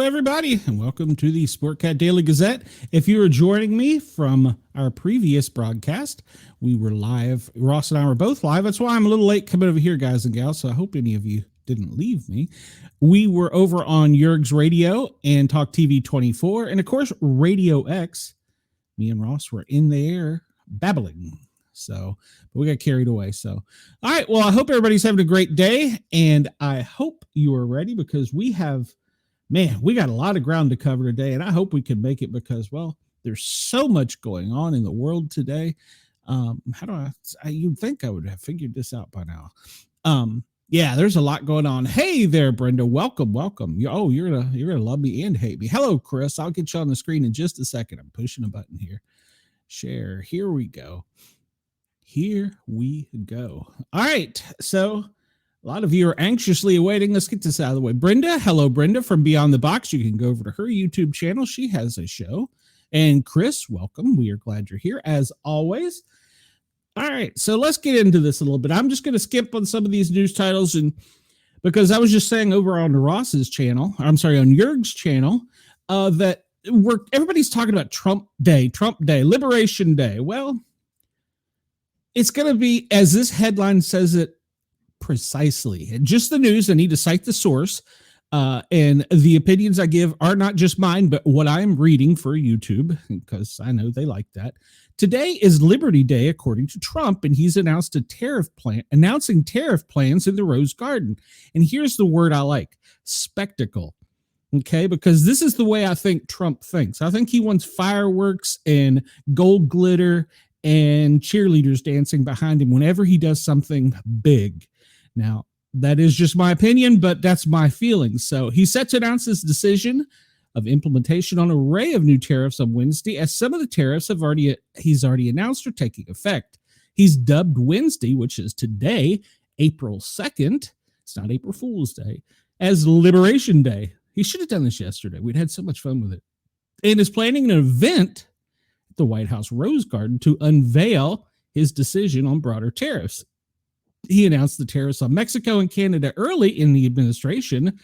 everybody, and welcome to the Sportcat Daily Gazette. If you are joining me from our previous broadcast, we were live. Ross and I were both live. That's why I'm a little late coming over here, guys and gals, so I hope any of you didn't leave me. We were over on Yerg's Radio and Talk TV 24, and of course, Radio X. Me and Ross were in the air babbling. So, but we got carried away. So, all right. Well, I hope everybody's having a great day, and I hope you are ready because we got a lot of ground to cover today, and I hope we can make it because, well, there's so much going on in the world today. You'd think I would have figured this out by now. Yeah, there's a lot going on. Hey there, Brenda. Welcome. You're gonna love me and hate me. Hello, Chris. I'll get you on the screen in just a second. I'm pushing a button here. Share. Here we go. All right. So a lot of you are anxiously awaiting. Let's get this out of the way. Brenda. Hello, Brenda from Beyond the Box. You can go over to her YouTube channel. She has a show. And Chris, welcome. We are glad you're here as always. All right. So let's get into this a little bit. I'm just going to skip on some of these news titles. And because I was just saying over on Ross's channel, on Yerg's channel, that everybody's talking about Trump Day, Liberation Day. Well, it's going to be, as this headline says it precisely, and just the news. I need to cite the source. And the opinions I give are not just mine, but what I'm reading for YouTube, because I know they like that. Today is Liberty Day, according to Trump, and he's announcing tariff plans in the Rose Garden. And here's the word I like: spectacle. Okay, because this is the way I think Trump thinks. I think he wants fireworks and gold glitter and cheerleaders dancing behind him whenever he does something big. Now, that is just my opinion, but that's my feelings. So he set to announce his decision of implementation on an array of new tariffs on Wednesday, as some of the tariffs he's already announced are taking effect. He's dubbed Wednesday, which is today, April 2nd, it's not April Fool's Day, as Liberation Day. He should have done this yesterday. We'd had so much fun with it. And is planning an event at the White House Rose Garden to unveil his decision on broader tariffs. He announced the tariffs on Mexico and Canada early in the administration,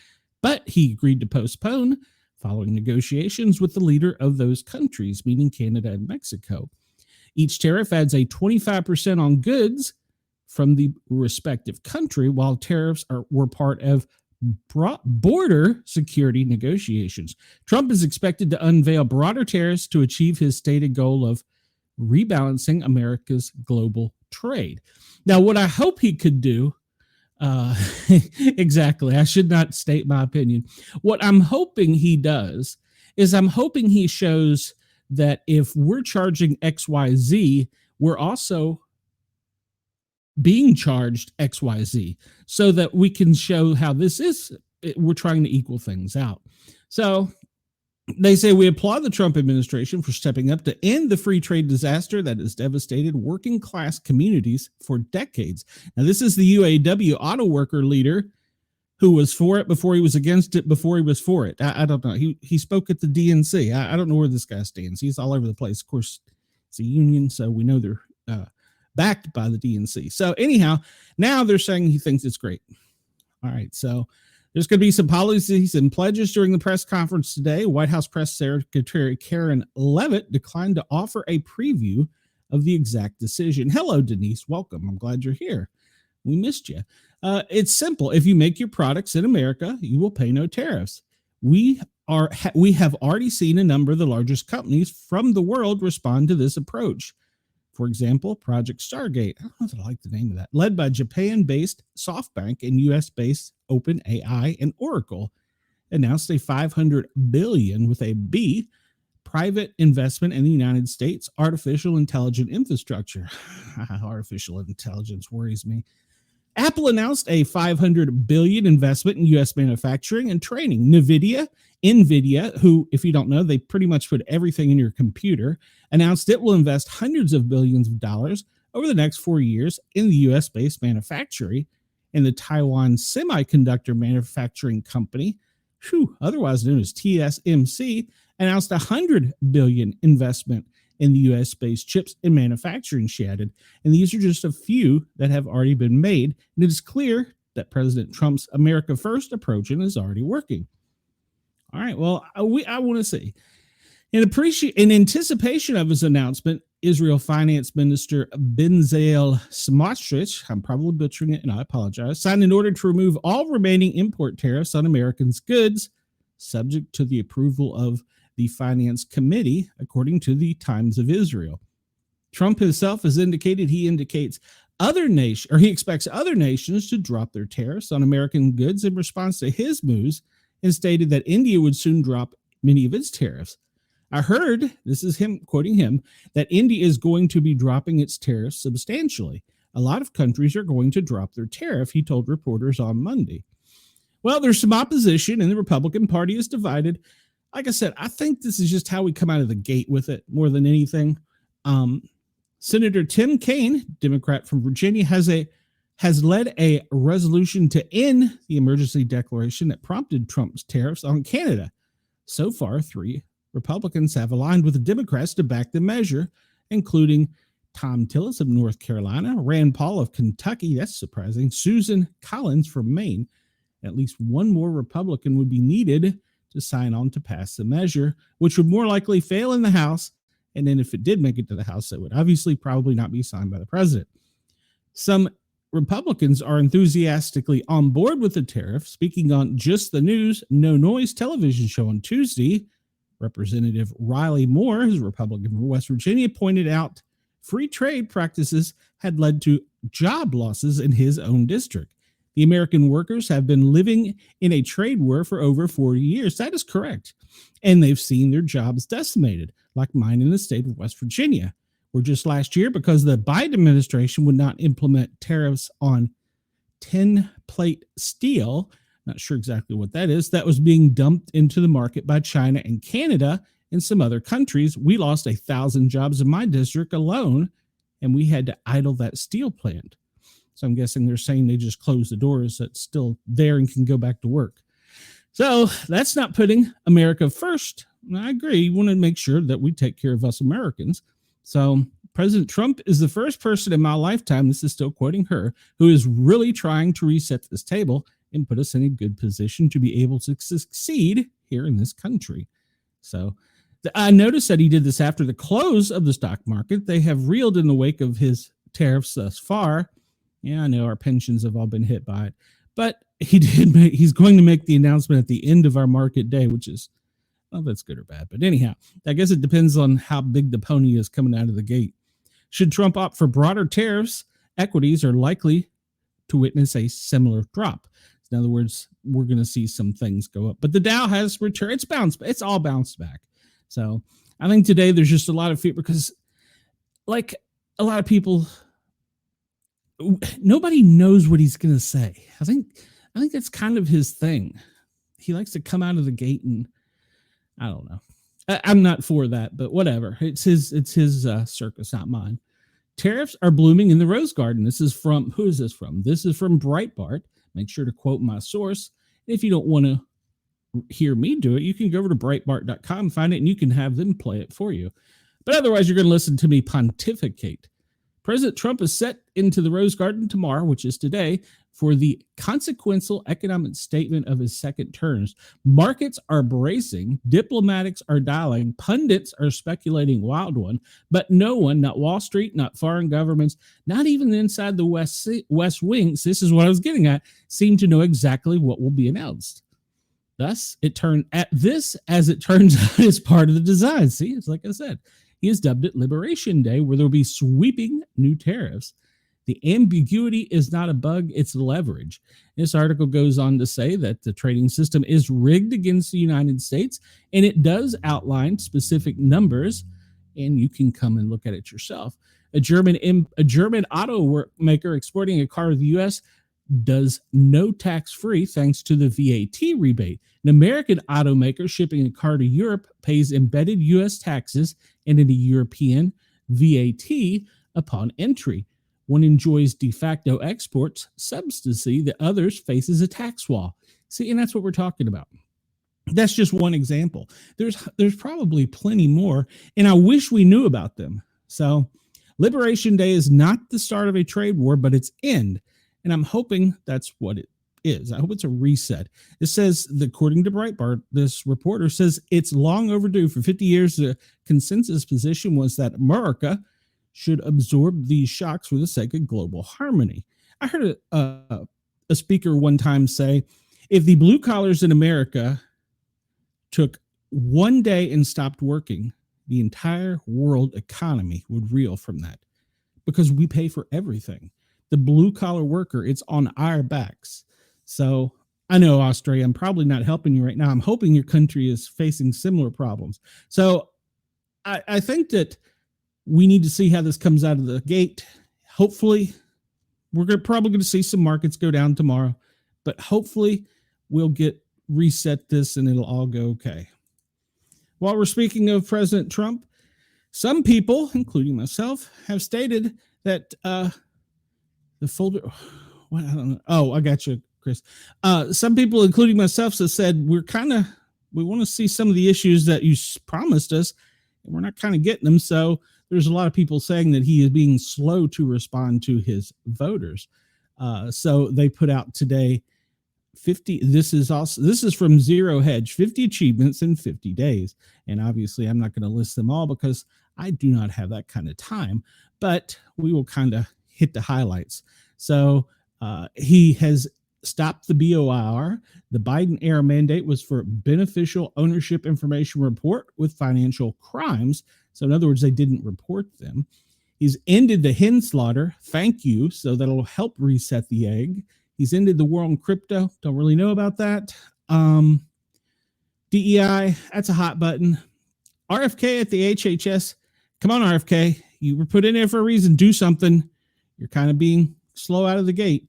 but he agreed to postpone following negotiations with the leader of those countries, meaning Canada and Mexico. Each tariff adds a 25% on goods from the respective country, while tariffs were part of border security negotiations. Trump is expected to unveil broader tariffs to achieve his stated goal of rebalancing America's global trade. Now, what I hope he could do, exactly, I should not state my opinion. What I'm hoping he does is I'm hoping he shows that if we're charging XYZ, we're also being charged XYZ, so that we can show how we're trying to equal things out. So they say, we applaud the Trump administration for stepping up to end the free trade disaster that has devastated working class communities for decades. Now, this is the UAW auto worker leader who was for it before he was against it, before he was for it. I don't know. He spoke at the DNC. I don't know where this guy stands. He's all over the place. Of course, it's a union, so we know they're backed by the DNC. So anyhow, now they're saying he thinks it's great. All right, so there's going to be some policies and pledges during the press conference today. White House Press Secretary Karen Leavitt declined to offer a preview of the exact decision. Hello, Denise. Welcome. I'm glad you're here. We missed you. It's simple. If you make your products in America, you will pay no tariffs. We have already seen a number of the largest companies from the world respond to this approach. For example, Project Stargate, I don't know if I like the name of that, led by Japan-based SoftBank and US-based OpenAI and Oracle, announced a $500 billion with a B private investment in the United States artificial intelligence infrastructure. Artificial intelligence worries me. Apple announced a $500 billion investment in U.S. manufacturing and training. NVIDIA, who, if you don't know, they pretty much put everything in your computer, announced it will invest hundreds of billions of dollars over the next 4 years in the U.S.-based manufacturing. And the Taiwan Semiconductor Manufacturing Company, otherwise known as TSMC, announced a $100 billion investment in the U.S.-based chips and manufacturing she added. And these are just a few that have already been made. And it is clear that President Trump's America First approach is already working. All right. Well, I want to see. In anticipation of his announcement, Israel Finance Minister Bezalel Smotrich, I'm probably butchering it and I apologize, signed an order to remove all remaining import tariffs on Americans' goods, subject to the approval of the Finance Committee, according to the Times of Israel. Trump himself has indicated he expects other nations to drop their tariffs on American goods in response to his moves, and stated that India would soon drop many of its tariffs. I heard, this is him quoting him, that India is going to be dropping its tariffs substantially. A lot of countries are going to drop their tariff, he told reporters on Monday. Well, there's some opposition, and the Republican Party is divided. Like I said, I think this is just how we come out of the gate with it more than anything. Senator Tim Kaine, Democrat from Virginia, has led a resolution to end the emergency declaration that prompted Trump's tariffs on Canada. So far, 3 Republicans have aligned with the Democrats to back the measure, including Tom Tillis of North Carolina, Rand Paul of Kentucky, that's surprising, Susan Collins from Maine. At least one more Republican would be needed to sign on to pass the measure, which would more likely fail in the House. And then if it did make it to the House, it would obviously probably not be signed by the president. Some Republicans are enthusiastically on board with the tariff. Speaking on Just the News, No Noise television show on Tuesday, Representative Riley Moore, who's a Republican from West Virginia, pointed out free trade practices had led to job losses in his own district. The American workers have been living in a trade war for over 40 years. That is correct. And they've seen their jobs decimated, like mine in the state of West Virginia, where just last year, because the Biden administration would not implement tariffs on tin plate steel, not sure exactly what that is, that was being dumped into the market by China and Canada and some other countries. We lost 1,000 jobs in my district alone, and we had to idle that steel plant. So I'm guessing they're saying they just closed the doors that's still there and can go back to work. So that's not putting America first. I agree. You want to make sure that we take care of us Americans. So President Trump is the first person in my lifetime, this is still quoting her, who is really trying to reset this table and put us in a good position to be able to succeed here in this country. So I noticed that he did this after the close of the stock market. They have reeled in the wake of his tariffs thus far. Yeah, I know our pensions have all been hit by it, but he's going to make the announcement at the end of our market day, which is, well, that's good or bad. But anyhow, I guess it depends on how big the pony is coming out of the gate. Should Trump opt for broader tariffs, equities are likely to witness a similar drop. In other words, we're going to see some things go up, but the Dow has returned. It's all bounced back. So I think today there's just a lot of fear because, like a lot of people, nobody knows what he's going to say. I think that's kind of his thing. He likes to come out of the gate and I don't know. I'm not for that, but whatever. It's his circus, not mine. Tariffs are blooming in the Rose Garden. This is from, who is this from? This is from Breitbart. Make sure to quote my source. If you don't want to hear me do it, you can go over to Breitbart.com, find it, and you can have them play it for you. But otherwise, you're going to listen to me pontificate. President Trump is set into the Rose Garden tomorrow, which is today, for the consequential economic statement of his second terms. Markets are bracing, diplomatics are dialing, pundits are speculating wild one, but no one, not Wall Street, not foreign governments, not even inside the West Wings, this is what I was getting at, seem to know exactly what will be announced. Thus, it turned at this, as it turns out, is part of the design. See, it's like I said. He has dubbed it Liberation Day, where there will be sweeping new tariffs. The ambiguity is not a bug, it's leverage. This article goes on to say that the trading system is rigged against the United States, and it does outline specific numbers, and you can come and look at it yourself. A German auto maker exporting a car to the U.S. does no tax-free thanks to the VAT rebate. An American automaker shipping a car to Europe pays embedded U.S. taxes and a European VAT upon entry. One enjoys de facto exports subsidy, the others faces a tax wall. See, and that's what we're talking about. That's just one example. There's probably plenty more, and I wish we knew about them. So Liberation Day is not the start of a trade war, but its end. And I'm hoping that's what it is. I hope it's a reset. It says, according to Breitbart, this reporter says it's long overdue. For 50 years, the consensus position was that America should absorb these shocks for the sake of global harmony. I heard a speaker one time say, if the blue collars in America took one day and stopped working, the entire world economy would reel from that, because we pay for everything. The blue collar worker, it's on our backs. So I know, Australia, I'm probably not helping you right now. I'm hoping your country is facing similar problems. So I think that we need to see how this comes out of the gate. Hopefully, we're probably going to see some markets go down tomorrow, but hopefully we'll reset this and it'll all go okay. While we're speaking of President Trump, some people, including myself, have stated that the folder. What, I don't know. Oh, I got you, Chris. Some people, including myself, have said we want to see some of the issues that you promised us, and we're not kind of getting them. So there's a lot of people saying that he is being slow to respond to his voters. So they put out today 50. This is from Zero Hedge, 50 achievements in 50 days. And obviously I'm not going to list them all because I do not have that kind of time, but we will kind of hit the highlights. So he has stopped the BOIR. The Biden era mandate was for beneficial ownership information report with financial crimes. So in other words, they didn't report them. He's ended the hen slaughter. Thank you. So that'll help reset the egg. He's ended the war on crypto. Don't really know about that. DEI, that's a hot button. RFK at the HHS. Come on, RFK. You were put in there for a reason. Do something. You're kind of being slow out of the gate.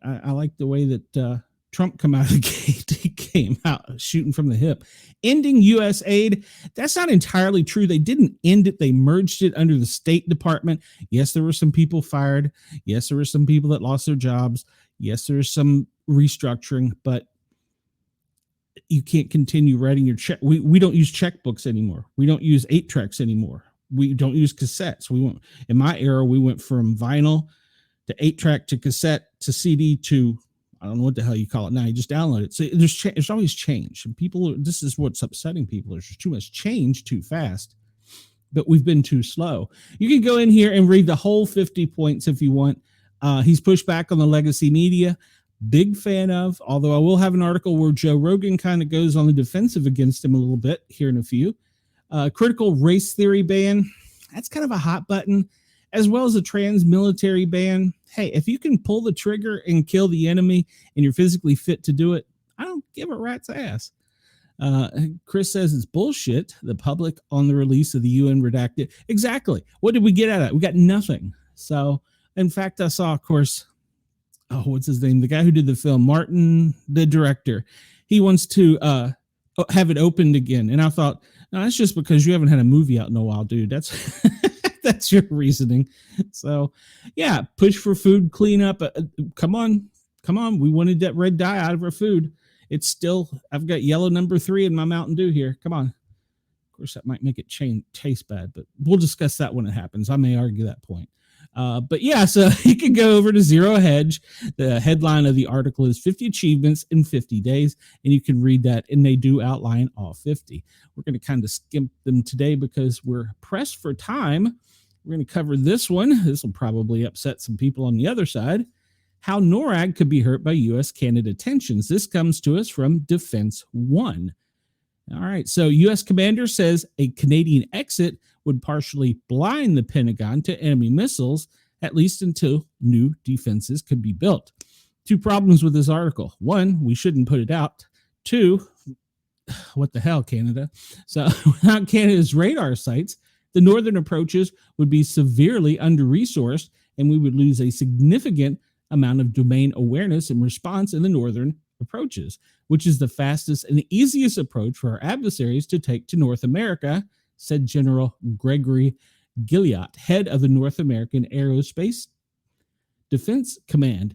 I like the way that Trump come out of the gate. He came out shooting from the hip. Ending U.S. aid. That's not entirely true. They didn't end it. They merged it under the State Department. Yes, there were some people fired. Yes, there were some people that lost their jobs. Yes, there's some restructuring, but you can't continue writing your check. We don't use checkbooks anymore. We don't use 8-tracks anymore. We don't use cassettes. In my era, we went from vinyl to 8-track to cassette to CD to, I don't know what the hell you call it now. You just download it. So there's always change. And this is what's upsetting people. There's too much change too fast, but we've been too slow. You can go in here and read the whole 50 points if you want. He's pushed back on the legacy media. Big fan of, although I will have an article where Joe Rogan kind of goes on the defensive against him a little bit here in a few. Critical race theory ban. That's kind of a hot button, as well as a trans military ban. Hey, if you can pull the trigger and kill the enemy and you're physically fit to do it, I don't give a rat's ass. Chris says it's bullshit. The public on the release of the UN redacted. Exactly. What did we get out of it? We got nothing. So, in fact, I saw, of course, what's his name? The guy who did the film, Martin, the director. He wants to have it opened again. And I thought, no, that's just because you haven't had a movie out in a while, dude. That's that's your reasoning. So, yeah, push for food cleanup. Come on. We wanted that red dye out of our food. It's still, I've got yellow number 3 in my Mountain Dew here. Come on. Of course, that might make it taste bad, but we'll discuss that when it happens. I may argue that point. But yeah, so you can go over to Zero Hedge. The headline of the article is 50 achievements in 50 days, and you can read that, and they do outline all 50. We're going to kind of skimp them today because we're pressed for time. We're going to cover this one. This will probably upset some people on the other side. How NORAD could be hurt by U.S.-Canada tensions. This comes to us from Defense One. All right, so U.S. commander says a Canadian exit would partially blind the Pentagon to enemy missiles, at least until new defenses could be built. 2 problems with this article. 1, we shouldn't put it out. 2, what the hell, Canada? So without Canada's radar sites, the northern approaches would be severely under-resourced, and we would lose a significant amount of domain awareness and response in the northern approaches, which is the fastest and easiest approach for our adversaries to take to North America, said General Gregory Gilliot, head of the North American Aerospace Defense Command,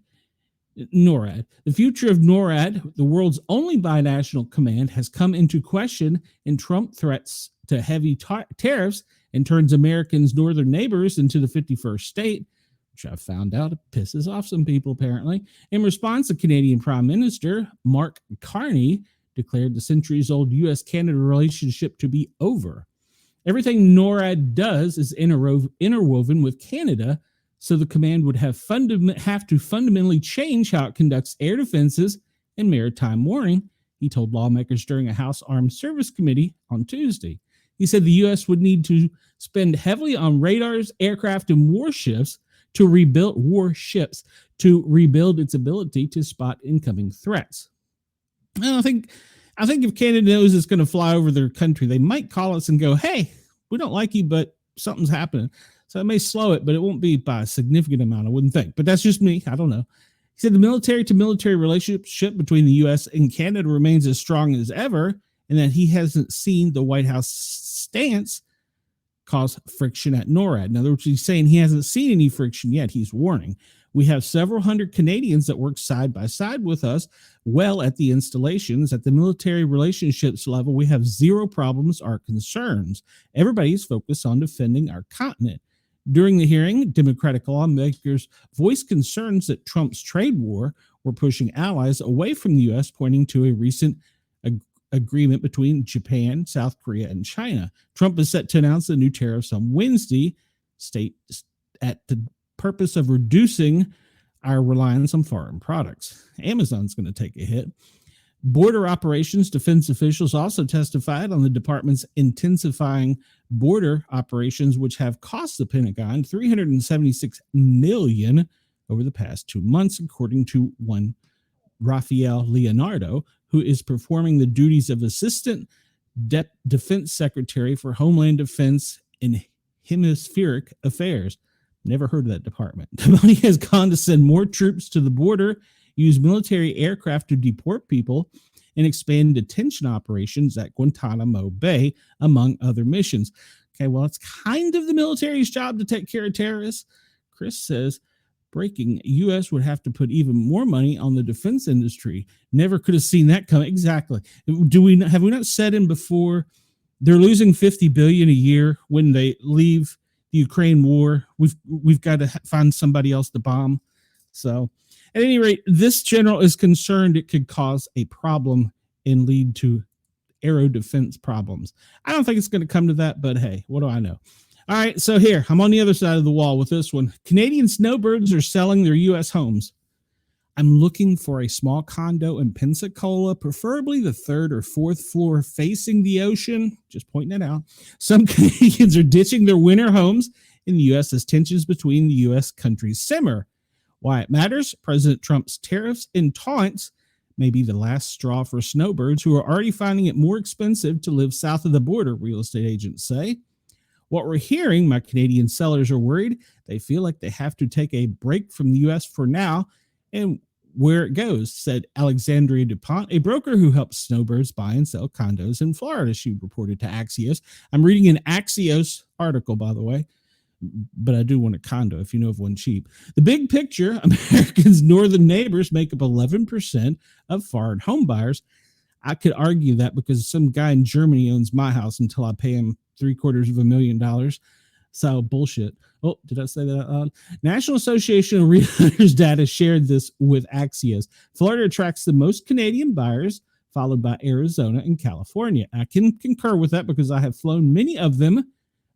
NORAD. The future of NORAD, the world's only binational command, has come into question, and Trump threats to heavy tariffs and turns Americans' northern neighbors into the 51st state. which I found out it pisses off some people apparently. In response, the Canadian Prime Minister, Mark Carney, declared the centuries-old U.S.-Canada relationship to be over. Everything NORAD does is interwoven with Canada, so the command would have to fundamentally change how it conducts air defenses and maritime warning, he told lawmakers during a House Armed Service Committee on Tuesday. He said the U.S. would need to spend heavily on radars, aircraft, and warships to rebuild its ability to spot incoming threats. I think if Canada knows it's going to fly over their country, they might call us and go, "Hey, we don't like you, but something's happening." So it may slow it, but it won't be by a significant amount, I wouldn't think. But that's just me. I don't know. He said the military-to-military relationship between the U.S. and Canada remains as strong as ever, and that he hasn't seen the White House stance cause friction at NORAD. In other words, he's saying he hasn't seen any friction yet. He's warning. We have several hundred Canadians that work side by side with us well at the installations. At the military relationships level, we have zero problems or concerns. Everybody's focused on defending our continent. During the hearing, Democratic lawmakers voiced concerns that Trump's trade war were pushing allies away from the U.S., pointing to a recent agreement between Japan, South Korea, and China. Trump is set to announce the new tariffs on Wednesday, at the purpose of reducing our reliance on foreign products. Amazon's going to take a hit. Border operations defense officials also testified on the department's intensifying border operations, which have cost the Pentagon $376 million over the past 2 months, according to one Rafael Leonardo, who is performing the duties of Assistant Defense Secretary for Homeland Defense and Hemispheric Affairs. Never heard of that department. The money has gone to send more troops to the border, use military aircraft to deport people, and expand detention operations at Guantanamo Bay, among other missions. Okay, well, it's kind of the military's job to take care of terrorists. Chris says, breaking, U.S. would have to put even more money on the defense industry. Never could have seen that coming. Exactly. Have we not said in before, they're losing $50 billion a year when they leave the Ukraine war. We've got to find somebody else to bomb. So at any rate, this general is concerned it could cause a problem and lead to aero defense problems. I don't think it's going to come to that, but hey, what do I know? All right, so here, I'm on the other side of the wall with this one. Canadian snowbirds are selling their U.S. homes. I'm looking for a small condo in Pensacola, preferably the third or fourth floor facing the ocean. Just pointing it out. Some Canadians are ditching their winter homes in the U.S. as tensions between the U.S. countries simmer. Why it matters? President Trump's tariffs and taunts may be the last straw for snowbirds who are already finding it more expensive to live south of the border, real estate agents say. What we're hearing, my Canadian sellers are worried. They feel like they have to take a break from the U.S. for now and where it goes, said Alexandria DuPont, a broker who helps snowbirds buy and sell condos in Florida, she reported to Axios. I'm reading an Axios article, by the way, but I do want a condo if you know of one cheap. The big picture, Americans' northern neighbors make up 11% of foreign home buyers. I could argue that because some guy in Germany owns my house until I pay him $750,000. So bullshit. Oh, did I say that out loud? National Association of Realtors data shared this with Axios. Florida attracts the most Canadian buyers, followed by Arizona and California. I can concur with that because I have flown many of them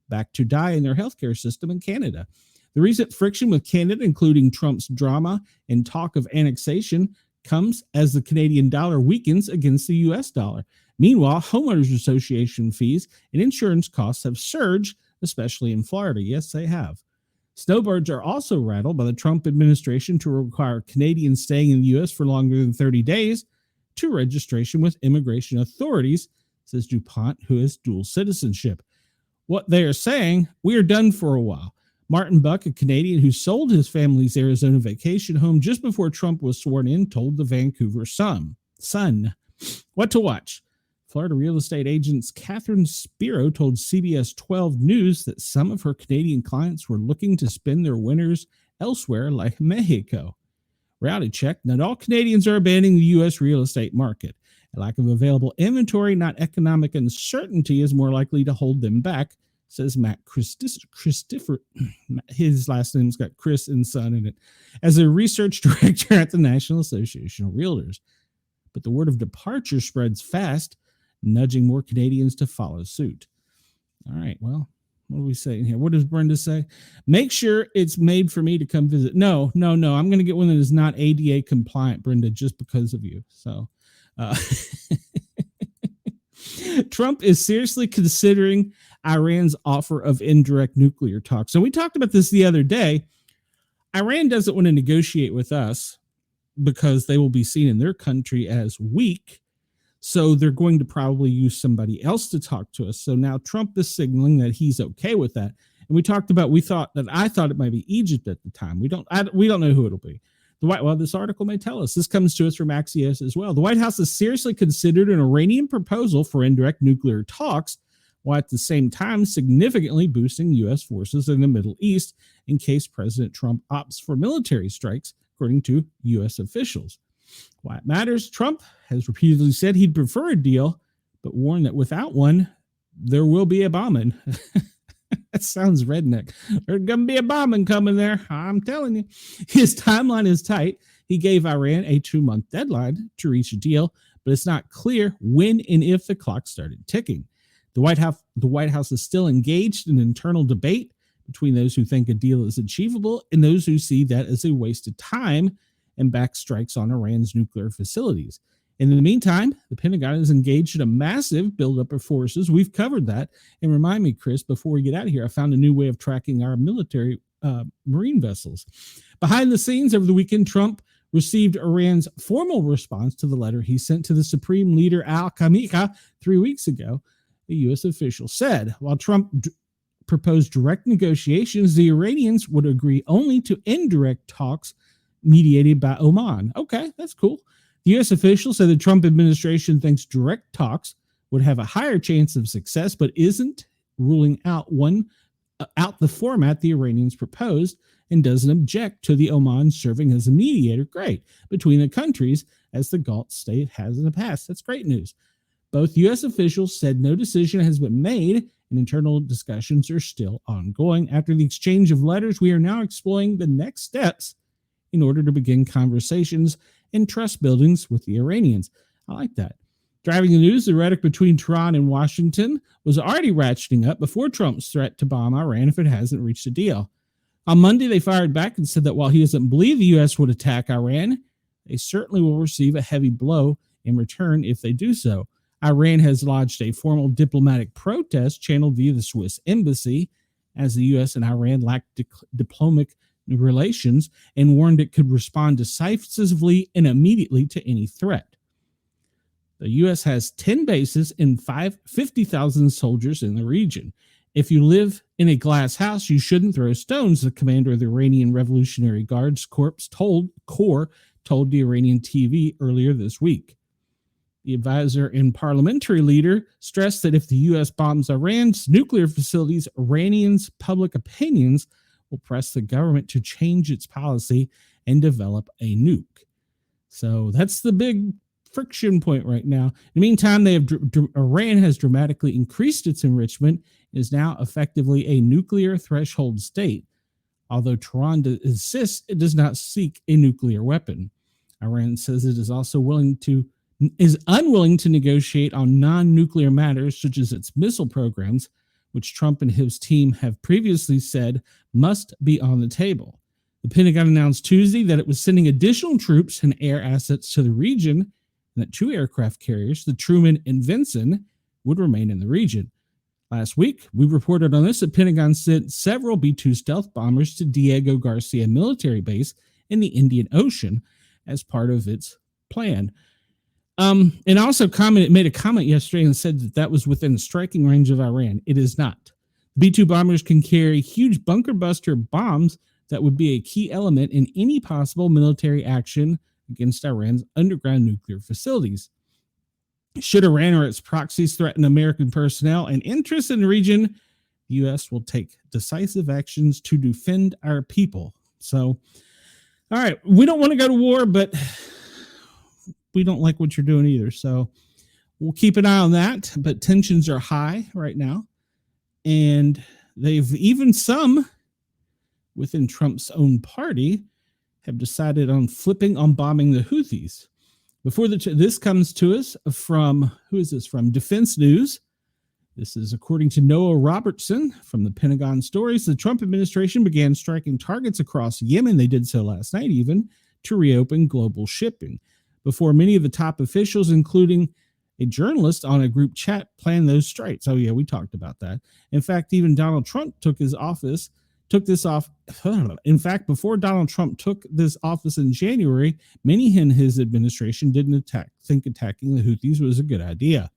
back to die in their healthcare system in Canada. The recent friction with Canada, including Trump's drama and talk of annexation, comes as the Canadian dollar weakens against the U.S. dollar. Meanwhile, homeowners association fees and insurance costs have surged, especially in Florida. Yes, they have. Snowbirds are also rattled by the Trump administration to require Canadians staying in the U.S. for longer than 30 days to registration with immigration authorities, says DuPont, who has dual citizenship. What they are saying, we are done for a while. Martin Buck, a Canadian who sold his family's Arizona vacation home just before Trump was sworn in, told the Vancouver Sun. What to watch? Florida real estate agent Catherine Spiro told CBS 12 News that some of her Canadian clients were looking to spend their winters elsewhere, like Mexico. Reality check, not all Canadians are abandoning the U.S. real estate market. A lack of available inventory, not economic uncertainty, is more likely to hold them back, says Matt Christopher. His last name's got Chris and Son in it, as a research director at the National Association of Realtors. But the word of departure spreads fast, nudging more Canadians to follow suit. All right, well, what are we saying here? What does Brenda say? Make sure it's made for me to come visit. No. I'm going to get one that is not ADA compliant, Brenda, just because of you. So Trump is seriously considering Iran's offer of indirect nuclear talks. So we talked about this the other day. Iran doesn't want to negotiate with us because they will be seen in their country as weak. So they're going to probably use somebody else to talk to us. So now Trump is signaling that he's okay with that. And I thought it might be Egypt at the time. We don't know who it'll be. This article may tell us. This comes to us from Axios as well. The White House has seriously considered an Iranian proposal for indirect nuclear talks, while at the same time significantly boosting U.S. forces in the Middle East in case President Trump opts for military strikes, according to U.S. officials. Why it matters, Trump has repeatedly said he'd prefer a deal, but warned that without one, there will be a bombing. That sounds redneck. There's going to be a bombing coming there. I'm telling you. His timeline is tight. He gave Iran a 2-month deadline to reach a deal, but it's not clear when and if the clock started ticking. The White House is still engaged in internal debate between those who think a deal is achievable and those who see that as a waste of time and back strikes on Iran's nuclear facilities. In the meantime, the Pentagon is engaged in a massive buildup of forces. We've covered that. And remind me, Chris, before we get out of here, I found a new way of tracking our military marine vessels. Behind the scenes over the weekend, Trump received Iran's formal response to the letter he sent to the Supreme Leader al-Khamenei 3 weeks ago. A U.S. official said, while Trump proposed direct negotiations, the Iranians would agree only to indirect talks mediated by Oman. Okay, that's cool. The U.S. official said the Trump administration thinks direct talks would have a higher chance of success, but isn't ruling out the format the Iranians proposed and doesn't object to the Oman serving as a mediator, between the countries as the Gulf state has in the past. That's great news. Both U.S. officials said no decision has been made and internal discussions are still ongoing. After the exchange of letters, we are now exploring the next steps in order to begin conversations and trust buildings with the Iranians. I like that. Driving the news, the rhetoric between Tehran and Washington was already ratcheting up before Trump's threat to bomb Iran if it hasn't reached a deal. On Monday, they fired back and said that while he doesn't believe the U.S. would attack Iran, they certainly will receive a heavy blow in return if they do so. Iran has lodged a formal diplomatic protest channeled via the Swiss embassy, as the U.S. and Iran lack diplomatic relations, and warned it could respond decisively and immediately to any threat. The U.S. has 10 bases and 50,000 soldiers in the region. If you live in a glass house, you shouldn't throw stones, the commander of the Iranian Revolutionary Guards Corps told the Iranian TV earlier this week. The advisor and parliamentary leader stressed that if the U.S. bombs Iran's nuclear facilities, Iranians' public opinions will press the government to change its policy and develop a nuke. So that's the big friction point right now. In the meantime, Iran has dramatically increased its enrichment and is now effectively a nuclear threshold state, although Tehran insists it does not seek a nuclear weapon. Iran says it is also unwilling to negotiate on non-nuclear matters such as its missile programs, which Trump and his team have previously said must be on the table. The Pentagon announced Tuesday that it was sending additional troops and air assets to the region, and that 2 aircraft carriers, the Truman and Vinson, would remain in the region. Last week, we reported on this. The Pentagon sent several B-2 stealth bombers to Diego Garcia military base in the Indian Ocean as part of its plan. And also made a comment yesterday and said that was within striking range of Iran. It is not. B-2 bombers can carry huge bunker buster bombs that would be a key element in any possible military action against Iran's underground nuclear facilities. Should Iran or its proxies threaten American personnel and interests in the region, the U.S. will take decisive actions to defend our people. So, all right, we don't want to go to war, but we don't like what you're doing either. So we'll keep an eye on that, but tensions are high right now. And they've even some within Trump's own party have decided on flipping on bombing the Houthis. This comes to us from, who is this from? Defense News. This is according to Noah Robertson from the Pentagon Stories. The Trump administration began striking targets across Yemen. They did so last night even to reopen global shipping before many of the top officials, including a journalist on a group chat, planned those strikes. Oh yeah, we talked about that. In fact, even Donald Trump took this off. In fact, before Donald Trump took this office in January, many in his administration didn't think attacking the Houthis was a good idea.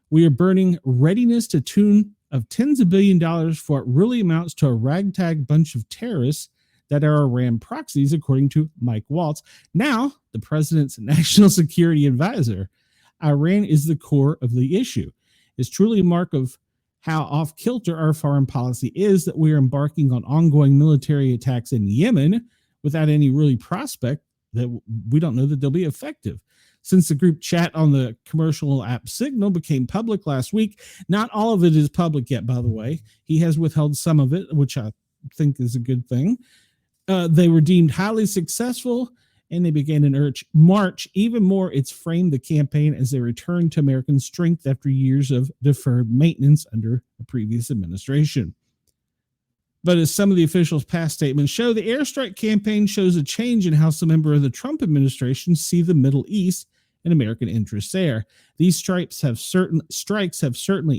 We are burning readiness to tune of tens of $billions for what really amounts to a ragtag bunch of terrorists that are Iran proxies, according to Mike Waltz, now the president's national security advisor. Iran is the core of the issue. It's truly a mark of how off-kilter our foreign policy is that we are embarking on ongoing military attacks in Yemen without any really prospect that we don't know that they'll be effective. Since the group chat on the commercial app Signal became public last week, not all of it is public yet, by the way. He has withheld some of it, which I think is a good thing. They were deemed highly successful, and they began in March. Even more, it's framed the campaign as they return to American strength after years of deferred maintenance under the previous administration. But as some of the officials' past statements show, the airstrike campaign shows a change in how some members of the Trump administration see the Middle East and American interests there. These strikes have certainly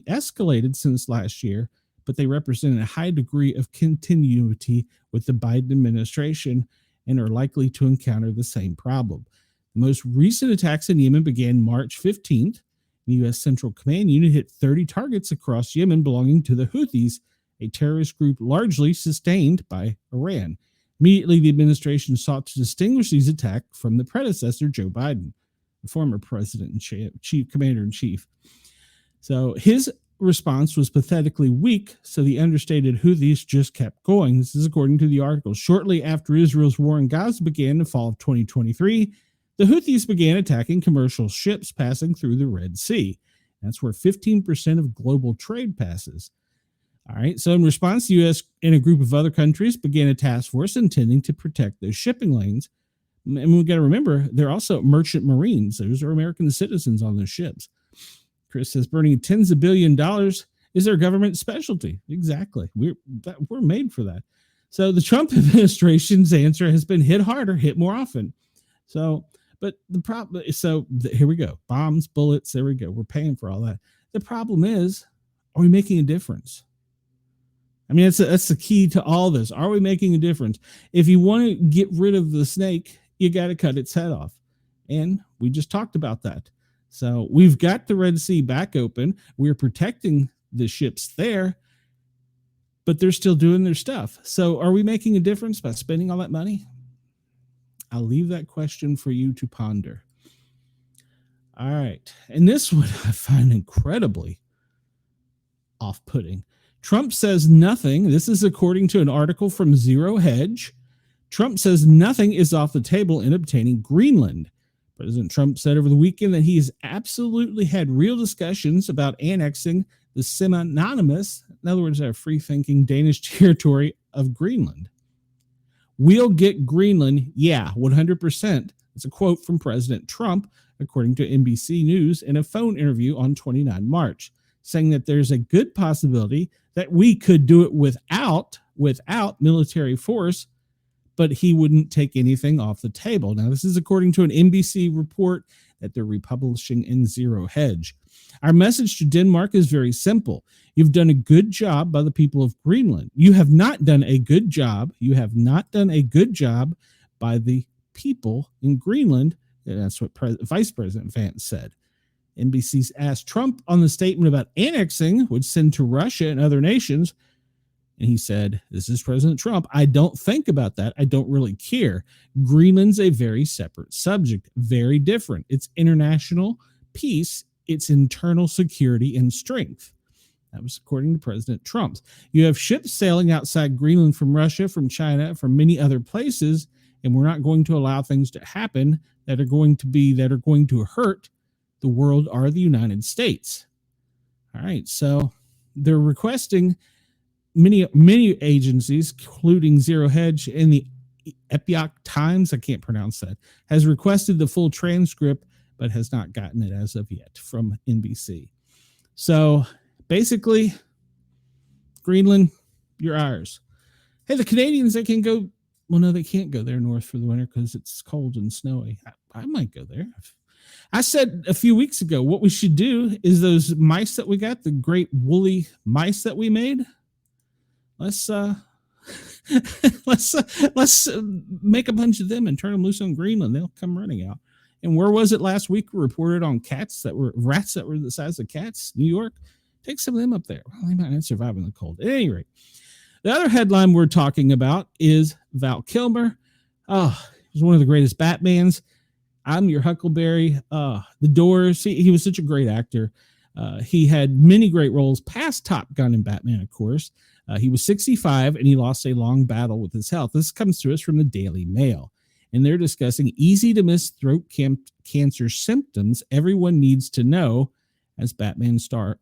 escalated since last year, but they represent a high degree of continuity with the Biden administration and are likely to encounter the same problem. The most recent attacks in Yemen began March 15th. The U.S. Central Command Unit hit 30 targets across Yemen belonging to the Houthis, a terrorist group largely sustained by Iran. Immediately, the administration sought to distinguish these attacks from the predecessor, Joe Biden, the former president and chief commander-in-chief. So his response was pathetically weak, so the understated Houthis just kept going. This is according to the article. Shortly after Israel's war in Gaza began in the fall of 2023, the Houthis began attacking commercial ships passing through the Red Sea. That's where 15% of global trade passes. All right, so in response, the U.S. and a group of other countries began a task force intending to protect those shipping lanes. And we've got to remember, they're also merchant marines. Those are American citizens on those ships. Chris says burning tens of $billions is their government specialty. Exactly. We're made for that. So the Trump administration's answer has been hit harder, hit more often. So, but the problem, here we go. Bombs, bullets, there we go. We're paying for all that. The problem is, are we making a difference? I mean, that's the key to all this. Are we making a difference? If you want to get rid of the snake, you got to cut its head off. And we just talked about that. So we've got the Red Sea back open. We're protecting the ships there, but they're still doing their stuff. So are we making a difference by spending all that money? I'll leave that question for you to ponder. All right. And this one I find incredibly off-putting. Trump says nothing. This is according to an article from Zero Hedge. Trump says nothing is off the table in obtaining Greenland. President Trump said over the weekend that he has absolutely had real discussions about annexing the semi-anonymous, in other words, a free-thinking Danish territory of Greenland. We'll get Greenland, yeah, 100%. It's a quote from President Trump, according to NBC News, in a phone interview on 29 March, saying that there's a good possibility that we could do it without military force, but he wouldn't take anything off the table. Now, this is according to an NBC report that they're republishing in Zero Hedge. Our message to Denmark is very simple. You've done a good job by the people of Greenland. You have not done a good job. You have not done a good job by the people in Greenland. And that's what Vice President Vance said. NBC's asked Trump on the statement about annexing would send to Russia and other nations. And he said, this is President Trump. I don't think about that. I don't really care. Greenland's a very separate subject, very different. It's international peace. It's internal security and strength. That was according to President Trump. You have ships sailing outside Greenland from Russia, from China, from many other places, and we're not going to allow things to happen that are going to hurt the world or the United States. All right, so they're requesting many agencies, including Zero Hedge and the Epoch Times, I can't pronounce that, has requested the full transcript, but has not gotten it as of yet from NBC. So basically, Greenland, you're ours. Hey, the Canadians, they can go. Well, no, they can't go there north for the winter because it's cold and snowy. I might go there. I said a few weeks ago, what we should do is those mice that we got, the great woolly mice that we made. Let's let's make a bunch of them and turn them loose on Greenland. They'll come running out. And where was it last week? We reported on rats that were the size of cats. New York. Take some of them up there. Well, they might not survive in the cold. At any rate, the other headline we're talking about is Val Kilmer. Oh, he's one of the greatest Batmans. I'm your Huckleberry. The Doors. He was such a great actor. He had many great roles past Top Gun and Batman, of course. He was 65 and he lost a long battle with his health. This comes to us from the Daily Mail. And they're discussing easy to miss throat cancer symptoms everyone needs to know as Batman star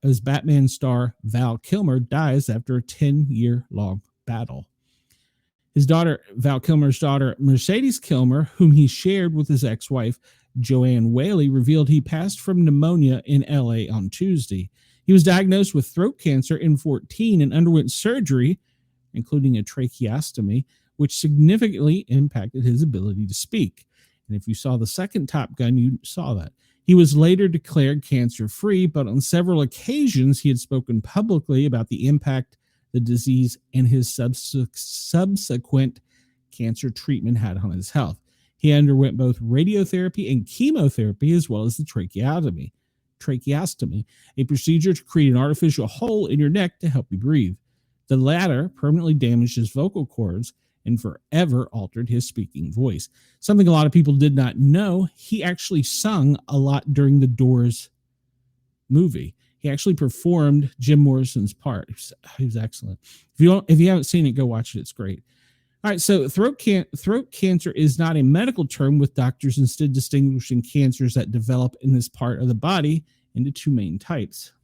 Val Kilmer dies after a 10-year-long battle. His daughter, Val Kilmer's daughter, Mercedes Kilmer, whom he shared with his ex-wife, Joanne Whaley, revealed he passed from pneumonia in L.A. on Tuesday. He was diagnosed with throat cancer in 2014 and underwent surgery, including a tracheostomy, which significantly impacted his ability to speak. And if you saw the second Top Gun, you saw that. He was later declared cancer-free, but on several occasions he had spoken publicly about the impact the disease and his subsequent cancer treatment had on his health. He underwent both radiotherapy and chemotherapy, as well as the tracheostomy, a procedure to create an artificial hole in your neck to help you breathe. The latter permanently damaged his vocal cords and forever altered his speaking voice. Something a lot of people did not know, he actually sung a lot during the Doors movie. He actually performed Jim Morrison's part. He was excellent. If you haven't seen it, go watch it. It's great. All right, so throat cancer is not a medical term, with doctors instead distinguishing cancers that develop in this part of the body into two main types.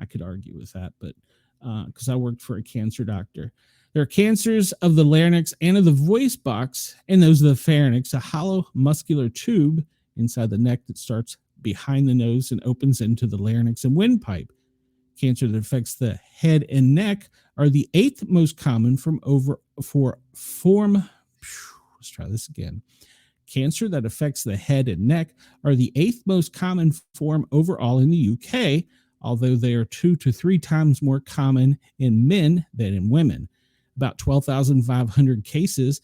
I could argue with that, but because I worked for a cancer doctor. There are cancers of the larynx and of the voice box, and those of the pharynx, a hollow muscular tube inside the neck that starts behind the nose and opens into the larynx and windpipe. Cancer that affects the head and neck are the eighth most common let's try this again. Cancer that affects the head and neck are the eighth most common form overall in the UK, although they are 2 to 3 times more common in men than in women. About 12,500 new cases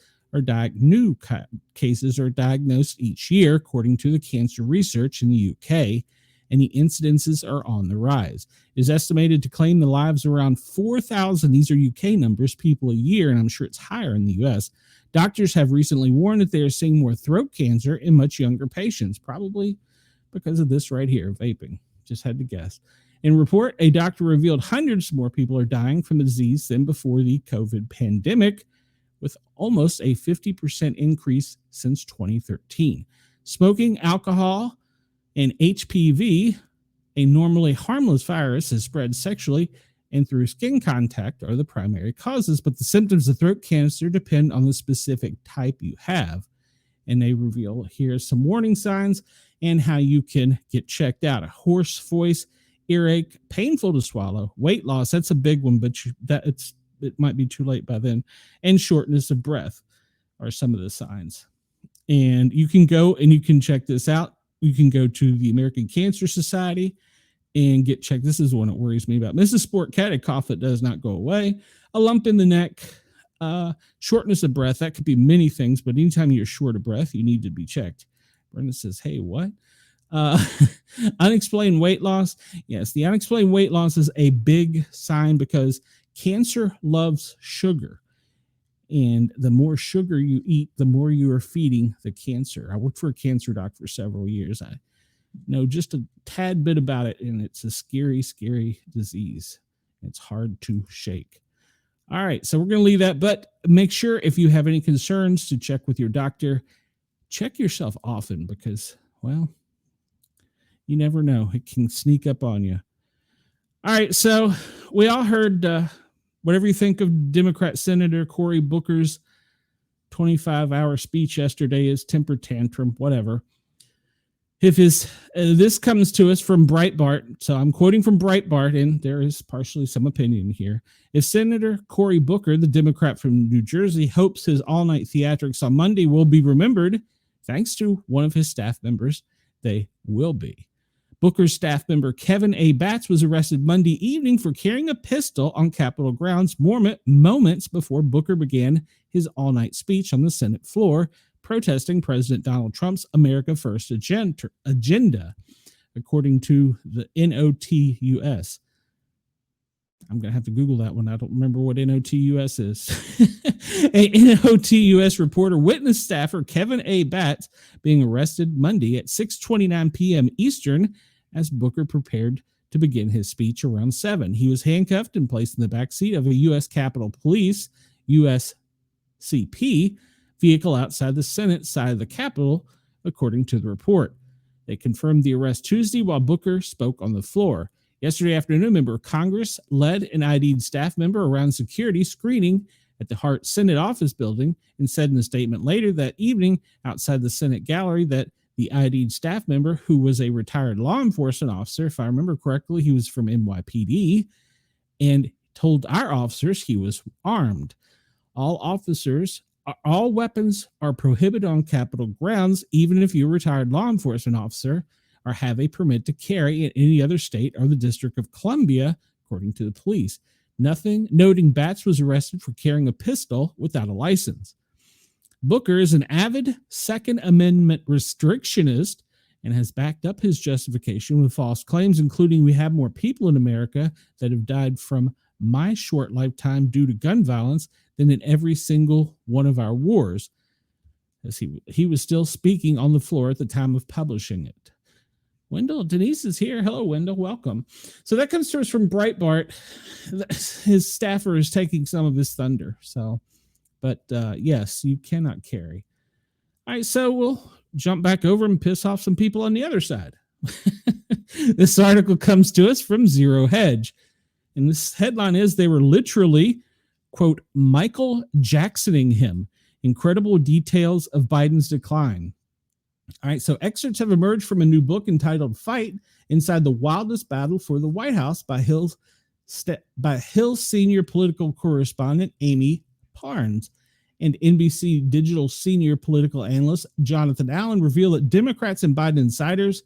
are diagnosed each year, according to the cancer research in the UK, and the incidences are on the rise. It is estimated to claim the lives of around 4,000, these are UK numbers, people a year, and I'm sure it's higher in the US. Doctors have recently warned that they are seeing more throat cancer in much younger patients, probably because of this right here, vaping. Just had to guess. In a report, a doctor revealed hundreds more people are dying from the disease than before the COVID pandemic, with almost a 50% increase since 2013. Smoking, alcohol, and HPV, a normally harmless virus, is spread sexually and through skin contact are the primary causes, but the symptoms of throat cancer depend on the specific type you have. And they reveal here some warning signs and how you can get checked out. A hoarse voice, earache, painful to swallow, weight loss, that's a big one, but it might be too late by then, and shortness of breath are some of the signs. And you can go and you can check this out. You can go to the American Cancer Society and get checked. This is one that worries me about. This is Sportcat, a cough that does not go away, a lump in the neck, shortness of breath. That could be many things, but anytime you're short of breath, you need to be checked. Brenda says, hey, what? Unexplained weight loss. Yes, the unexplained weight loss is a big sign because cancer loves sugar. And the more sugar you eat, the more you are feeding the cancer. I worked for a cancer doc for several years. I know just a tad bit about it, and it's a scary, scary disease. It's hard to shake. All right, so we're going to leave that, but make sure if you have any concerns to check with your doctor. Check yourself often because, well, you never know. It can sneak up on you. All right, so we all heard whatever you think of Democrat Senator Cory Booker's 25-hour speech yesterday, his temper tantrum, whatever. If this comes to us from Breitbart, so I'm quoting from Breitbart, and there is partially some opinion here. If Senator Cory Booker, the Democrat from New Jersey, hopes his all-night theatrics on Monday will be remembered, thanks to one of his staff members, they will be. Booker's staff member Kevin A. Batts was arrested Monday evening for carrying a pistol on Capitol grounds moments before Booker began his all-night speech on the Senate floor, protesting President Donald Trump's America First agenda, according to the NOTUS. I'm going to have to Google that one. I don't remember what NOTUS is. A NOTUS reporter witnessed staffer Kevin A. Batts being arrested Monday at 6:29 p.m. Eastern as Booker prepared to begin his speech around 7. He was handcuffed and placed in the backseat of a U.S. Capitol Police, USCP, vehicle outside the Senate side of the Capitol, according to the report. They confirmed the arrest Tuesday while Booker spoke on the floor. Yesterday afternoon, a member of Congress led an ID'd staff member around security screening at the Hart Senate office building and said in a statement later that evening outside the Senate gallery that the ID'd staff member, who was a retired law enforcement officer, if I remember correctly, he was from NYPD, and told our officers he was armed. All weapons are prohibited on Capitol grounds, even if you're a retired law enforcement officer or have a permit to carry in any other state or the District of Columbia, according to the police. Nothing noting Batts was arrested for carrying a pistol without a license. Booker is an avid Second Amendment restrictionist and has backed up his justification with false claims, including we have more people in America that have died from my short lifetime due to gun violence than in every single one of our wars. As he was still speaking on the floor at the time of publishing it. Wendell, Denise is here. Hello, Wendell. Welcome. So that comes to us from Breitbart. His staffer is taking some of his thunder. So, but yes, you cannot carry. All right, so we'll jump back over and piss off some people on the other side. This article comes to us from Zero Hedge. And this headline is, they were literally, quote, Michael Jacksoning him. Incredible details of Biden's decline. All right, so excerpts have emerged from a new book entitled Fight Inside the Wildest Battle for the White House by Hill's senior political correspondent Amy Parnes. And NBC Digital senior political analyst Jonathan Allen revealed that Democrats and Biden insiders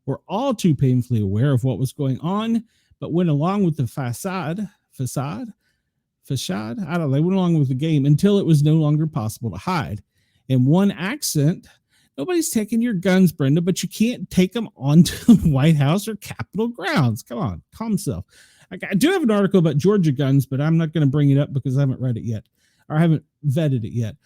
were all too painfully aware of what was going on, but went along with the facade. I don't know. They went along with the game until it was no longer possible to hide. In one accent, nobody's taking your guns, Brenda, but you can't take them onto the White House or Capitol grounds. Come on, calm yourself. I do have an article about Georgia guns, but I'm not going to bring it up because I haven't read it yet, or I haven't vetted it yet.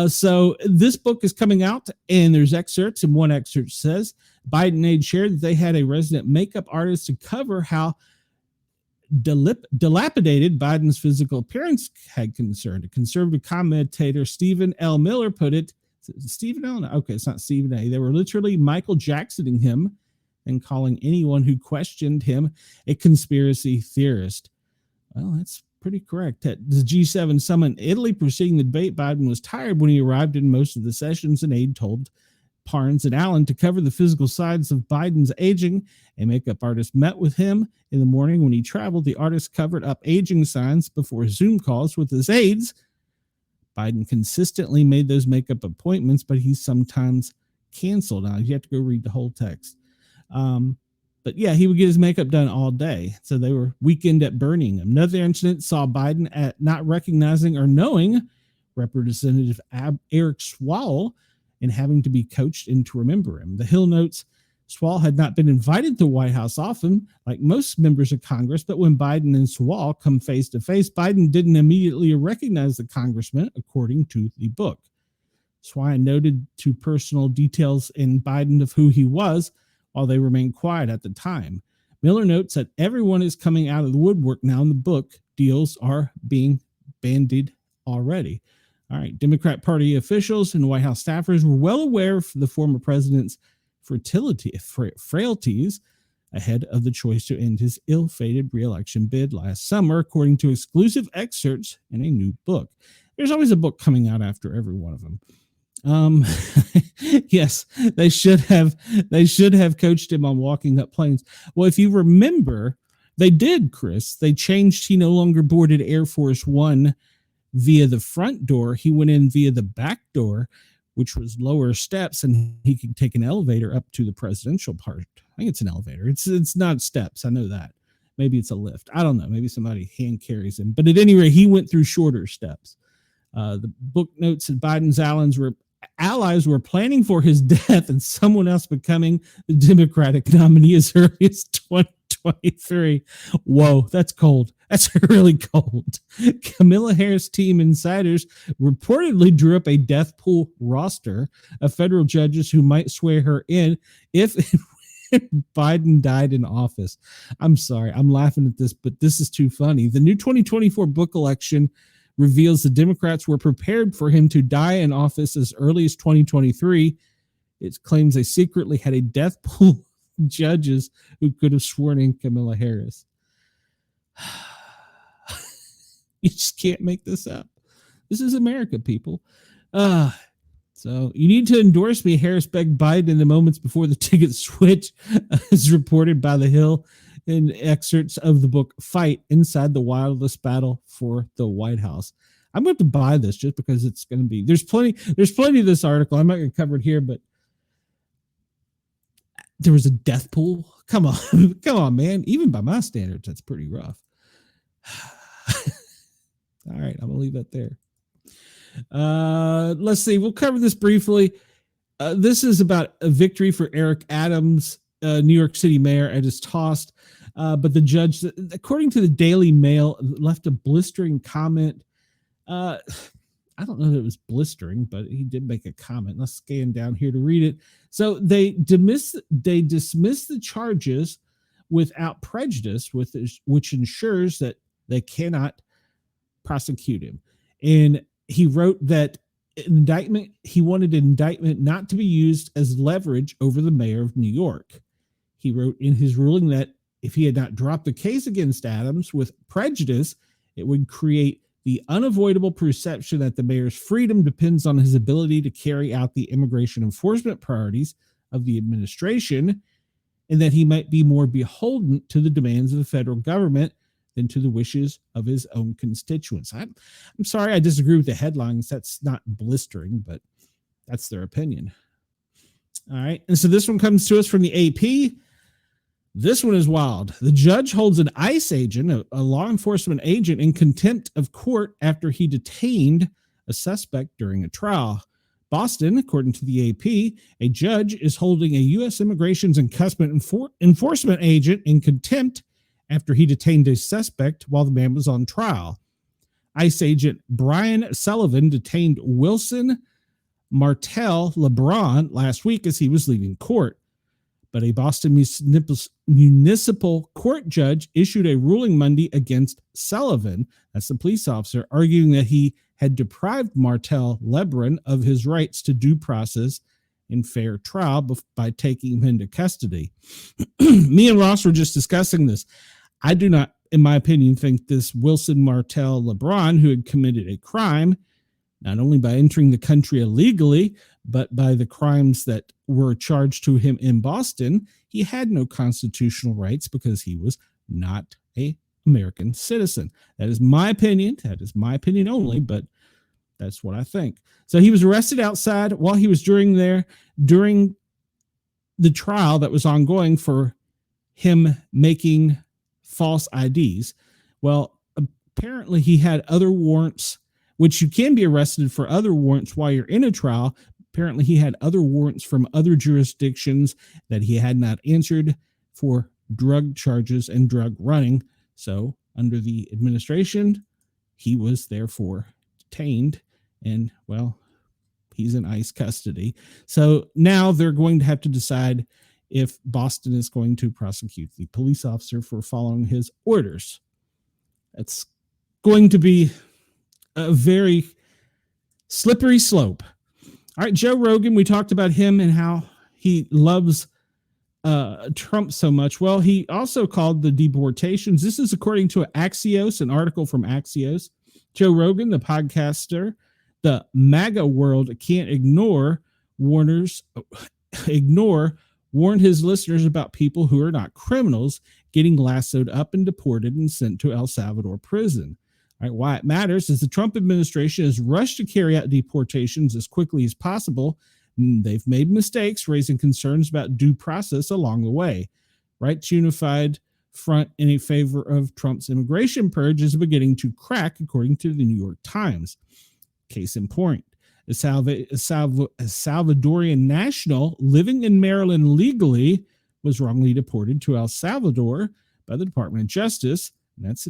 So this book is coming out, and there's excerpts, and one excerpt says, Biden aide shared that they had a resident makeup artist to cover how dilapidated Biden's physical appearance had concerned. A conservative commentator, Stephen L. Miller, put it, Stephen L. Okay, it's not Stephen A. They were literally Michael Jacksoning him and calling anyone who questioned him a conspiracy theorist. Well, that's pretty correct. At the G7 summit in Italy preceding the debate, Biden was tired when he arrived in most of the sessions, and aide told Parnes and Allen to cover the physical sides of Biden's aging. A makeup artist met with him in the morning when he traveled. The artist covered up aging signs before Zoom calls with his aides. Biden consistently made those makeup appointments, but he sometimes canceled. Now, you have to go read the whole text. But yeah, he would get his makeup done all day. So they were weekend at Birmingham. Another incident saw Biden at not recognizing or knowing Representative Eric Swalwell and having to be coached in to remember him. The Hill notes Swalwell had not been invited to the White House often, like most members of Congress, but when Biden and Swalwell come face to face, Biden didn't immediately recognize the congressman, according to the book. Swalwell noted to personal details in Biden of who he was, while they remained quiet at the time. Miller notes that everyone is coming out of the woodwork now in the book. Deals are being bandied already. All right, Democrat Party officials and White House staffers were well aware of the former president's frailties, ahead of the choice to end his ill-fated re-election bid last summer, according to exclusive excerpts in a new book. There's always a book coming out after every one of them. Yes, they should have coached him on walking up planes. Well, if you remember, they did, Chris. They changed. He no longer boarded Air Force One via the front door. He went in via the back door, which was lower steps, and he could take an elevator up to the presidential part. I think it's an elevator. It's not steps. I know that. Maybe it's a lift. I don't know. Maybe somebody hand carries him. But at any rate, he went through shorter steps. The book notes that Biden's allies were planning for his death and someone else becoming the Democratic nominee as early as 2023. Whoa, that's cold. That's really cold. Kamala Harris team insiders reportedly drew up a death pool roster of federal judges who might swear her in if Biden died in office. I'm sorry, I'm laughing at this, but this is too funny. The new 2024 book election reveals the Democrats were prepared for him to die in office as early as 2023. It claims they secretly had a death pool of judges who could have sworn in Kamala Harris. You just can't make this up. This is America, people. So you need to endorse me, Harris begged Biden in the moments before the ticket switch, as reported by The Hill in excerpts of the book Fight Inside the Wildest Battle for the White House. I'm going to buy this just because it's going to be, there's plenty of this article. I'm not going to cover it here, but there was a death pool. Come on, man. Even by my standards, that's pretty rough. All right, I'm going to leave that there. Let's see. We'll cover this briefly. This is about a victory for Eric Adams, New York City mayor, at his tossed. But the judge, according to the Daily Mail, left a blistering comment. I don't know that it was blistering, but he did make a comment. Let's scan down here to read it. So they dismissed the charges without prejudice, which ensures that they cannot prosecute him. And he wrote that he wanted an indictment not to be used as leverage over the mayor of New York. He wrote in his ruling that if he had not dropped the case against Adams with prejudice, it would create the unavoidable perception that the mayor's freedom depends on his ability to carry out the immigration enforcement priorities of the administration, and that he might be more beholden to the demands of the federal government than to the wishes of his own constituents. I'm sorry, I disagree with the headlines. That's not blistering, but that's their opinion. All right. And so this one comes to us from the AP. This one is wild. The judge holds an ICE agent, a law enforcement agent, in contempt of court after he detained a suspect during a trial. Boston, according to the AP, a judge is holding a U.S. Immigration and Customs Enforcement agent in contempt after he detained a suspect while the man was on trial. ICE agent Brian Sullivan detained Wilson Martell LeBron last week as he was leaving court. But a Boston municipal court judge issued a ruling Monday against Sullivan, that's the police officer, arguing that he had deprived Martell LeBron of his rights to due process in fair trial by taking him into custody. Me and Ross were just discussing this. I do not, in my opinion, think this Wilson Martell LeBron, who had committed a crime, not only by entering the country illegally, but by the crimes that were charged to him in Boston, he had no constitutional rights because he was not an American citizen. That is my opinion. That is my opinion only, but that's what I think. So he was arrested outside while he was during the trial that was ongoing for him making false IDs. Well, apparently he had other warrants, which you can be arrested for other warrants while you're in a trial. Apparently he had other warrants from other jurisdictions that he had not answered for drug charges and drug running. So under the administration, he was therefore detained and, well, he's in ICE custody. So now they're going to have to decide if Boston is going to prosecute the police officer for following his orders. It's going to be a very slippery slope. All right, Joe Rogan, we talked about him and how he loves Trump so much? Well, he also called the deportations. This is according to Axios, an article from Axios. Joe Rogan, the podcaster, the MAGA world can't ignore warned his listeners about people who are not criminals getting lassoed up and deported and sent to El Salvador prison. All right, why it matters is the Trump administration has rushed to carry out deportations as quickly as possible. They've made mistakes, raising concerns about due process along the way. Right's unified front in favor of Trump's immigration purge is beginning to crack, according to the New York Times. Case in point, a Salvadorian national living in Maryland legally was wrongly deported to El Salvador by the Department of Justice, and that's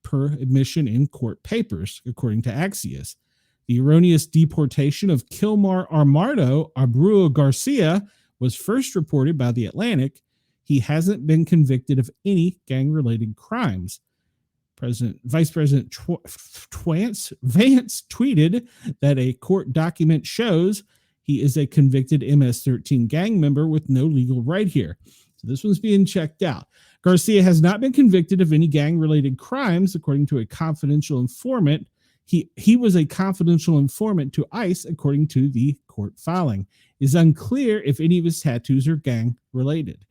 per admission in court papers, according to Axios. The erroneous deportation of Kilmar Armando Abreu Garcia was first reported by The Atlantic. He hasn't been convicted of any gang-related crimes. Vice President Vance tweeted that a court document shows he is a convicted MS-13 gang member with no legal right here. So this one's being checked out. Garcia has not been convicted of any gang-related crimes, according to a confidential informant. He was a confidential informant to ICE, according to the court filing. It is unclear if any of his tattoos are gang-related.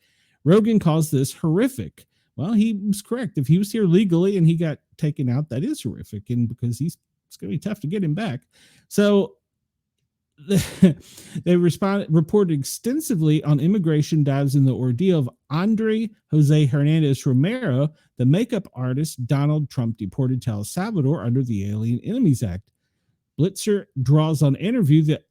Rogan calls this horrific. Well, he was correct. If he was here legally and he got taken out, that is horrific, and because it's going to be tough to get him back. So they reported extensively on immigration dives in the ordeal of Andre Jose Hernandez Romero, the makeup artist Donald Trump deported to El Salvador under the Alien Enemies Act. Blitzer draws on interview that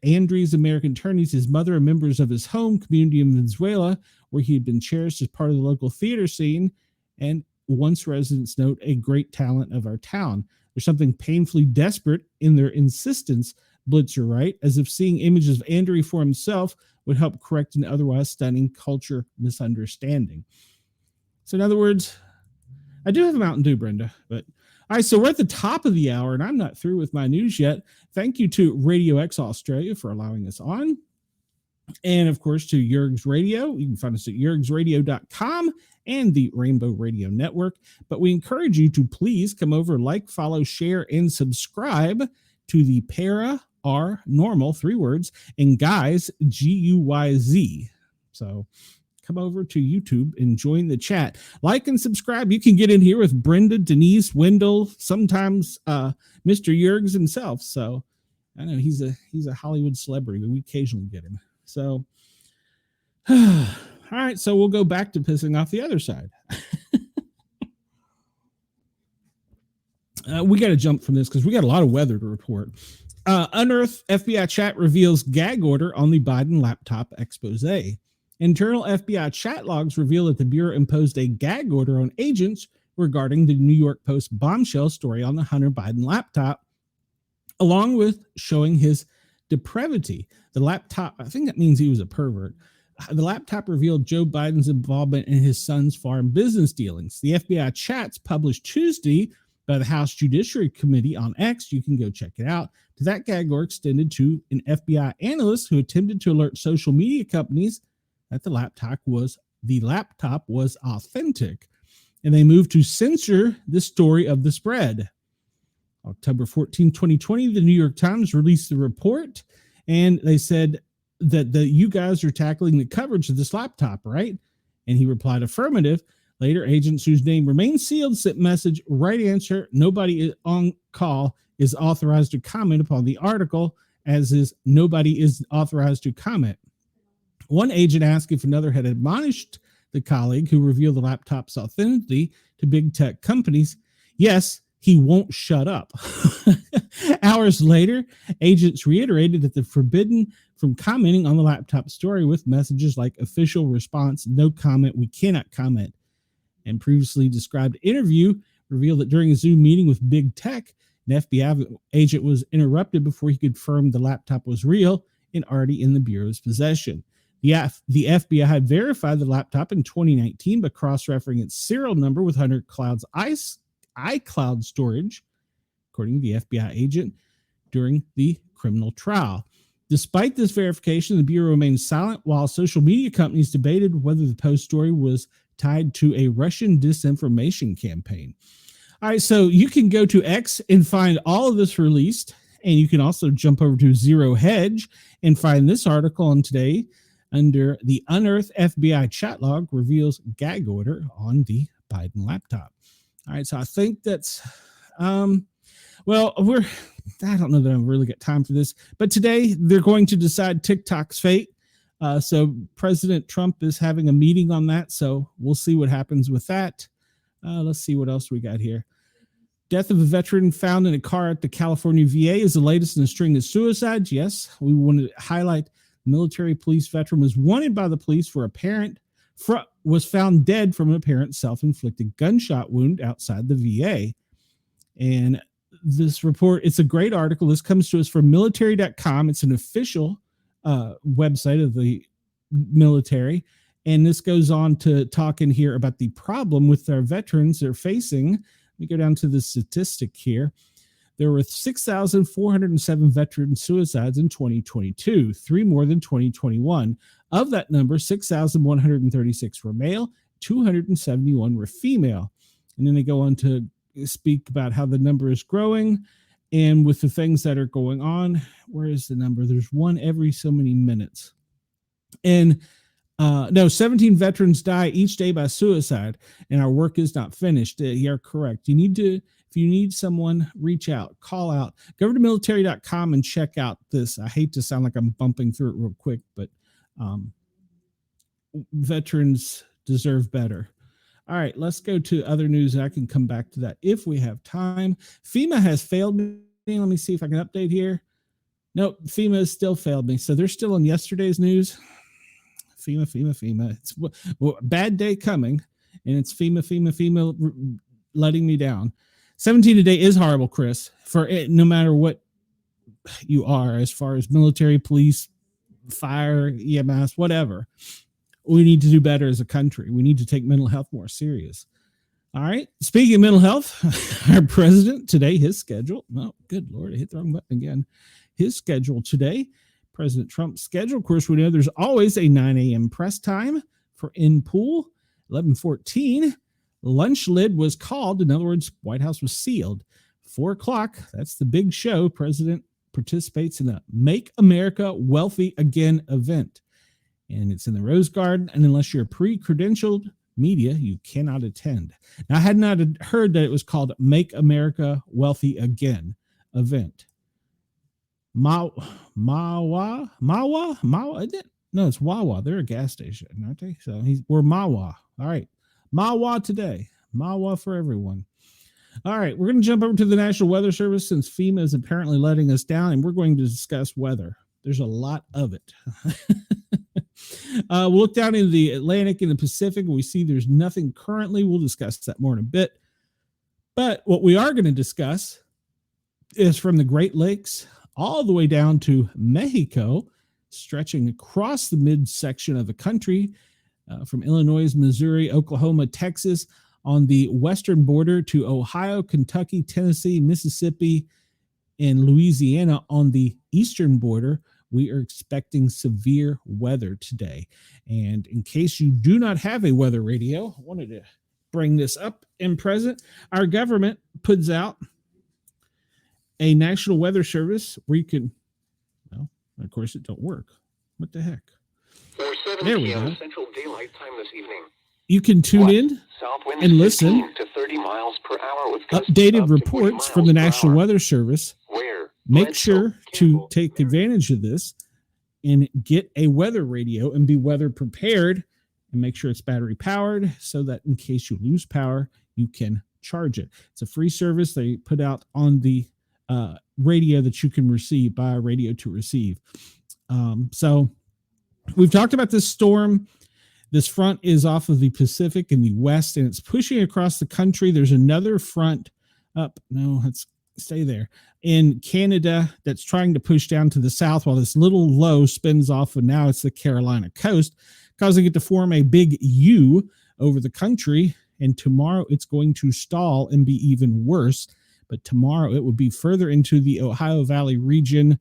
Andre's American attorneys, his mother, and members of his home community in Venezuela, where he had been cherished as part of the local theater scene, and once residents note a great talent of our town. There's something painfully desperate in their insistence, Blitzer writes, as if seeing images of Andre for himself would help correct an otherwise stunning culture misunderstanding. So in other words, I do have a Mountain Dew, Brenda, but all right, so we're at the top of the hour, and I'm not through with my news yet. Thank you to Radio X Australia for allowing us on. And, of course, to Yerg's Radio. You can find us at yergsradio.com and the Rainbow Radio Network. But we encourage you to please come over, like, follow, share, and subscribe to the Para R Normal, 3 words, and Guys, Guyz. So come over to YouTube and join the chat. Like and subscribe. You can get in here with Brenda, Denise, Wendell, sometimes Mr. Yergs himself. So I know he's a Hollywood celebrity, but we occasionally get him. So, all right. So we'll go back to pissing off the other side. We got to jump from this because we got a lot of weather to report. Unearthed FBI chat reveals gag order on the Biden laptop expose. Internal FBI chat logs reveal that the Bureau imposed a gag order on agents regarding the New York Post bombshell story on the Hunter Biden laptop, along with showing his depravity. The laptop, I think that means he was a pervert. The laptop revealed Joe Biden's involvement in his son's foreign business dealings. The FBI chats published Tuesday by the House Judiciary Committee on X, you can go check it out, that gag order extended to an FBI analyst who attempted to alert social media companies that the laptop was authentic, and they moved to censor the story of the spread. October 14, 2020, the New York Times released the report, and they said that you guys are tackling the coverage of this laptop, right? And he replied affirmative. Later, agents whose name remains sealed sent message, right answer, nobody on call is authorized to comment upon the article, as is nobody is authorized to comment. One agent asked if another had admonished the colleague who revealed the laptop's authenticity to big tech companies. Yes, he won't shut up. Hours later, agents reiterated that they're forbidden from commenting on the laptop story with messages like official response, no comment, we cannot comment. And previously described interview revealed that during a Zoom meeting with big tech, an FBI agent was interrupted before he confirmed the laptop was real and already in the Bureau's possession. The FBI had verified the laptop in 2019 by cross-referencing its serial number with Hunter Cloud's iCloud storage, according to the FBI agent, during the criminal trial. Despite this verification, the Bureau remained silent while social media companies debated whether the Post story was tied to a Russian disinformation campaign. All right, so you can go to X and find all of this released, and you can also jump over to Zero Hedge and find this article on today under the Unearthed FBI chat log reveals gag order on the Biden laptop. All right, so I think that's, I don't know that I've really got time for this, but today they're going to decide TikTok's fate. So President Trump is having a meeting on that, so we'll see what happens with that. Let's see what else we got here. Death of a veteran found in a car at the California VA is the latest in a string of suicides. Yes, we wanted to highlight military police veteran was wanted by the police for was found dead from an apparent self-inflicted gunshot wound outside the VA. And this report, it's a great article. This comes to us from military.com. It's an official website of the military. And this goes on to talk in here about the problem with our veterans they're facing. Let me go down to the statistic here. There were 6,407 veteran suicides in 2022, 3 more than 2021. Of that number, 6,136 were male, 271 were female. And then they go on to speak about how the number is growing and with the things that are going on. Where is the number? There's one every so many minutes. And 17 veterans die each day by suicide, and our work is not finished. You're correct. If you need someone, reach out, call out, go over to military.com and check out this. I hate to sound like I'm bumping through it real quick, but veterans deserve better. All right, let's go to other news, and I can come back to that if we have time. FEMA has failed me. Let me see if I can update here. Nope, FEMA has still failed me. So they're still on yesterday's news. FEMA. It's bad day coming, and it's FEMA letting me down. 17 today is horrible, Chris, for it, no matter what you are, as far as military, police, fire, EMS, whatever. We need to do better as a country. We need to take mental health more serious. All right. Speaking of mental health, our president today, his schedule. Oh, good Lord, I hit the wrong button again. His schedule today, President Trump's schedule. Of course, we know there's always a 9 a.m. press time for in pool. 11:14, lunch lid was called. In other words, White House was sealed. 4 o'clock, that's the big show. President participates in a Make America Wealthy Again event. And it's in the Rose Garden. And unless you're pre-credentialed media, you cannot attend. Now, I had not heard that it was called Make America Wealthy Again event. Mawa? No, it's Wawa. They're a gas station, aren't they? So we're Mawa. All right. Mawa today. Mawa for everyone. All right. We're going to jump over to the National Weather Service since FEMA is apparently letting us down, and we're going to discuss weather. There's a lot of it. We'll look down into the Atlantic and the Pacific, and we see there's nothing currently. We'll discuss that more in a bit. But what we are going to discuss is from the Great Lakes all the way down to Mexico, stretching across the midsection of the country, from Illinois, Missouri, Oklahoma, Texas, on the western border to Ohio, Kentucky, Tennessee, Mississippi, and Louisiana on the eastern border. We are expecting severe weather today. And in case you do not have a weather radio, I wanted to bring this up in present. Our government puts out a National Weather Service where you can, well, of course it don't work. What the heck? There we go. Central Daylight Time this evening. You can tune in and listen to 30 miles per hour with updated reports from the National Weather Service. Make sure to take advantage of this and get a weather radio and be weather prepared, and make sure it's battery powered so that in case you lose power, you can charge it. It's a free service they put out on the radio that you can receive, buy a radio to receive. So we've talked about this storm. This front is off of the Pacific in the west, and it's pushing across the country. There's another front up. No, let's stay there. In Canada, that's trying to push down to the south while this little low spins off, and now it's the Carolina coast, causing it to form a big U over the country. And tomorrow it's going to stall and be even worse. But tomorrow it will be further into the Ohio Valley region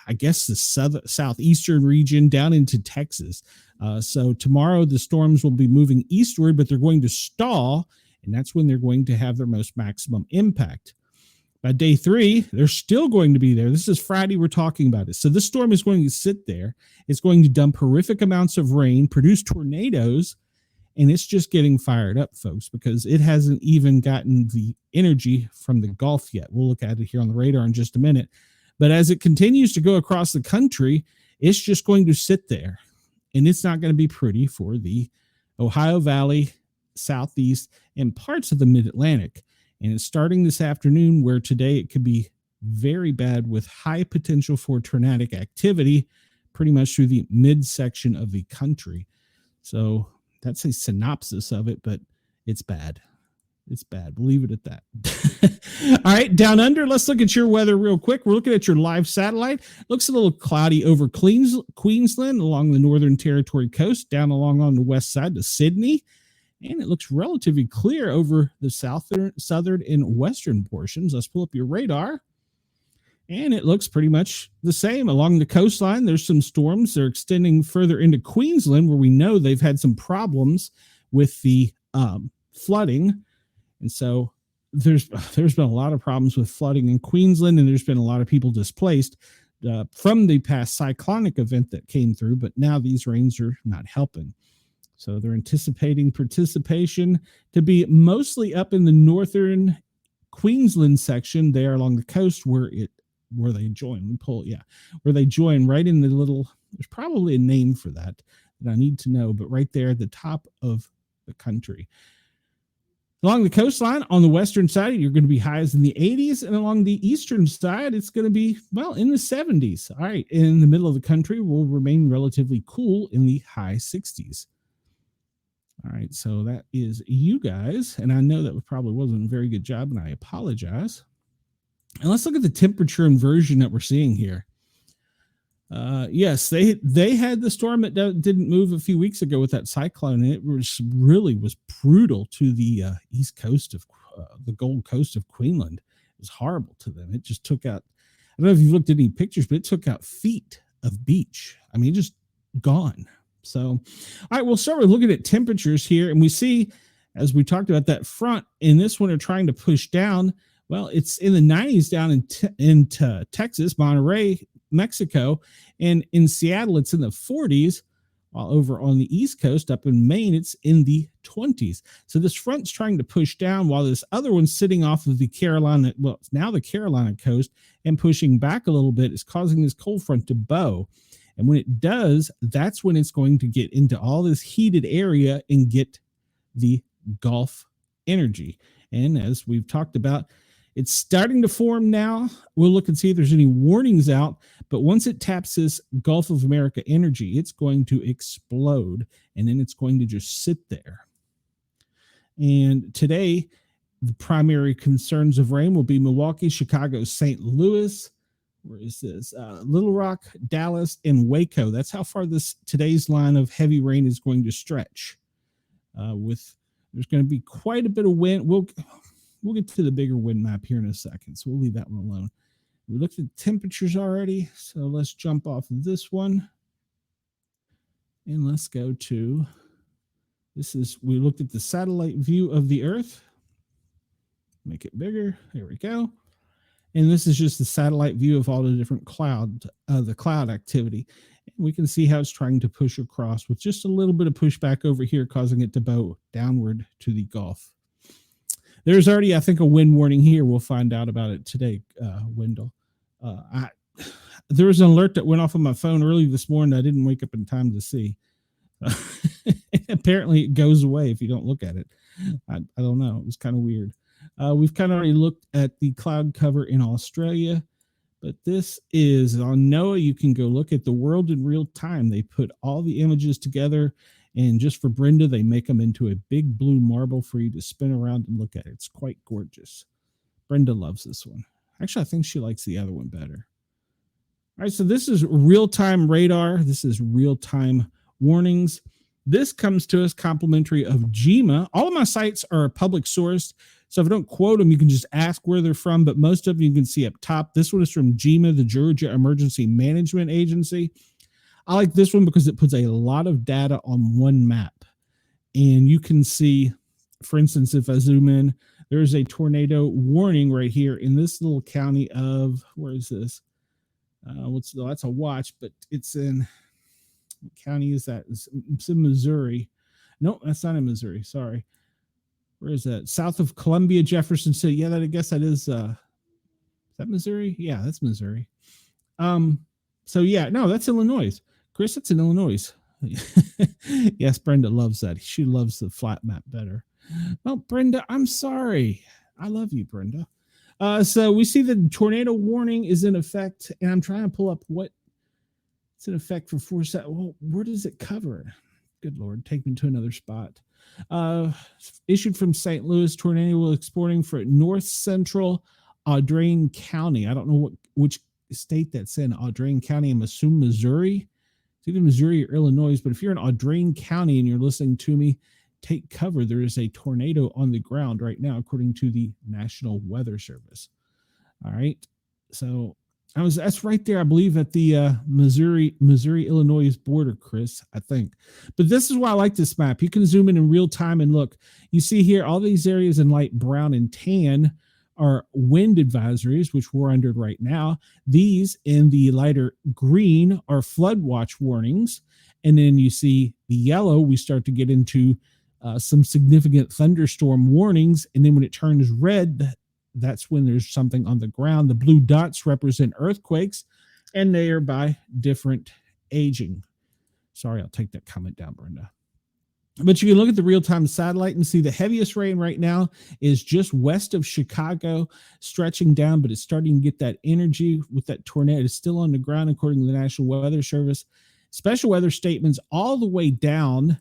I guess the southeastern region down into Texas. So tomorrow the storms will be moving eastward, but they're going to stall, and that's when they're going to have their most maximum impact. By day 3, they're still going to be there. This is Friday we're talking about it. So this storm is going to sit there. It's going to dump horrific amounts of rain, produce tornadoes, and it's just getting fired up, folks, because it hasn't even gotten the energy from the Gulf yet. We'll look at it here on the radar in just a minute. But as it continues to go across the country, it's just going to sit there. And it's not going to be pretty for the Ohio Valley, Southeast, and parts of the Mid-Atlantic. And it's starting this afternoon, where today it could be very bad with high potential for tornadic activity pretty much through the midsection of the country. So that's a synopsis of it, but it's bad. It's bad. We'll leave it at that. All right, down under, let's look at your weather real quick. We're looking at your live satellite. Looks a little cloudy over Queensland along the Northern Territory coast, down along on the west side to Sydney. And it looks relatively clear over the southern and western portions. Let's pull up your radar. And it looks pretty much the same along the coastline. There's some storms. They're extending further into Queensland, where we know they've had some problems with the flooding. And so there's been a lot of problems with flooding in Queensland, and there's been a lot of people displaced from the past cyclonic event that came through. But now these rains are not helping. So they're anticipating participation to be mostly up in the northern Queensland section there along the coast where they join. Where they join right in the little, there's probably a name for that I need to know, but right there at the top of the country. Along the coastline on the western side, you're going to be highs in the 80s, and along the eastern side, it's going to be, in the 70s. All right, in the middle of the country, will remain relatively cool in the high 60s. All right, so that is you guys, and I know that probably wasn't a very good job, and I apologize. And let's look at the temperature inversion that we're seeing here. Yes, they had the storm that didn't move a few weeks ago with that cyclone, and it was brutal to the east coast of the Gold Coast of Queensland. It was horrible to them. It just took out, I don't know if you looked at any pictures, but it took out feet of beach. I mean, just gone. So, all right, we'll start with looking at temperatures here, and we see, as we talked about, that front in this one are trying to push down. Well, it's in the 90s down into Texas, Monterey, Mexico, and in Seattle, it's in the 40s, while over on the East Coast, up in Maine, it's in the 20s. So this front's trying to push down, while this other one's sitting off of the Carolina, it's now the Carolina coast, and pushing back a little bit is causing this cold front to bow. And when it does, that's when it's going to get into all this heated area and get the Gulf energy. And as we've talked about, it's starting to form now. We'll look and see if there's any warnings out. But once it taps this Gulf of America energy, it's going to explode, and then it's going to just sit there. And today, the primary concerns of rain will be Milwaukee, Chicago, St. Louis. Where is this? Little Rock, Dallas, and Waco. That's how far today's line of heavy rain is going to stretch. There's going to be quite a bit of wind. We'll get to the bigger wind map here in a second, so we'll leave that one alone. We looked at temperatures already, so let's jump off of this one. And let's go to, we looked at the satellite view of the Earth. Make it bigger. There we go. And this is just the satellite view of all the different the cloud activity. And we can see how it's trying to push across with just a little bit of pushback over here, causing it to bow downward to the Gulf. There's already, I think, a wind warning here. We'll find out about it today, Wendell. There was an alert that went off on my phone early this morning. I didn't wake up in time to see. Apparently, it goes away if you don't look at it. I don't know. It was kind of weird. We've kind of already looked at the cloud cover in Australia, but this is on NOAA. You can go look at the world in real time. They put all the images together, and just for Brenda, they make them into a big blue marble for you to spin around and look at. It's quite gorgeous. Brenda loves this one. Actually, I think she likes the other one better. All right, so this is real-time radar. This is real-time warnings. This comes to us complimentary of GEMA. All of my sites are public sourced, so if I don't quote them, you can just ask where they're from, but most of them you can see up top. This one is from GEMA, the Georgia Emergency Management Agency. I like this one because it puts a lot of data on one map. And you can see, for instance, if I zoom in, there's a tornado warning right here in this little county of, where is this? That's a watch, but it's in, what county is that? It's in Missouri. No, that's not in Missouri. Sorry. Where is that? South of Columbia, Jefferson City. Yeah, I guess that is that Missouri? Yeah, that's Missouri. So yeah, no, that's Illinois. Chris, that's in Illinois. Yes, Brenda loves that. She loves the flat map better. Well, Brenda, I'm sorry. I love you, Brenda. So we see the tornado warning is in effect, and I'm trying to pull up what it's in effect for 4 seconds. Well, where does it cover? Good Lord, take me to another spot. Issued from St. Louis, tornado exporting for north central Audrain County. I don't know which state that's in. Audrain County, I'm assuming Missouri. It's either Missouri or Illinois, but if you're in Audrain County and you're listening to me, take cover. There is a tornado on the ground right now, according to the National Weather Service. All right. So that's right there, I believe, at the Missouri-Illinois border, Chris, I think. But this is why I like this map. You can zoom in real time and look. You see here, all these areas in light brown and tan are wind advisories, which we're under right now. These in the lighter green are flood watch warnings. And then you see the yellow, we start to get into some significant thunderstorm warnings. And then when it turns red, that's when there's something on the ground. The blue dots represent earthquakes, and they are by different aging. Sorry, I'll take that comment down, Brenda. But you can look at the real-time satellite and see the heaviest rain right now is just west of Chicago, stretching down, but it's starting to get that energy with that tornado. It's still on the ground, according to the National Weather Service. Special weather statements all the way down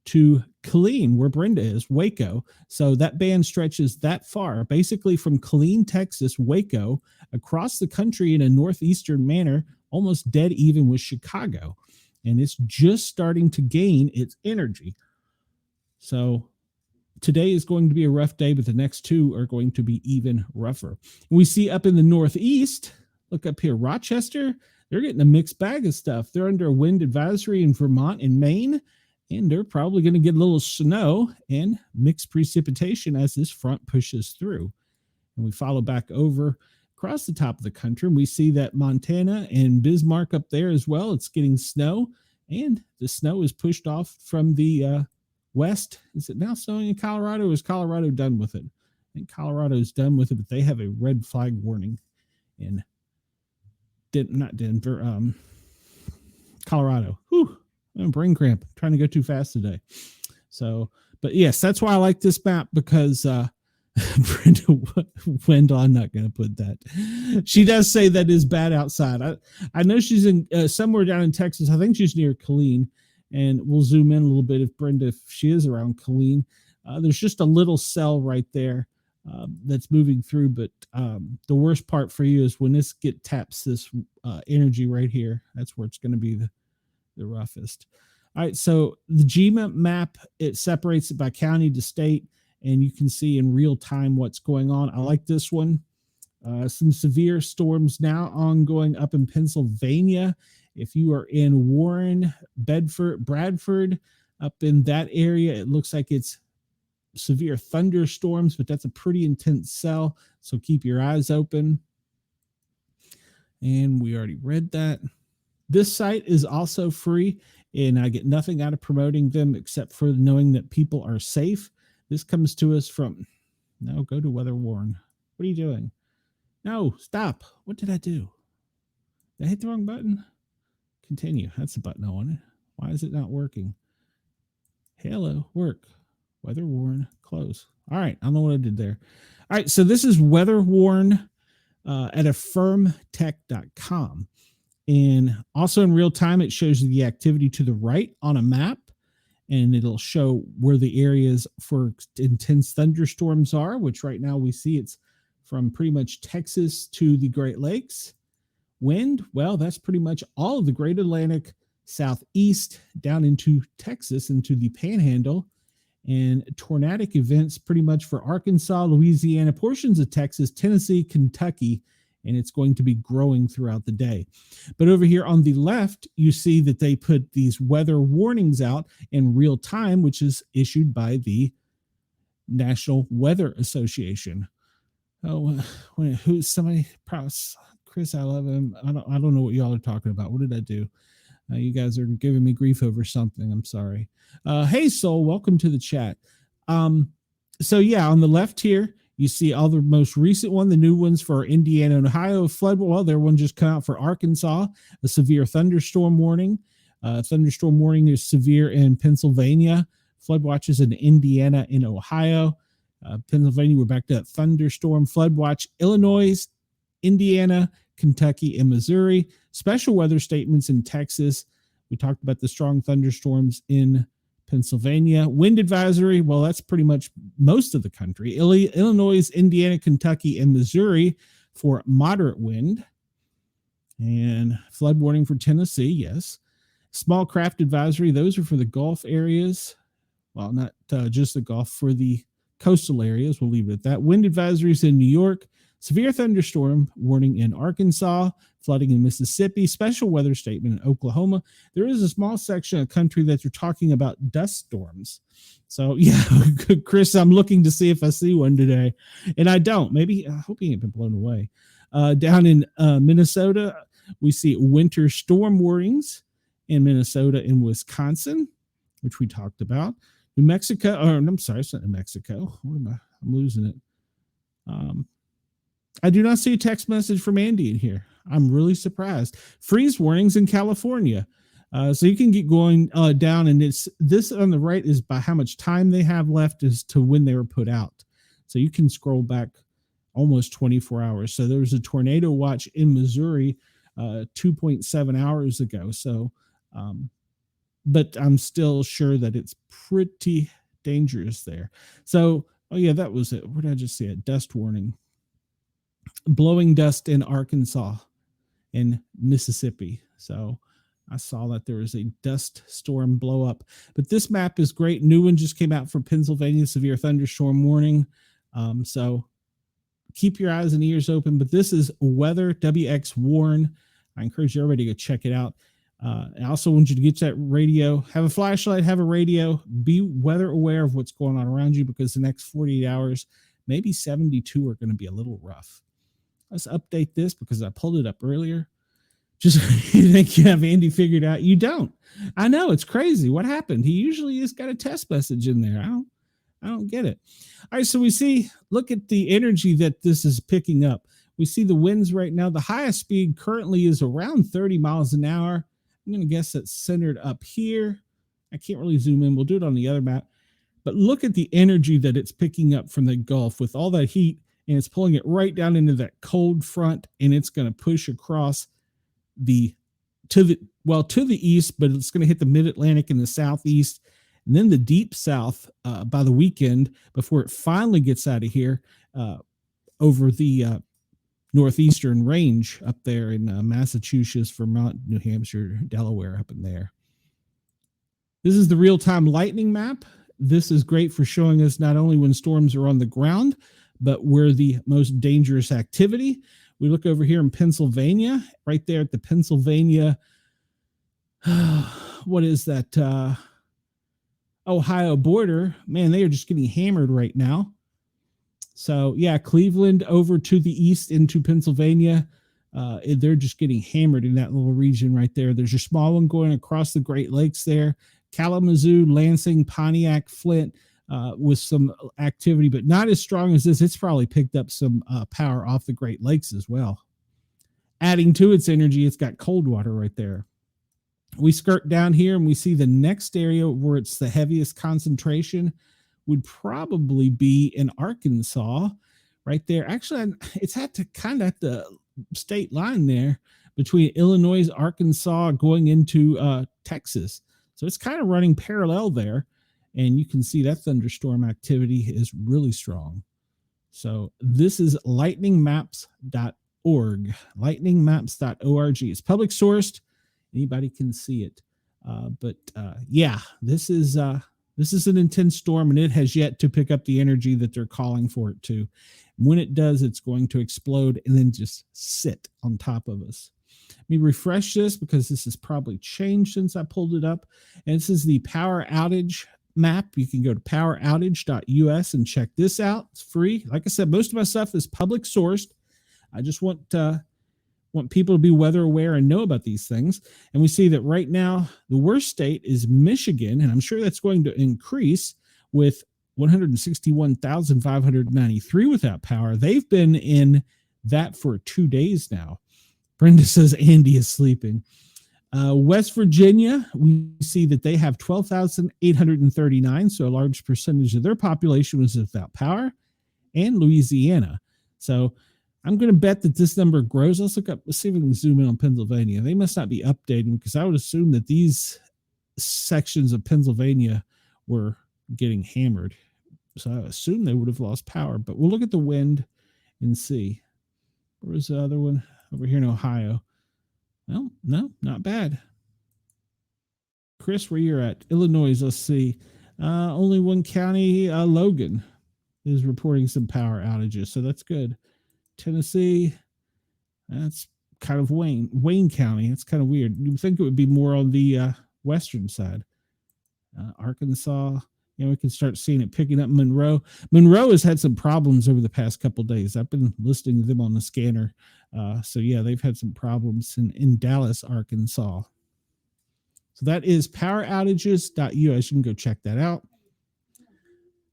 to Killeen, where Brenda is, Waco. So that band stretches that far, basically from Killeen, Texas, Waco, across the country in a northeastern manner, almost dead even with Chicago. And it's just starting to gain its energy. So today is going to be a rough day, but the next two are going to be even rougher. We see up in the northeast, look up here, Rochester, they're getting a mixed bag of stuff. They're under a wind advisory in Vermont and Maine, and they're probably going to get a little snow and mixed precipitation as this front pushes through. And we follow back over across the top of the country, and we see that Montana and Bismarck up there as well. It's getting snow, and the snow is pushed off from the west. Is it now snowing in Colorado, or is Colorado done with it? I think Colorado is done with it, but they have a red flag warning in not Denver, Colorado. Whew, I'm a brain cramp. I'm trying to go too fast today. So, but yes, that's why I like this map, because Brenda Wendell, I'm not going to put that. She does say that is bad outside. I know she's in somewhere down in Texas. I think she's near Killeen. And we'll zoom in a little bit if Brenda, if she is around Killeen. There's just a little cell right there that's moving through. But the worst part for you is when this taps this energy right here. That's where it's going to be the roughest. All right, so the GMA map, it separates it by county to state, and you can see in real time what's going on. I like this one. Some severe storms now ongoing up in Pennsylvania. If you are in Warren, Bedford, Bradford, up in that area, it looks like it's severe thunderstorms, but that's a pretty intense cell, so keep your eyes open. And we already read that. This site is also free, and I get nothing out of promoting them except for knowing that people are safe. This comes to us from, no, go to Weather Warn. What are you doing? No, stop. What did I do? Did I hit the wrong button? Continue. That's the button I wanted. Why is it not working? Hello, work. Weather Warn, close. All right, I don't know what I did there. All right, so this is Weather Warn at affirmtech.com. And also in real time, it shows you the activity to the right on a map, and it'll show where the areas for intense thunderstorms are, which right now we see it's from pretty much Texas to the Great Lakes. Wind, well, that's pretty much all of the Great Atlantic, southeast down into Texas, into the Panhandle, and tornadic events pretty much for Arkansas, Louisiana, portions of Texas, Tennessee, Kentucky, and it's going to be growing throughout the day. But over here on the left, you see that they put these weather warnings out in real time, which is issued by the National Weather Association. Oh, who's somebody? Chris, I love him. I don't know what y'all are talking about. What did I do? You guys are giving me grief over something. I'm sorry. Hey, Soul, welcome to the chat. So yeah, on the left here, you see all the most recent one, the new ones for Indiana and Ohio flood. Well, their one just come out for Arkansas, a severe thunderstorm warning. Thunderstorm warning is severe in Pennsylvania. Flood watches in Indiana and Ohio. Pennsylvania, we're back to that thunderstorm flood watch. Illinois, Indiana, Kentucky, and Missouri. Special weather statements in Texas. We talked about the strong thunderstorms in Pennsylvania. Wind advisory, well, that's pretty much most of the country. Illinois, Indiana, Kentucky, and Missouri for moderate wind. And flood warning for Tennessee, yes. Small craft advisory, those are for the Gulf areas. Well, not just the Gulf, for the coastal areas. We'll leave it at that. Wind advisories in New York. Severe thunderstorm warning in Arkansas, flooding in Mississippi, special weather statement in Oklahoma. There is a small section of country that you're talking about dust storms. So yeah, Chris, I'm looking to see if I see one today, and I don't. Maybe, I hope he ain't been blown away. Down in Minnesota, we see winter storm warnings in Minnesota and Wisconsin, which we talked about. New Mexico, or I'm sorry, it's not New Mexico. What am I? I'm losing it. I do not see a text message from Andy in here. I'm really surprised. Freeze warnings in California. So you can get going down, and it's this on the right is by how much time they have left as to when they were put out. So you can scroll back almost 24 hours. So there was a tornado watch in Missouri 2.7 hours ago. So, but I'm still sure that it's pretty dangerous there. So, oh yeah, that was it. Where did I just see it? Dust warning. Blowing dust in Arkansas and Mississippi. So I saw that there was a dust storm blow up. But this map is great. New one just came out for Pennsylvania, severe thunderstorm warning. So keep your eyes and ears open. But this is Weather WX Warn. I encourage everybody to go check it out. I also want you to get that radio, have a flashlight, have a radio, be weather aware of what's going on around you, because the next 48 hours, maybe 72 are going to be a little rough. Let's update this because I pulled it up earlier. Just you think you have Andy figured out? You don't. I know, it's crazy. What happened? He usually has got a test message in there. I don't get it. All right, so we see, look at the energy that this is picking up. We see the winds right now. The highest speed currently is around 30 miles an hour. I'm going to guess that's centered up here. I can't really zoom in. We'll do it on the other map. But look at the energy that it's picking up from the Gulf with all that heat, and it's pulling it right down into that cold front, and it's going to push across to the east, but it's going to hit the mid-Atlantic and the southeast, and then the deep south by the weekend before it finally gets out of here over the northeastern range up there in Massachusetts, Vermont, New Hampshire, Delaware, up in there. This is the real-time lightning map. This is great for showing us not only when storms are on the ground, but where the most dangerous activity. We look over here in Pennsylvania, right there at the Pennsylvania, what is that, Ohio border. Man, they are just getting hammered right now. So yeah, Cleveland over to the east into Pennsylvania. They're just getting hammered in that little region right there. There's a small one going across the Great Lakes there. Kalamazoo, Lansing, Pontiac, Flint, with some activity, but not as strong as this. It's probably picked up some power off the Great Lakes as well. Adding to its energy, it's got cold water right there. We skirt down here and we see the next area where it's the heaviest concentration would probably be in Arkansas right there. Actually, it's at the state line there between Illinois, Arkansas, going into Texas. So it's kind of running parallel there. And you can see that thunderstorm activity is really strong. So this is lightningmaps.org. Lightningmaps.org. It's public sourced. Anybody can see it. Yeah, this is an intense storm, and it has yet to pick up the energy that they're calling for it to. When it does, it's going to explode and then just sit on top of us. Let me refresh this because this has probably changed since I pulled it up. And this is the power outage map. You can go to poweroutage.us and check this out. It's free. Like I said, most of my stuff is public sourced. I just want people to be weather aware and know about these things. And we see that right now, the worst state is Michigan, and I'm sure that's going to increase with 161,593 without power. They've been in that for 2 days now. Brenda says Andy is sleeping. West Virginia, we see that they have 12,839, so a large percentage of their population was without power, and Louisiana. So I'm going to bet that this number grows. Let's see if we can zoom in on Pennsylvania. They must not be updating because I would assume that these sections of Pennsylvania were getting hammered. So I assume they would have lost power, but we'll look at the wind and see. Where's the other one? Over here in Ohio. Well, no, not bad. Chris, where you're at? Illinois, let's see. Only one county, Logan, is reporting some power outages, so that's good. Tennessee, that's kind of Wayne County. It's kind of weird. You'd think it would be more on the western side. Arkansas, we can start seeing it picking up. Monroe has had some problems over the past couple of days. I've been listening to them on the scanner. So yeah, they've had some problems in Dallas, Arkansas. So that is poweroutages.us. You can go check that out.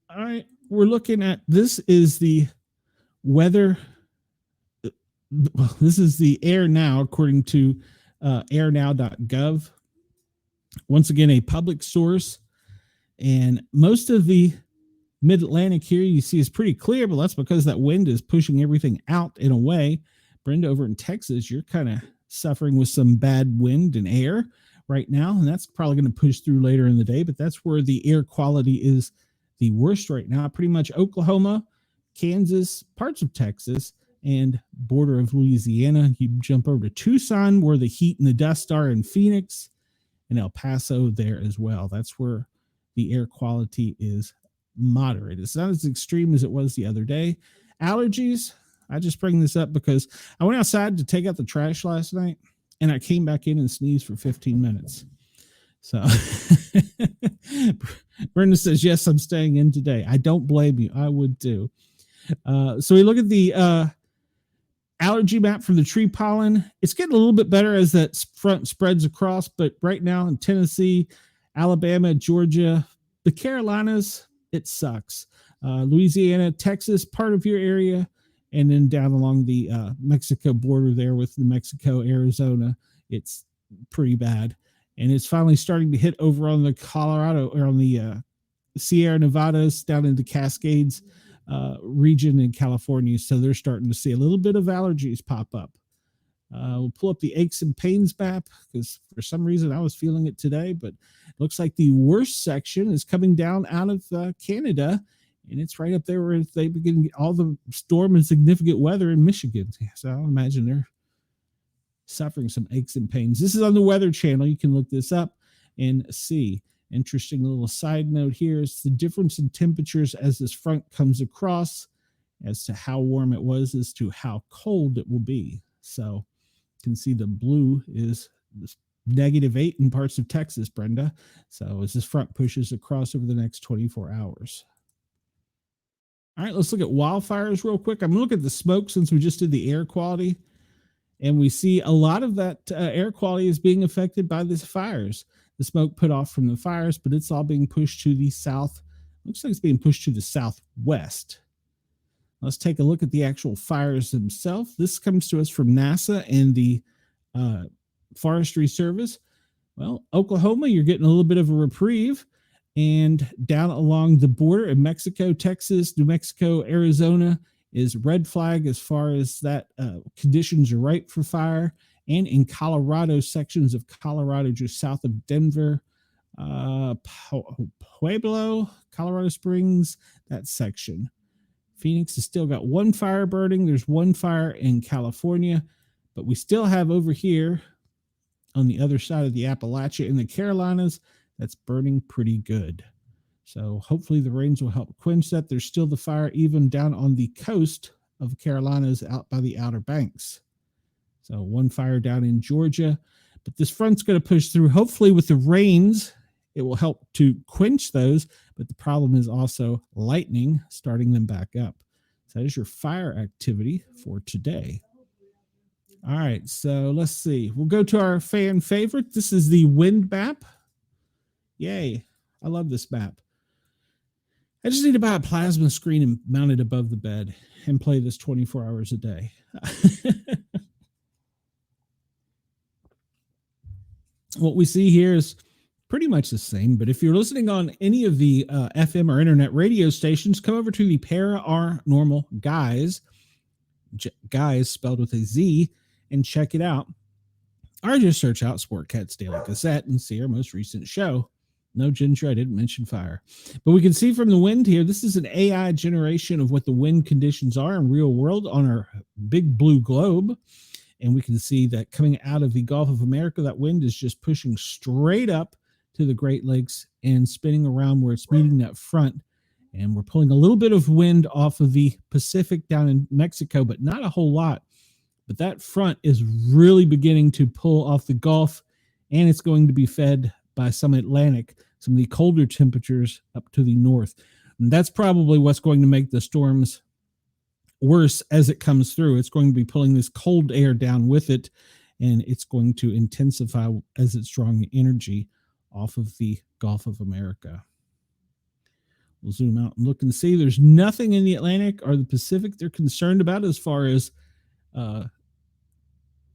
All right, we're looking at, this is the weather. Well, this is the Air Now, according to airnow.gov. Once again, a public source. And most of the mid-Atlantic here you see is pretty clear, but that's because that wind is pushing everything out and away. Brenda, over in Texas, you're kind of suffering with some bad wind and air right now, and that's probably going to push through later in the day, but that's where the air quality is the worst right now. Pretty much Oklahoma, Kansas, parts of Texas, and border of Louisiana. You jump over to Tucson, where the heat and the dust are, in Phoenix, and El Paso there as well. That's where the air quality is moderate. It's not as extreme as it was the other day. Allergies, I just bring this up because I went outside to take out the trash last night, and I came back in and sneezed for 15 minutes. So Brenda says, yes, I'm staying in today. I don't blame you. I would too. So we look at the allergy map for the tree pollen. It's getting a little bit better as that front spreads across, but right now in Tennessee, Alabama, Georgia, the Carolinas, it sucks. Louisiana, Texas, part of your area, and then down along the Mexico border there with New Mexico, Arizona, it's pretty bad. And it's finally starting to hit over on the Colorado, or on the Sierra Nevadas, down into Cascades region in California. So they're starting to see a little bit of allergies pop up. We'll pull up the aches and pains map because for some reason I was feeling it today, but it looks like the worst section is coming down out of Canada, and it's right up there where they begin all the storm and significant weather in Michigan. So I'll imagine they're suffering some aches and pains. This is on the Weather Channel. You can look this up and see. Interesting little side note here is the difference in temperatures as this front comes across, as to how warm it was, as to how cold it will be. So you can see the blue is -8 in parts of Texas, Brenda. So as this front pushes across over the next 24 hours. All right, let's look at wildfires real quick. I'm going to look at the smoke since we just did the air quality. And we see a lot of that air quality is being affected by these fires. The smoke put off from the fires, but it's all being pushed to the south. Looks like it's being pushed to the southwest. Let's take a look at the actual fires themselves. This comes to us from NASA and the Forestry Service. Well, Oklahoma, you're getting a little bit of a reprieve. And down along the border in Mexico, Texas, New Mexico, Arizona is red flag as far as that conditions are ripe for fire. And in Colorado, sections of Colorado just south of Denver, Pueblo, Colorado Springs, that section. Phoenix has still got one fire burning. There's one fire in California, but we still have over here on the other side of the Appalachia in the Carolinas, that's burning pretty good. So hopefully the rains will help quench that. There's still the fire even down on the coast of the Carolinas out by the Outer Banks. So one fire down in Georgia, but this front's going to push through. Hopefully with the rains, it will help to quench those, but the problem is also lightning starting them back up. So that is your fire activity for today. All right, so let's see. We'll go to our fan favorite. This is the wind map. Yay, I love this map. I just need to buy a plasma screen and mount it above the bed and play this 24 hours a day. What we see here is pretty much the same, but if you're listening on any of the FM or internet radio stations, come over to the Paranormal Guys, guys spelled with a Z, and check it out. Or just search out Sportcat's Daily Gazette and see our most recent show. No, Ginger, I didn't mention fire. But we can see from the wind here, this is an AI generation of what the wind conditions are in real world on our big blue globe. And we can see that coming out of the Gulf of America, that wind is just pushing straight up to the Great Lakes and spinning around where it's meeting that front. And we're pulling a little bit of wind off of the Pacific down in Mexico, but not a whole lot. But that front is really beginning to pull off the Gulf, and it's going to be fed by some Atlantic, some of the colder temperatures up to the north. And that's probably what's going to make the storms worse as it comes through. It's going to be pulling this cold air down with it, and it's going to intensify as it's drawing energy off of the Gulf of America. We'll zoom out and look and see. There's nothing in the Atlantic or the Pacific they're concerned about as far as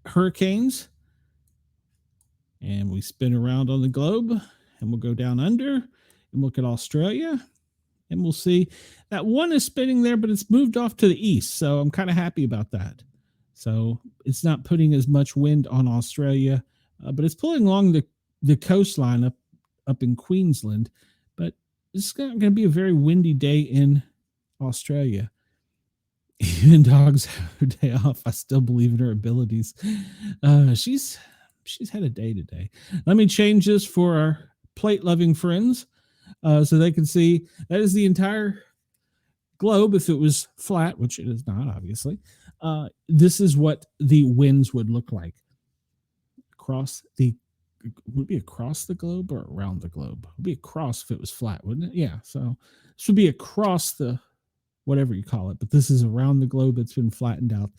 hurricanes. And we spin around on the globe, and we'll go down under and look at Australia, and we'll see that one is spinning there, but it's moved off to the east. So I'm kind of happy about that. So it's not putting as much wind on Australia, but it's pulling along the coastline up in Queensland. But it's going to be a very windy day in Australia. Even dogs have her day off. I still believe in her abilities. She's had a day today. Let me change this for our plate-loving friends so they can see that is the entire globe. If it was flat, which it is not, obviously, this is what the winds would look like. Would it be across the globe or around the globe? It would be across if it was flat, wouldn't it? Yeah, so this would be across the whatever you call it, but this is around the globe. It's been flattened out,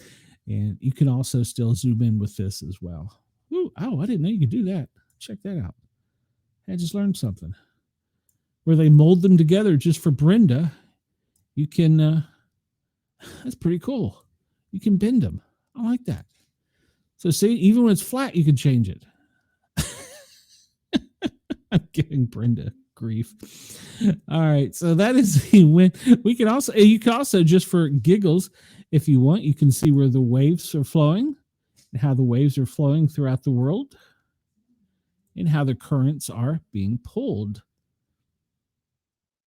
and you can also still zoom in with this as well. Ooh, oh, I didn't know you could do that. Check that out. I just learned something. Where they mold them together just for Brenda, you can, that's pretty cool. You can bend them. I like that. So see, even when it's flat, you can change it. I'm giving Brenda grief. All right, so that is the win. You can also, just for giggles, if you want, you can see where the waves are flowing and how the waves are flowing throughout the world and how the currents are being pulled.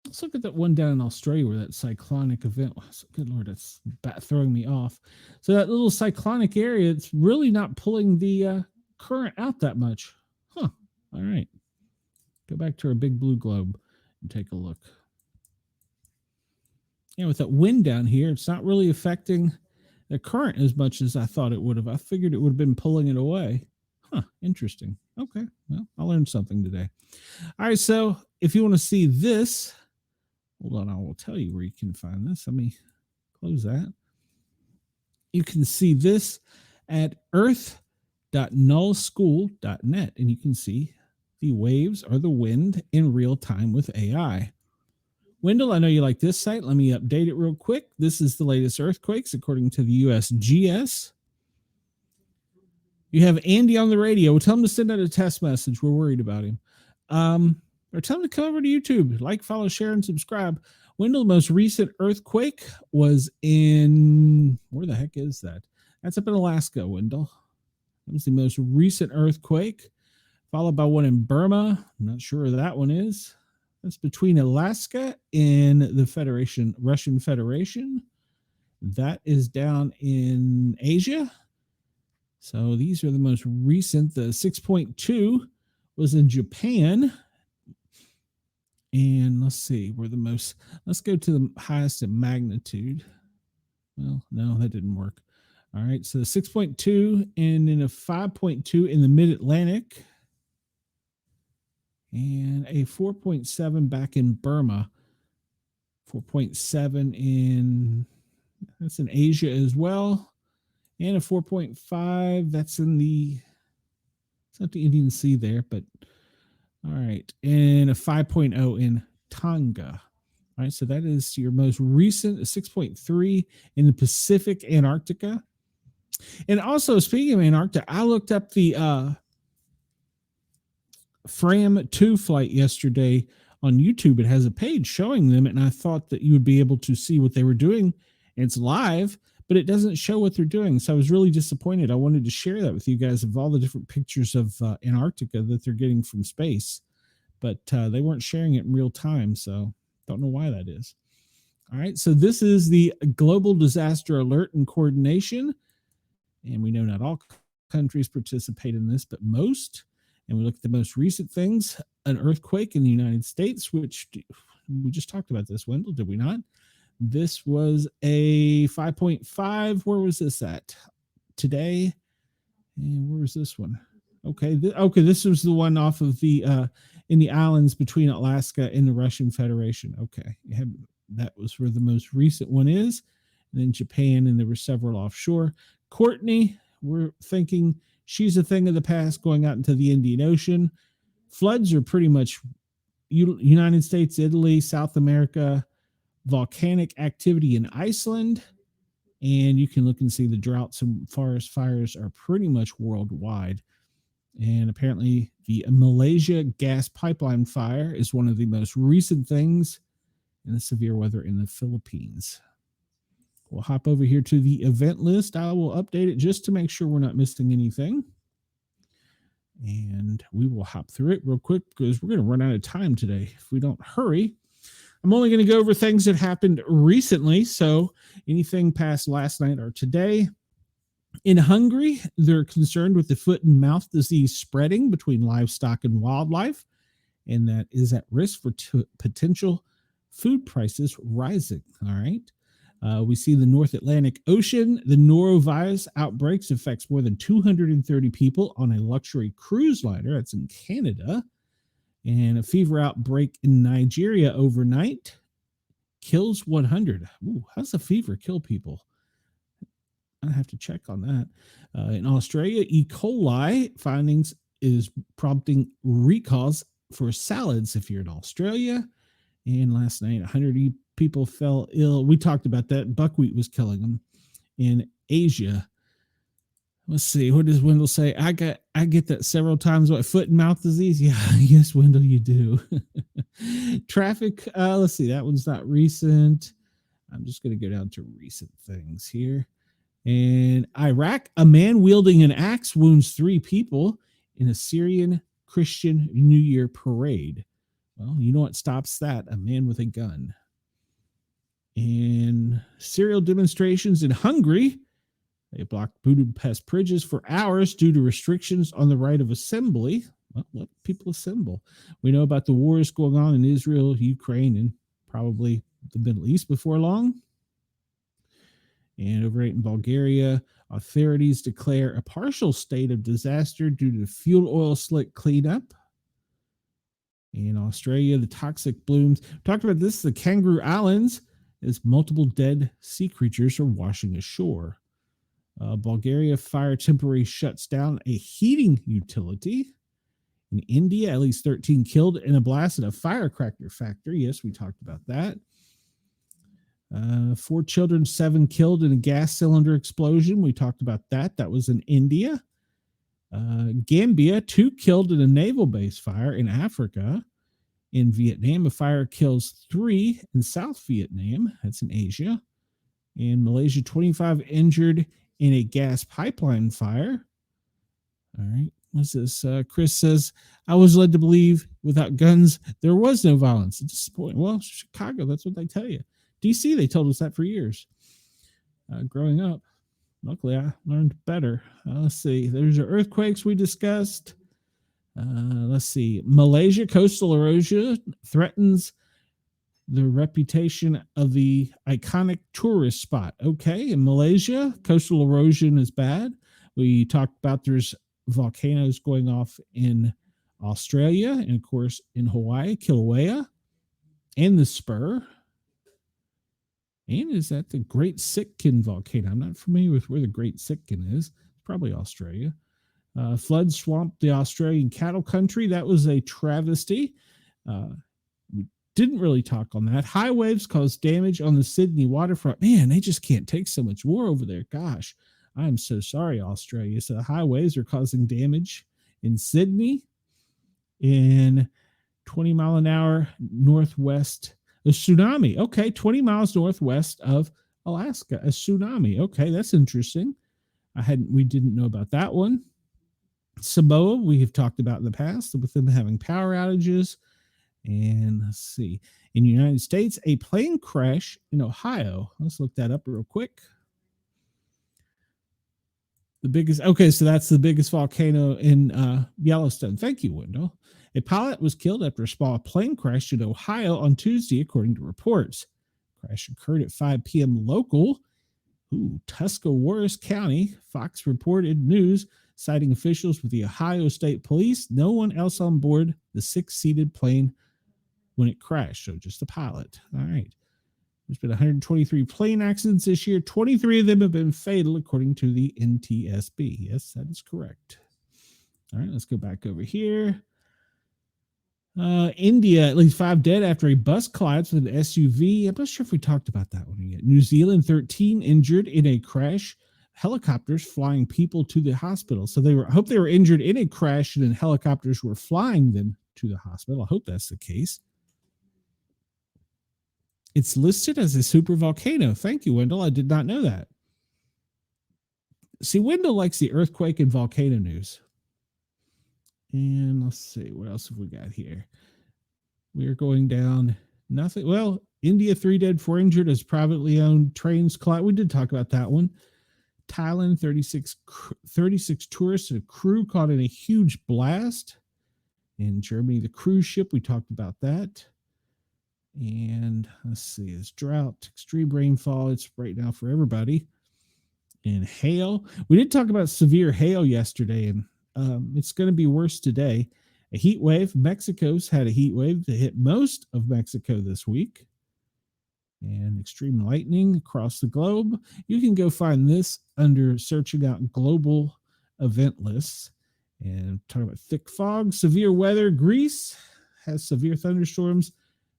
Let's look at that one down in Australia where that cyclonic event was. Good Lord, that's throwing me off. So that little cyclonic area, it's really not pulling the current out that much. Huh. All right. Go back to our big blue globe and take a look. And with that wind down here, it's not really affecting the current as much as I thought it would have. I figured it would have been pulling it away. Huh, interesting. Okay, well, I learned something today. All right, so if you want to see this, hold on, I will tell you where you can find this. Let me close that. You can see this at earth.nullschool.net, and you can see the waves or the wind in real time with AI. Wendell, I know you like this site. Let me update it real quick. This is the latest earthquakes according to the USGS. You have Andy on the radio. We'll tell him to send out a test message. We're worried about him. Or tell him to come over to YouTube. Like, follow, share, and subscribe. Wendell, the most recent earthquake was in... Where the heck is that? That's up in Alaska, Wendell. That was the most recent earthquake, followed by one in Burma. I'm not sure where that one is. That's between Alaska and the Russian Federation. That is down in Asia. So these are the most recent. The 6.2 was in Japan. And let's see, let's go to the highest in magnitude. Well, no, that didn't work. All right, so the 6.2 and then a 5.2 in the mid-Atlantic and a 4.7 back in Burma. 4.7 that's in Asia as well. And a 4.5, that's in it's not the Indian Sea there, but all right. And a 5.0 in Tonga. All right, so that is your most recent 6.3 in the Pacific Antarctica. And also, speaking of Antarctica, I looked up the Fram 2 flight yesterday on YouTube. It has a page showing them, and I thought that you would be able to see what they were doing. It's live, but it doesn't show what they're doing. So I was really disappointed. I wanted to share that with you guys of all the different pictures of Antarctica that they're getting from space, but they weren't sharing it in real time. So don't know why that is. All right. So this is the Global Disaster Alert and Coordination. And we know not all countries participate in this, but most. And we look at the most recent things, an earthquake in the United States, which we just talked about this, Wendell, did we not? This was a 5.5. Where was this at today? And where was this one? Okay. This was the one off of the, in the islands between Alaska and the Russian Federation. Okay. That was where the most recent one is. And then Japan, and there were several offshore. Courtney, we're thinking she's a thing of the past going out into the Indian Ocean. Floods are pretty much United States, Italy, South America, volcanic activity in Iceland. And you can look and see the droughts and forest fires are pretty much worldwide. And apparently the Malaysia gas pipeline fire is one of the most recent things in the severe weather in the Philippines. We'll hop over here to the event list. I will update it just to make sure we're not missing anything. And we will hop through it real quick because we're going to run out of time today if we don't hurry. I'm only going to go over things that happened recently. So anything past last night or today. In Hungary, they're concerned with the foot and mouth disease spreading between livestock and wildlife, and that is at risk for potential food prices rising. All right. We see the North Atlantic Ocean. The norovirus outbreaks affects more than 230 people on a luxury cruise liner. That's in Canada. And a fever outbreak in Nigeria overnight kills 100. Ooh, how's a fever kill people? I have to check on that. In Australia, E. coli findings is prompting recalls for salads if you're in Australia. And last night, 100 people fell ill. We talked about that. Buckwheat was killing them in Asia. Let's see. What does Wendell say? I get that several times. What, foot and mouth disease? Yeah, yes, Wendell, you do. Traffic. Let's see. That one's not recent. I'm just going to go down to recent things here. In Iraq, a man wielding an axe wounds 3 people in a Syrian Christian New Year parade. Well, you know what stops that? A man with a gun. And serial demonstrations in Hungary. They blocked Budapest bridges for hours due to restrictions on the right of assembly. Well, let people assemble. We know about the wars going on in Israel, Ukraine, and probably the Middle East before long. And over in Bulgaria, authorities declare a partial state of disaster due to fuel oil slick cleanup. In Australia, the toxic blooms. We talked about this, the Kangaroo Islands, as multiple dead sea creatures are washing ashore. Bulgaria fire temporarily shuts down a heating utility. In India, at least 13 killed in a blast at a firecracker factory. Yes, we talked about that. 4 children, 7 killed in a gas cylinder explosion. We talked about that. That was in India. Gambia, 2 killed in a naval base fire in Africa. In Vietnam, a fire kills 3 in South Vietnam. That's in Asia. In Malaysia, 25 injured in a gas pipeline fire. All right. What's this? Chris says, I was led to believe without guns, there was no violence. It's disappointing. Well, Chicago, that's what they tell you. DC, they told us that for years growing up. Luckily, I learned better. Let's see. There's the earthquakes we discussed. Let's see. Malaysia coastal erosion threatens the reputation of the iconic tourist spot. Okay, in Malaysia, coastal erosion is bad. We talked about there's volcanoes going off in Australia and, of course, in Hawaii, Kilauea, and the Spur. And is that the Great Sitkin volcano? I'm not familiar with where the Great Sitkin is. Probably Australia. Floods swamped the Australian cattle country. That was a travesty. We didn't really talk on that. High waves caused damage on the Sydney waterfront. Man, they just can't take so much war over there. Gosh, I'm so sorry, Australia. So the high waves are causing damage in Sydney, in 20 mile an hour northwest. A tsunami. Okay, 20 miles northwest of Alaska. A tsunami. Okay, that's interesting. We didn't know about that one. Samoa, we have talked about in the past with them having power outages. And let's see. In the United States, a plane crash in Ohio. Let's look that up real quick. So that's the biggest volcano in Yellowstone. Thank you, Wendell. A pilot was killed after a small plane crashed in Ohio on Tuesday, according to reports. Crash occurred at 5 p.m. local. Tuscarawas County. Fox reported news citing officials with the Ohio State Police. No one else on board the 6-seated plane when it crashed, so just the pilot. All right. There's been 123 plane accidents this year. 23 of them have been fatal, according to the NTSB. Yes, that is correct. All right, let's go back over here. India, at least 5 dead after a bus collides with an SUV. I'm not sure if we talked about that one yet. New Zealand, 13 injured in a crash. Helicopters flying people to the hospital. So I hope they were injured in a crash and then helicopters were flying them to the hospital. I hope that's the case. It's listed as a super volcano. Thank you, Wendell. I did not know that. See, Wendell likes the earthquake and volcano news. And let's see, what else have we got here? We are going down. Nothing. Well, India, 3 dead, 4 injured as privately owned trains collide. We did talk about that one. Thailand, 36 tourists and a crew caught in a huge blast. In Germany, the cruise ship, we talked about that. And let's see, it's drought, extreme rainfall. It's right now for everybody. And hail. We did talk about severe hail yesterday, and it's going to be worse today. A heat wave. Mexico's had a heat wave that hit most of Mexico this week. And extreme lightning across the globe. You can go find this under searching out global event lists. And talk about thick fog, severe weather. Greece has severe thunderstorms.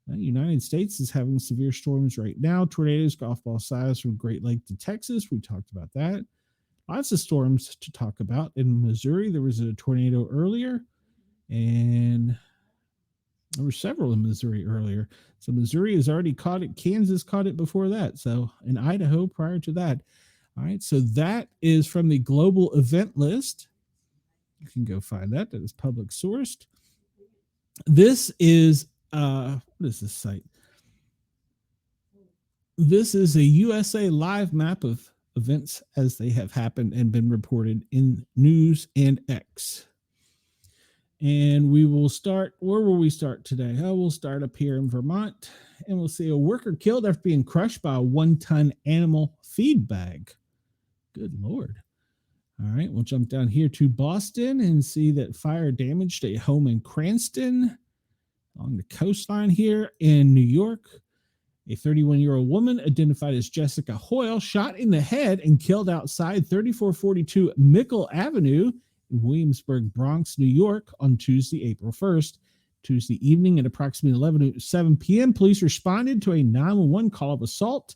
The United States is having severe storms right now. Tornadoes, golf ball size from Great Lake to Texas. We talked about that. Lots of storms to talk about. In Missouri, there was a tornado earlier, and there were several in Missouri earlier. So Missouri has already caught it. Kansas caught it before that. So in Idaho prior to that. All right. So that is from the global event list. You can go find that. That is public sourced. This is what is this site? This is a USA Live map of events as they have happened and been reported in News and X. And we will start, where will we start today? We'll start up here in Vermont, and we'll see a worker killed after being crushed by a 1-ton animal feed bag. Good Lord. All right, we'll jump down here to Boston and see that fire damaged a home in Cranston. On the coastline here in New York, a 31-year-old woman identified as Jessica Hoyle shot in the head and killed outside 3442 Mickle Avenue in Williamsburg, Bronx, New York on Tuesday, April 1st. Tuesday evening at approximately 11:07 p.m., police responded to a 911 call of assault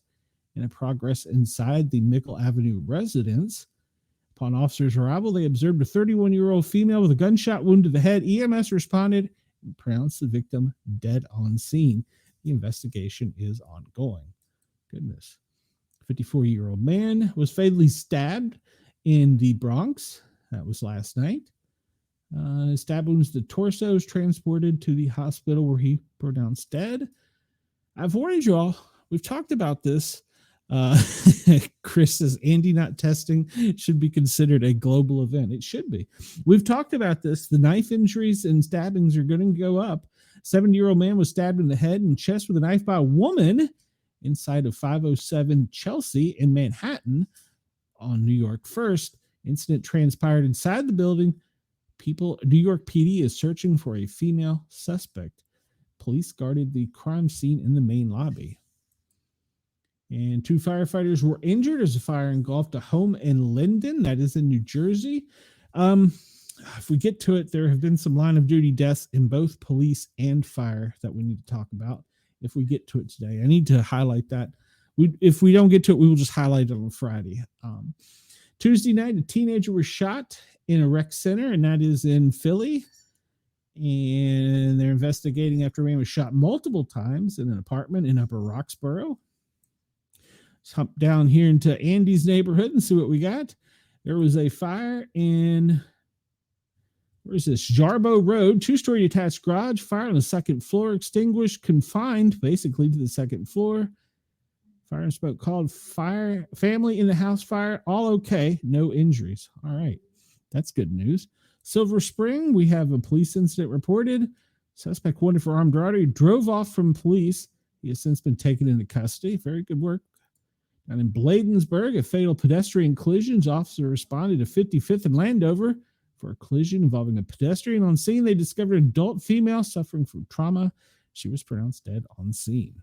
and a progress inside the Mickle Avenue residence. Upon officers' arrival, they observed a 31-year-old female with a gunshot wound to the head. EMS responded and pronounced the victim dead on scene. The investigation is ongoing. Goodness. 54-year-old man was fatally stabbed in the Bronx. That was last night. Stab wounds to the torso, was transported to the hospital where he pronounced dead. I've warned you all. We've talked about this. Uh, Chris says Andy not testing should be considered a global event. It should be. We've talked about this. The knife injuries and stabbings are going to go up. 70-year-old man was stabbed in the head and chest with a knife by a woman inside of 507 Chelsea in Manhattan on New York 1st. Incident transpired inside the building. New York PD is searching for a female suspect. Police guarded the crime scene in the main lobby. And 2 firefighters were injured as a fire engulfed a home in Linden, that is in New Jersey. If we get to it, there have been some line of duty deaths in both police and fire that we need to talk about if we get to it today. I need to highlight that. If we don't get to it, we will just highlight it on Friday. Tuesday night, a teenager was shot in a rec center, and that is in Philly. And they're investigating after a man was shot multiple times in an apartment in Upper Roxborough. Let's hop down here into Andy's neighborhood and see what we got. There was a fire in, where is this? Jarboe Road, 2-story detached garage, fire on the second floor, extinguished, confined basically to the second floor. Fire and smoke called, fire, family in the house fire, all okay, no injuries. All right, that's good news. Silver Spring, we have a police incident reported. Suspect wanted for armed robbery, drove off from police. He has since been taken into custody. Very good work. And in Bladensburg, a fatal pedestrian collision. Officer responded to 55th and Landover for a collision involving a pedestrian. On scene, they discovered an adult female suffering from trauma. She was pronounced dead on scene.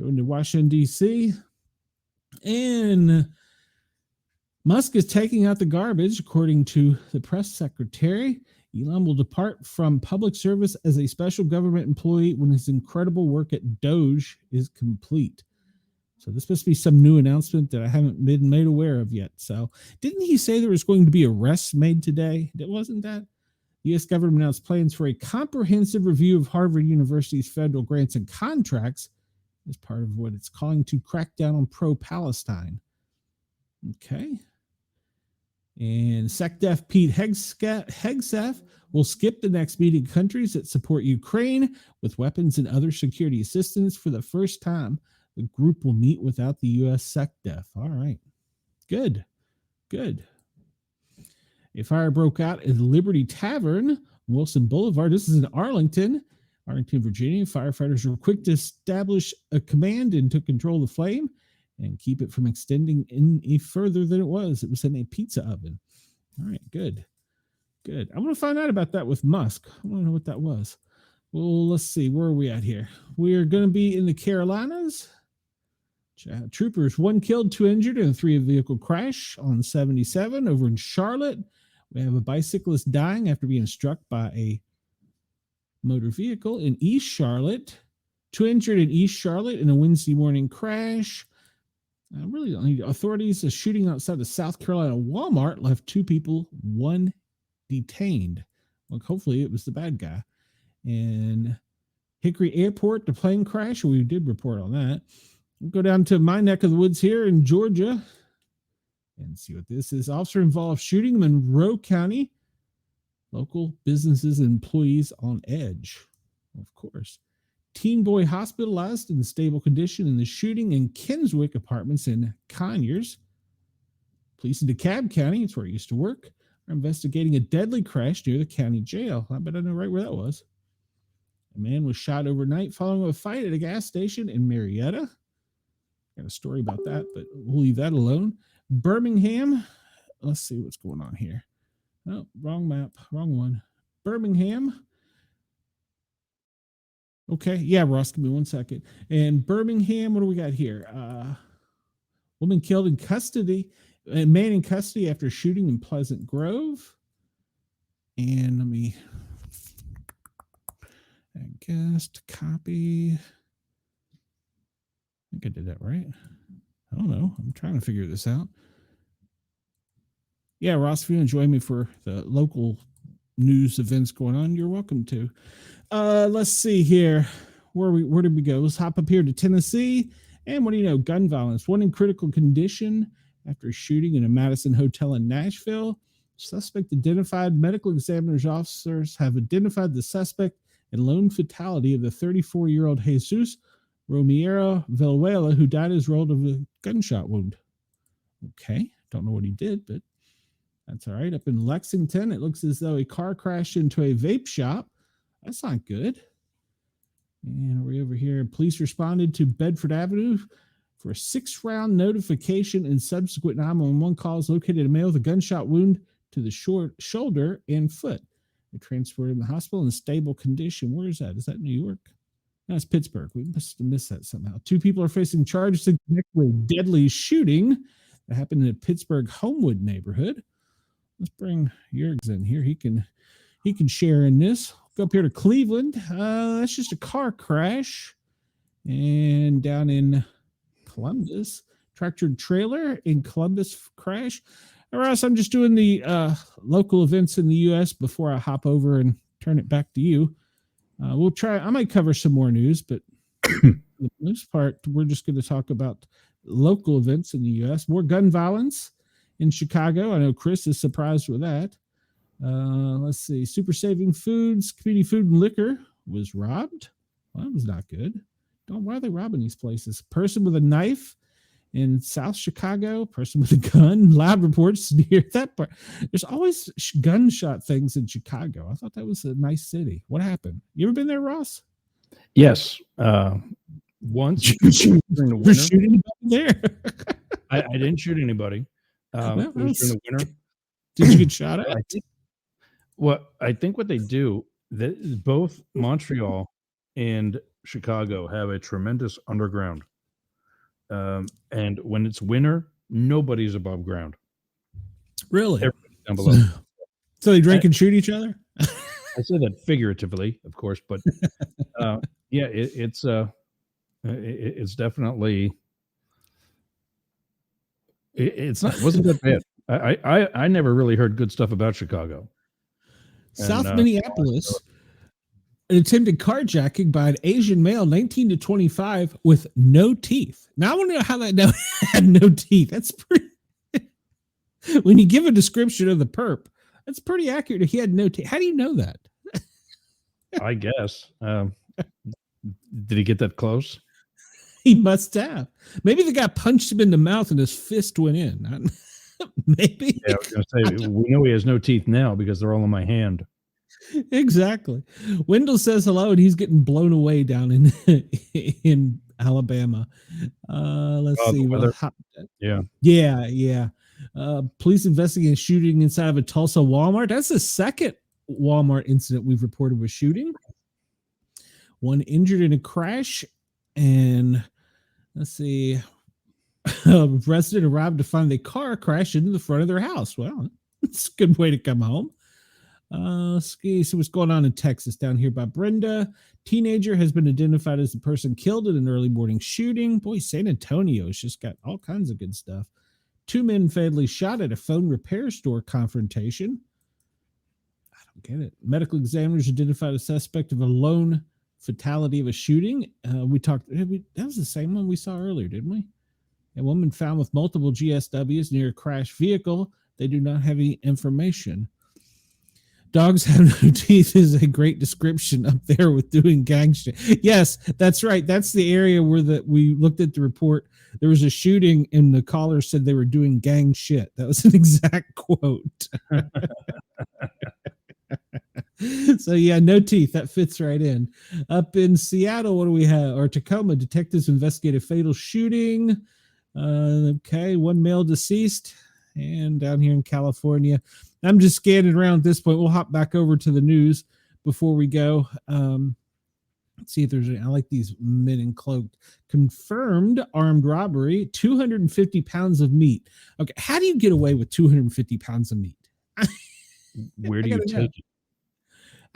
Going to Washington, D.C., and Musk is taking out the garbage, according to the press secretary. Elon will depart from public service as a special government employee when his incredible work at Doge is complete. So this must be some new announcement that I haven't been made aware of yet. So didn't he say there was going to be arrests made today? It wasn't that? The U.S. government announced plans for a comprehensive review of Harvard University's federal grants and contracts as part of what it's calling to crack down on pro-Palestine. Okay. And SecDef Pete Hegseth will skip the next meeting of countries that support Ukraine with weapons and other security assistance for the first time. The group will meet without the U.S. SecDef. All right. Good. A fire broke out at the Liberty Tavern, Wilson Boulevard. This is in Arlington, Virginia. Firefighters were quick to establish a command and took control of the flame and keep it from extending any further than it was. It was in a pizza oven. All right, good. I'm going to find out about that with Musk. I want to know what that was. Well, let's see. Where are we at here? We're going to be in the Carolinas. Troopers, 1 killed, 2 injured in a 3-vehicle crash on 77 over in Charlotte. We have a bicyclist dying after being struck by a motor vehicle in East Charlotte. 2 injured in East Charlotte in a Wednesday morning crash. I really don't need authorities. A shooting outside the South Carolina Walmart left 2 people, 1 detained. Well, hopefully it was the bad guy. And Hickory Airport, the plane crash. We did report on that. We'll go down to my neck of the woods here in Georgia and see what this is. Officer involved shooting in Monroe County. Local businesses and employees on edge. Of course. Teen boy hospitalized in stable condition in the shooting in Kinswick Apartments in Conyers. Police in DeKalb County, it's where I used to work, are investigating a deadly crash near the county jail. I bet I know right where that was. A man was shot overnight following a fight at a gas station in Marietta. Got a story about that, but we'll leave that alone. Birmingham. Let's see what's going on here. Oh, wrong map. Wrong one. Birmingham. Okay. Yeah, Ross, give me 1 second. And Birmingham, what do we got here? Woman killed in custody. A man in custody after shooting in Pleasant Grove. And let me, I guess, copy. I think I did that right. I don't know. I'm trying to figure this out. Yeah, Ross, if you want to join me for the local news events going on, you're welcome to. Let's see here. Where did we go? Let's hop up here to Tennessee. And what do you know? Gun violence. 1 in critical condition after a shooting in a Madison hotel in Nashville. Suspect identified. Medical examiner's officers have identified the suspect and lone fatality of the 34-year-old Jesus Romero Villanueva, who died as a result of a gunshot wound. Okay, don't know what he did, but that's all right. Up in Lexington, it looks as though a car crashed into a vape shop. That's not good. And we're over here. Police responded to Bedford Avenue for a 6-round notification and subsequent 911 calls located a male with a gunshot wound to the shoulder and foot. They transported him to the hospital in stable condition. Where is that? Is that New York? That's Pittsburgh. We must have missed that somehow. 2 people are facing charges in connection with a deadly shooting that happened in the Pittsburgh Homewood neighborhood. Let's bring Jurgs in here. He can share in this. Go up here to Cleveland. That's just a car crash. And down in Columbus, tractor trailer in Columbus crash. Ross, I'm just doing the local events in the U.S. before I hop over and turn it back to you. We'll try. I might cover some more news, but for the most part, we're just going to talk about local events in the U.S. More gun violence in Chicago. I know Chris is surprised with that. Let's see. Super Saving Foods, Community Food and Liquor was robbed. Well, that was not good. Why are they robbing these places? Person with a knife in South Chicago. Person with a gun. Loud reports near that part. There's always gunshot things in Chicago. I thought that was a nice city. What happened? You ever been there, Ross? Yes. Once during the winter. Shooting there. I didn't shoot anybody. It was during the winter. Did you get shot at? I think what they do, that both Montreal and Chicago have a tremendous underground. And when it's winter, nobody's above ground. Really? Everybody's down below. So they drink and shoot each other? I say that figuratively, of course, but yeah, it's definitely it wasn't that bad. I never really heard good stuff about Chicago. South Minneapolis, an attempted carjacking by an Asian male, 19 to 25, with no teeth. Now I want to know how that had no teeth. That's pretty. When you give a description of the perp, that's pretty accurate. He had no teeth. How do you know that? I guess. Did he get that close? He must have. Maybe the guy punched him in the mouth and his fist went in. Maybe. Yeah, I was going to say, we know he has no teeth now because they're all in my hand. Exactly. Wendell says hello, and he's getting blown away down in Alabama. Let's see. Yeah. Police investigating shooting inside of a Tulsa Walmart. That's the second Walmart incident we've reported with shooting. One injured in a crash, and let's see. A resident arrived to find the car crashed into the front of their house. Well, it's a good way to come home. Let's see what's going on in Texas down here by Brenda. Teenager has been identified as the person killed in an early morning shooting. Boy, San Antonio's just got all kinds of good stuff. 2 men fatally shot at a phone repair store confrontation. I don't get it. Medical examiners identified a suspect of a lone fatality of a shooting. That was the same one we saw earlier, didn't we? A woman found with multiple GSWs near a crashed vehicle. They do not have any information. Dogs have no teeth is a great description up there with doing gang shit. Yes, that's right. That's the area where we looked at the report. There was a shooting and the caller said they were doing gang shit. That was an exact quote. So yeah, no teeth. That fits right in. Up in Seattle, what do we have? Or Tacoma, detectives investigate a fatal shooting. Okay, 1 male deceased. And down here in California, I'm just scanning around at this point. We'll hop back over to the news before we go. Let's see if there's any. I like these men in cloaked. Confirmed armed robbery, 250 pounds of meat. Okay, how do you get away with 250 pounds of meat? Where do you take it?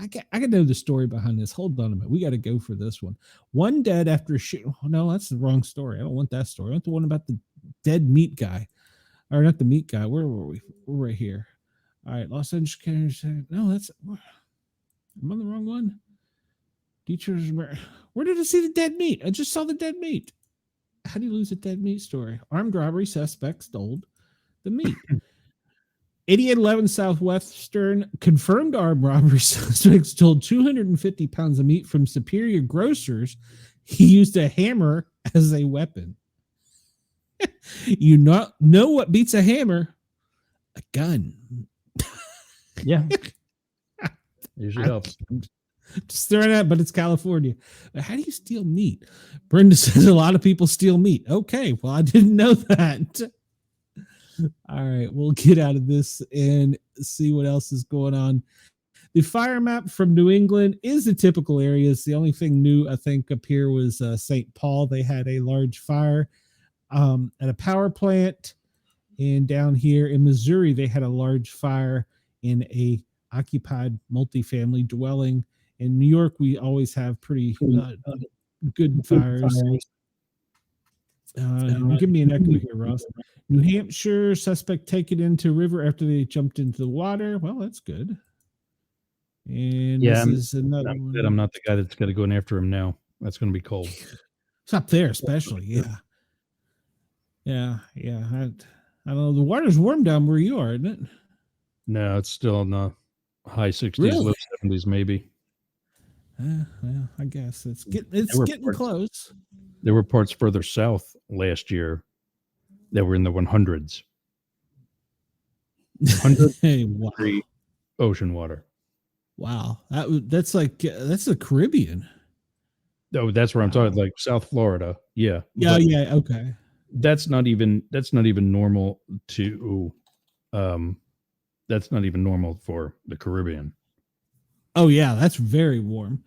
I got to know the story behind this. Hold on a minute. We got to go for this one. One dead after a shooting. Oh, no, that's the wrong story. I don't want that story. I want the one about the dead meat guy. Or not the meat guy. Where were we? We're right here. All right, Los Angeles County. No, am I on the wrong one? Teachers. Where did I see the dead meat? I just saw the dead meat. How do you lose a dead meat story? Armed robbery suspect stole the meat. 8811 Southwestern, confirmed armed robbery suspect stole 250 pounds of meat from Superior Grocers He used a hammer as a weapon. You know what beats a hammer? A gun. Yeah. Usually helps. Just throwing that, but it's California. How do you steal meat? Brenda says a lot of people steal meat. Okay, well, I didn't know that. All right, we'll get out of this and see what else is going on. The fire map from New England is the typical areas. The only thing new, I think, up here was St. Paul. They had a large fire at a power plant. And down here in Missouri, they had a large fire in a occupied multifamily dwelling. In New York, we always have pretty good fires. Give me an echo here, Ross. New Hampshire, suspect taken into river after they jumped into the water. Well, that's good. And Yeah, this is another one. I'm not the guy that's got to go in after him now. That's going to be cold. It's up there, especially. Yeah. I don't know. The water's warm down where you are, isn't it? No, it's still in the high 60s, Really? low 70s, maybe. Well, I guess it's getting close. There were parts further south last year that were in the 100s. 100 Hey, wow. degree ocean water. Wow. That's the Caribbean. Oh, that's where I'm talking, like South Florida. Yeah. Yeah, But yeah, okay. that's not even normal to that's not even normal for the Caribbean. Oh yeah, that's very warm.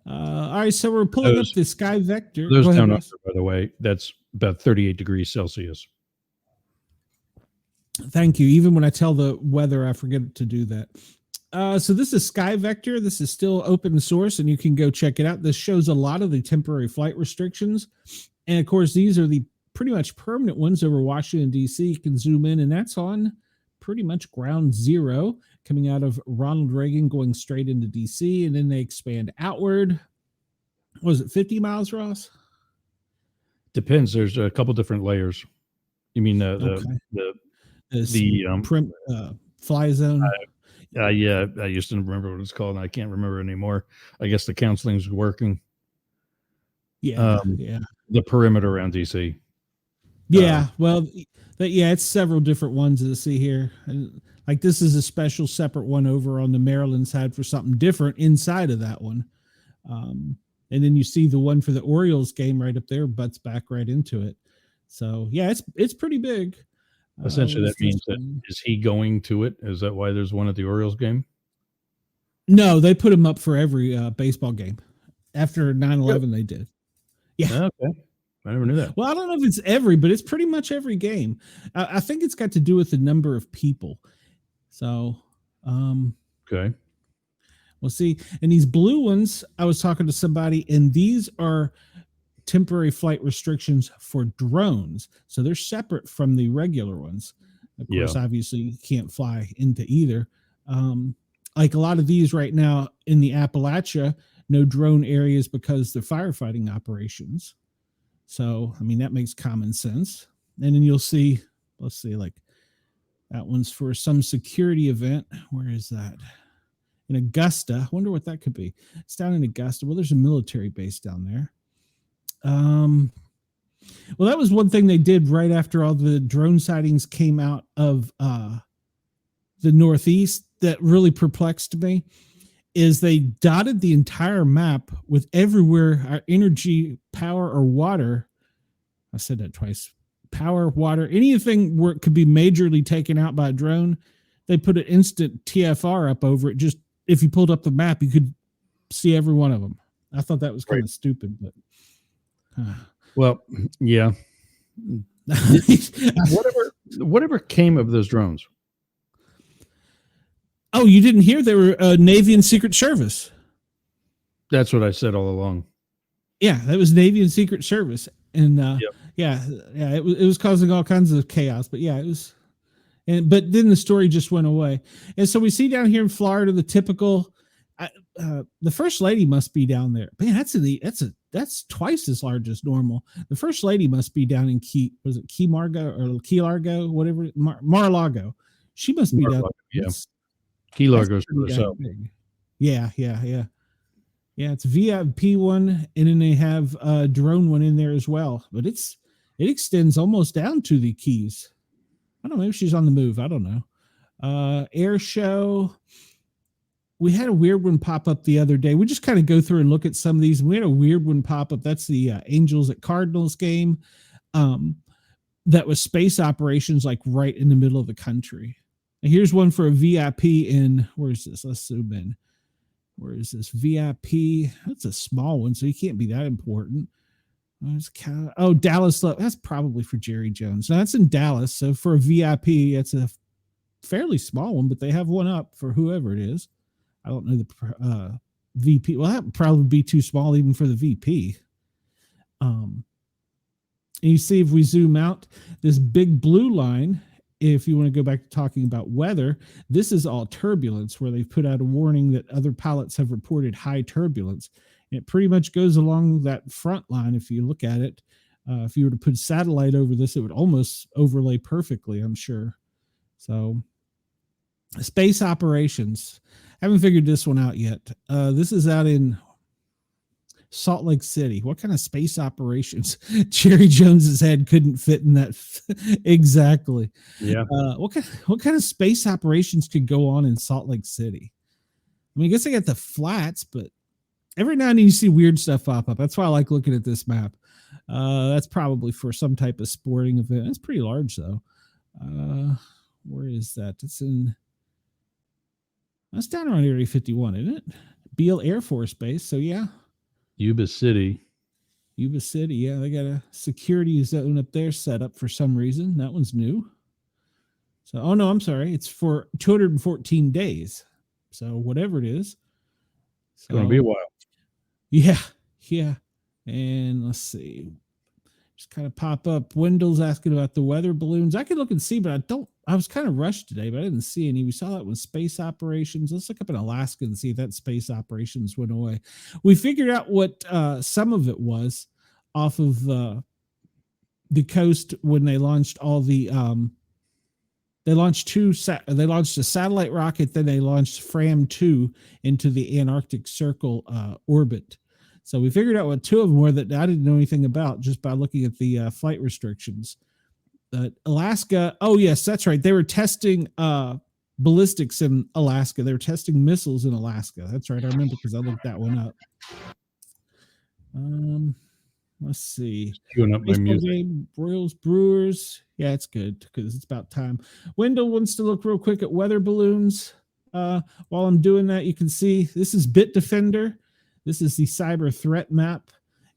All right, so we're pulling up the Sky Vector. Those Go ahead, down Ross. under, by the way, that's about 38 degrees Celsius. Thank you. Even when I tell the weather, I forget to do that. So this is Sky Vector. This is still open source, and you can go check it out. This shows a lot of the temporary flight restrictions. And, of course, these are the pretty much permanent ones over Washington, D.C. You can zoom in, and that's on pretty much ground zero, coming out of Ronald Reagan, going straight into D.C., and then they expand outward. Was it 50 miles, Ross? Depends. There's a couple different layers. You mean the fly zone? Yeah, I used to remember what it's called, and I can't remember anymore. I guess the counseling's working. Yeah. The perimeter around DC. Yeah, it's several different ones to see here. And like this is a special separate one over on the Maryland side for something different inside of that one. And then you see the one for the Orioles game right up there, butts back right into it. So yeah, it's pretty big. Essentially, that means that is he going to it? Is that why there's one at the Orioles game? No, they put him up for every baseball game. After 9/11, they did. Yeah. Okay. I never knew that. Well, I don't know if it's every, but it's pretty much every game. I think it's got to do with the number of people. So, okay. We'll see. And these blue ones, I was talking to somebody, and these are temporary flight restrictions for drones. So they're separate from the regular ones. Of course, obviously, you can't fly into either. Like a lot of these right now in the Appalachia, no drone areas because they're firefighting operations. So, I mean, that makes common sense. And then you'll see, let's see, like that one's for some security event. Where is that? In Augusta. I wonder what that could be. It's down in Augusta. Well, there's a military base down there. Well, that was one thing they did right after all the drone sightings came out of the Northeast that really perplexed me, is they dotted the entire map with everywhere our energy, power, or water. I said that twice. Power, water, anything where it could be majorly taken out by a drone, they put an instant TFR up over it. Just if you pulled up the map, you could see every one of them. I thought that was kind of stupid, but well, yeah. whatever came of those drones. Oh, you didn't hear they were Navy and Secret Service? That's what I said all along. Yeah, that was Navy and Secret Service, and it was causing all kinds of chaos. But yeah, it was. But then the story just went away, and so we see down here in Florida the typical. The First Lady must be down there. Man, that's twice as large as normal. The First Lady must be down in Key Largo, whatever, Mar-a-Lago. She must be down. Yeah. Key Largo's for the south. Yeah. Yeah, it's VIP one, and then they have a drone one in there as well. But it extends almost down to the Keys. I don't know. Maybe she's on the move. I don't know. Air show. We had a weird one pop up the other day. We just kind of go through and look at some of these. We had a weird one pop up. That's the Angels at Cardinals game. That was space operations, like right in the middle of the country. And here's one for a VIP in, where is this? Let's zoom in. Where is this VIP? That's a small one, so you can't be that important. Oh, Dallas. That's probably for Jerry Jones. Now, that's in Dallas. So for a VIP, it's a fairly small one, but they have one up for whoever it is. I don't know the VP. Well, that would probably be too small even for the VP. And you see, if we zoom out, this big blue line, if you want to go back to talking about weather, this is all turbulence, where they've put out a warning that other pilots have reported high turbulence. And it pretty much goes along that front line. If you look at it, if you were to put satellite over this, it would almost overlay perfectly, I'm sure. So space operations. I haven't figured this one out yet. This is out in Salt Lake City. What kind of space operations? Jerry Jones's head couldn't fit in that exactly. Yeah. What kind of space operations could go on in Salt Lake City? I mean, I guess they got the flats, but every now and then you see weird stuff pop up. That's why I like looking at this map. That's probably for some type of sporting event. It's pretty large though. Where is that? That's down around Area 51, isn't it? Beale Air Force Base. So yeah. Yuba City. Yeah, they got a security zone up there set up for some reason. That one's new. So, oh no, I'm sorry. It's for 214 days. So whatever it is. It's going to be a while. Yeah. And let's see. Just kind of pop up. Wendell's asking about the weather balloons. I could look and see, but I was kind of rushed today, but I didn't see any. We saw that with space operations. Let's look up in Alaska and see if that space operations went away. We figured out what some of it was off of the coast when they launched all the they launched a satellite rocket, then they launched Fram 2 into the Antarctic Circle orbit. So we figured out what two of them were that I didn't know anything about just by looking at the flight restrictions. Alaska. Oh yes, that's right. They were testing ballistics in Alaska. They were testing missiles in Alaska. That's right. I remember because I looked that one up. Let's see. Queuing up my music. Game, Royals, Brewers. Yeah, it's good because it's about time. Wendell wants to look real quick at weather balloons. While I'm doing that, you can see this is Bitdefender. This is the cyber threat map.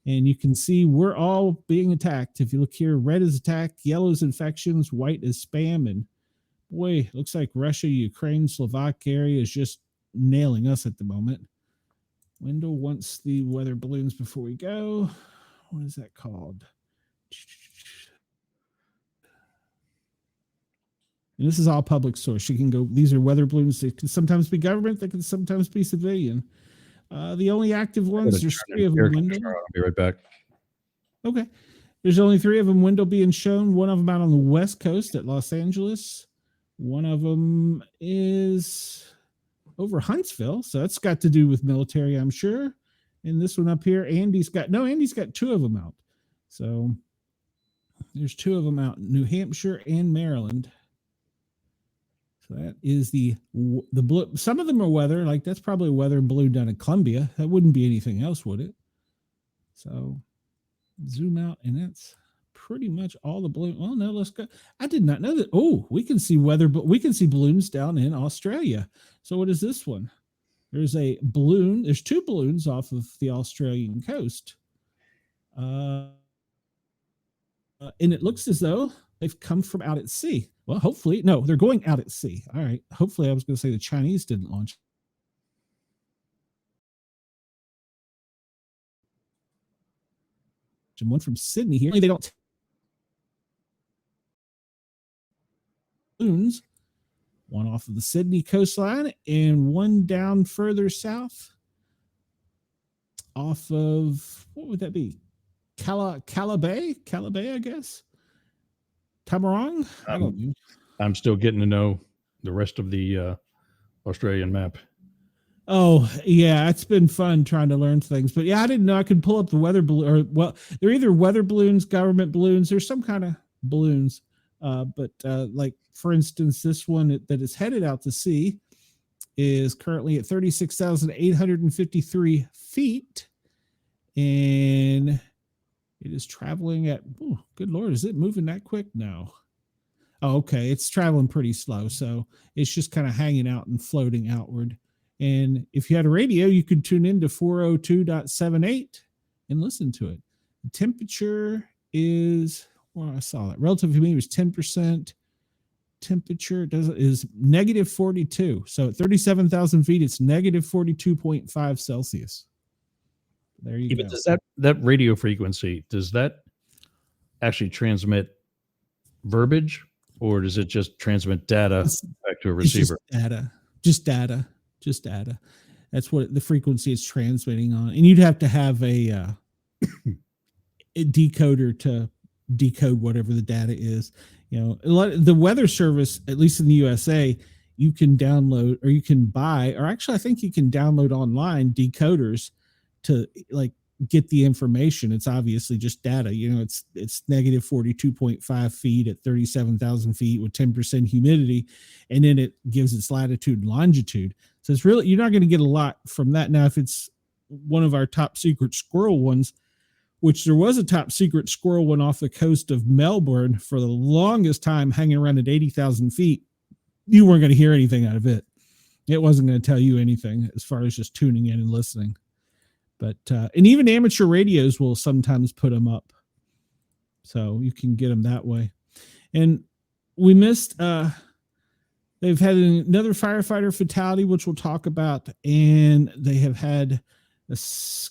And you can see we're all being attacked. If you look here, red is attack, yellow is infections, white is spam. And boy, looks like Russia, Ukraine, Slovakia area is just nailing us at the moment. Wendell wants the weather balloons before we go. What is that called? And this is all public source. You can go, these are weather balloons. They can sometimes be government. They can sometimes be civilian. The only active ones, there's 3 of them. I'll be right back. Okay. There's only 3 of them. Wendell being shown. One of them out on the West Coast at Los Angeles. One of them is over Huntsville. So that's got to do with military, I'm sure. And this one up here, Andy's got 2 of them out. So there's 2 of them out in New Hampshire and Maryland. So that is the blue. Some of them are weather, like that's probably a weather balloon down in Columbia. That wouldn't be anything else, would it? So zoom out, and that's pretty much all the balloon. Well, no, let's go. I did not know that. Oh, we can see weather, but we can see balloons down in Australia. So what is this one? There's a balloon. There's 2 balloons off of the Australian coast. And it looks as though they've come from out at sea. Well, hopefully, no, they're going out at sea. All right. Hopefully, I was going to say the Chinese didn't launch. And one from Sydney here. They don't. Balloons. One off of the Sydney coastline and one down further south off of, what would that be? Calabay, I guess. Tamarong? I don't know. I'm still getting to know the rest of the Australian map. Oh yeah, it's been fun trying to learn things. But yeah, I didn't know I could pull up the weather balloon. Or well, they're either weather balloons, government balloons. There's some kind of balloons. But like for instance, this one that is headed out to sea is currently at 36,853 feet, and it is traveling at. Oh, good Lord, is it moving that quick? No. Oh, okay, it's traveling pretty slow, so it's just kind of hanging out and floating outward. And if you had a radio, you could tune in to 402.78 and listen to it. The temperature is, well, I saw that. Relative humidity was 10%. Temperature is negative 42. So at 37,000 feet, it's negative 42.5 Celsius. There you go. But does that radio frequency, does that actually transmit verbiage, or does it just transmit data back to a receiver? Just data. That's what the frequency is transmitting on. And you'd have to have a decoder to decode whatever the data is. You know, the weather service, at least in the USA, you can download or you can buy, or actually I think you can download online decoders to like get the information. It's obviously just data. You know, it's negative 42.5 feet at 37,000 feet with 10% humidity, and then it gives its latitude and longitude. So it's really, you're not going to get a lot from that. Now, if it's one of our top secret squirrel ones, which there was a top secret squirrel one off the coast of Melbourne for the longest time, hanging around at 80,000 feet, you weren't going to hear anything out of it. It wasn't going to tell you anything as far as just tuning in and listening. But, and even amateur radios will sometimes put them up. So you can get them that way. And we missed, they've had another firefighter fatality, which we'll talk about. And they have had a